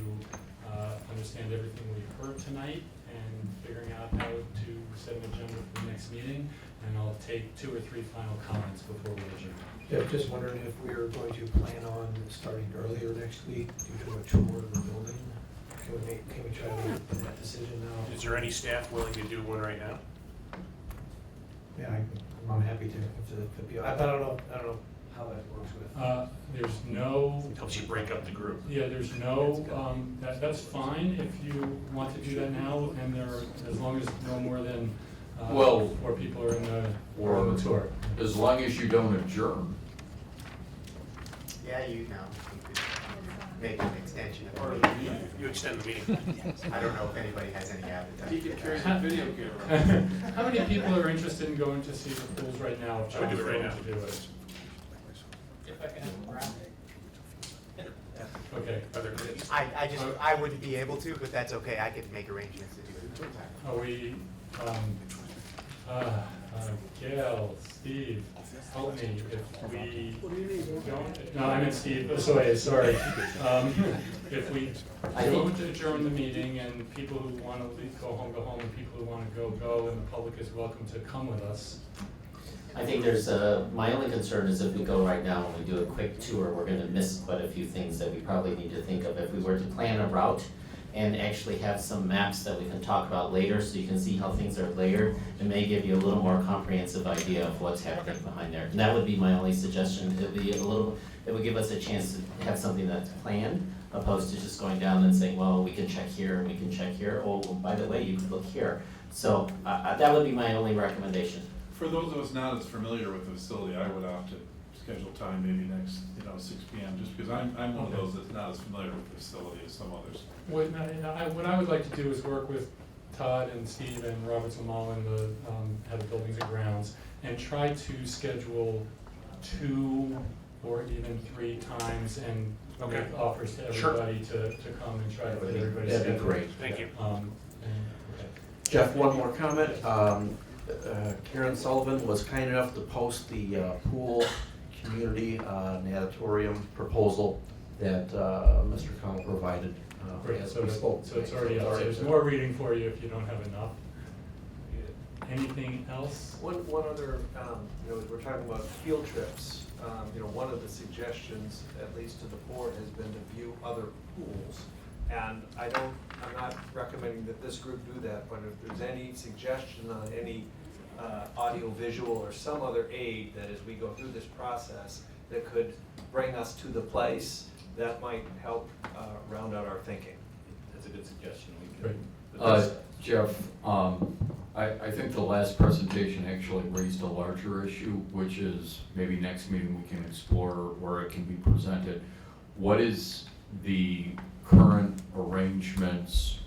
Speaker 1: understand everything we've heard tonight and figuring out how to set an agenda for the next meeting. And I'll take 2 or 3 final comments before we adjourn.
Speaker 7: Yeah, just wondering if we are going to plan on starting earlier next week due to a tour of the building. Can we try to make that decision now?
Speaker 16: Is there any staff willing to do one right now?
Speaker 7: Yeah, I'm happy to. I don't know how that works with.
Speaker 1: There's no.
Speaker 16: Helps you break up the group.
Speaker 1: Yeah, there's no. That's fine if you want to do that now, and as long as no more than 4 people are in the tour.
Speaker 17: As long as you don't adjourn.
Speaker 15: Yeah, you could make an extension of
Speaker 16: Or
Speaker 15: the meeting.
Speaker 16: you extend the meeting.
Speaker 15: I don't know if anybody has any appetite.
Speaker 10: He can carry the video camera.
Speaker 1: How many people are interested in going to see the pools right now? If
Speaker 16: I would do
Speaker 1: John's
Speaker 16: it right
Speaker 1: willing
Speaker 16: now.
Speaker 1: to do it?
Speaker 12: If I can have a round.
Speaker 1: Okay.
Speaker 16: Other kids?
Speaker 15: I wouldn't be able to, but that's okay. I could make arrangements to do it.
Speaker 1: Are we, Gail, Steve, help me if we don't, no, I meant Steve, sorry. If we don't adjourn the meeting and people who want to go home, and people who want to go, and the public is welcome to come with us.
Speaker 19: I think there's my only concern is if we go right now and we do a quick tour, we're gonna miss quite a few things that we probably need to think of. If we were to plan a route and actually have some maps that we can talk about later so you can see how things are layered, it may give you a little more comprehensive idea of what's happening behind there. And that would be my only suggestion. It would give us a chance to have something that's planned, opposed to just going down and saying, well, we can check here and we can check here. Oh, by the way, you could look here. So that would be my only recommendation.
Speaker 18: For those of us not as familiar with the facility, I would opt to schedule time maybe next, 6 p.m. just because I'm one of those that's not as familiar with the facility as some others.
Speaker 1: What I would like to do is work with Todd and Steve and Robert Mullen, the head of buildings and grounds, and try to schedule 2 or even 3 times and make offers to everybody to come and try to fit everybody's schedule.
Speaker 8: That'd be great.
Speaker 16: Thank you.
Speaker 8: Jeff, one more comment. Karen Sullivan was kind enough to post the pool community natatorium proposal that Mr. Connell provided.
Speaker 1: Great,
Speaker 8: as
Speaker 1: so
Speaker 8: we spoke.
Speaker 1: it's already out there. There's more reading for you if you don't have enough. Anything else?
Speaker 13: One other, as we're talking about field trips, one of the suggestions, at least to the board, has been to view other pools. And I'm not recommending that this group do that, but if there's any suggestion on any audio visual or some other aid that as we go through this process that could bring us to the place, that might help round out our thinking.
Speaker 16: That's a good suggestion.
Speaker 17: Jeff, I think the last presentation actually raised a larger issue, which is maybe next meeting we can explore where it can be presented. What is the current arrangements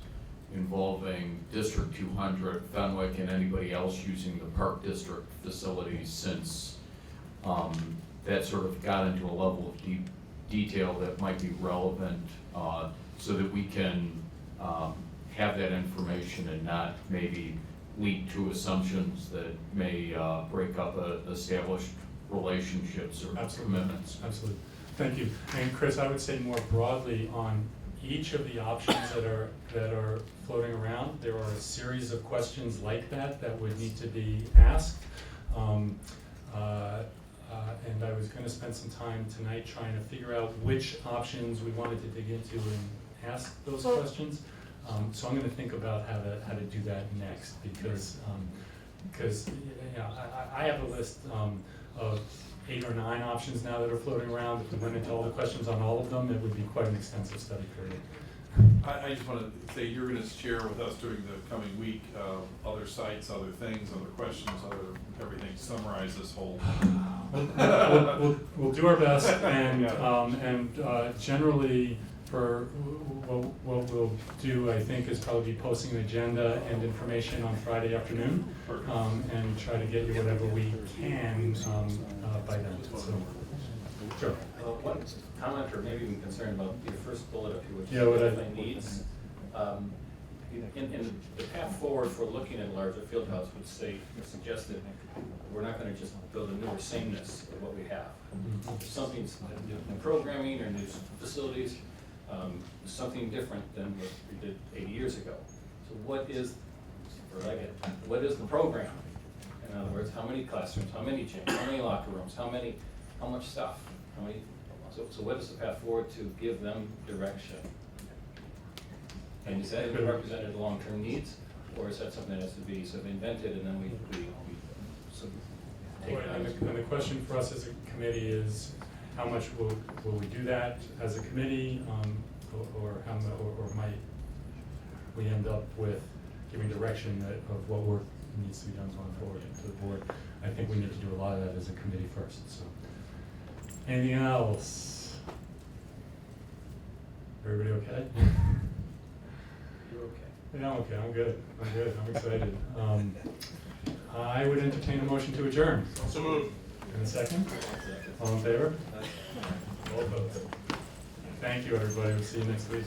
Speaker 17: involving District 200, Fenwick, and anybody else using the Park District facilities, since that sort of got into a level of deep detail that might be relevant, so that we can have that information and not maybe lead to assumptions that may break up established relationships or commitments.
Speaker 1: Absolutely. Thank you. And Chris, I would say more broadly on each of the options that are floating around, there are a series of questions like that would need to be asked. And I was going to spend some time tonight trying to figure out which options we wanted to dig into and ask those questions. So I'm going to think about how to do that next, because I have a list of 8 or 9 options now that are floating around. If we went into all the questions on all of them, it would be quite an extensive study period.
Speaker 18: I just want to say, you're going to share with us during the coming week other sites, other things, other questions, everything. Summarize this whole.
Speaker 1: We'll do our best, and generally for what we'll do, I think, is probably be posting an agenda and information on Friday afternoon, and try to get you whatever we can by then. So, sure.
Speaker 9: One comment, or maybe even concern about your first bullet up here, which
Speaker 1: Yeah, what
Speaker 9: is definitely needs. In the path forward for looking at a larger field house would say, suggest that we're not going to just build a newer sameness of what we have. If something's new programming or new facilities, something different than what we did 80 years ago. So what is the program? In other words, how many classrooms, how many gyms, how many locker rooms, how much stuff, so what is the path forward to give them direction? And is that represented long-term needs, or is that something that has to be sort of invented and then we sort of take it out?
Speaker 1: And the question for us as a committee is, how much will we do that as a committee, or might we end up with giving direction of what work needs to be done going forward to the board? I think we need to do a lot of that as a committee first. So, anything else? Everybody okay?
Speaker 9: You're okay.
Speaker 1: Yeah, I'm okay. I'm good. I'm excited. I would entertain a motion to adjourn.
Speaker 10: So moved.
Speaker 1: In a second? All in favor? All opposed? Thank you, everybody. We'll see you next week.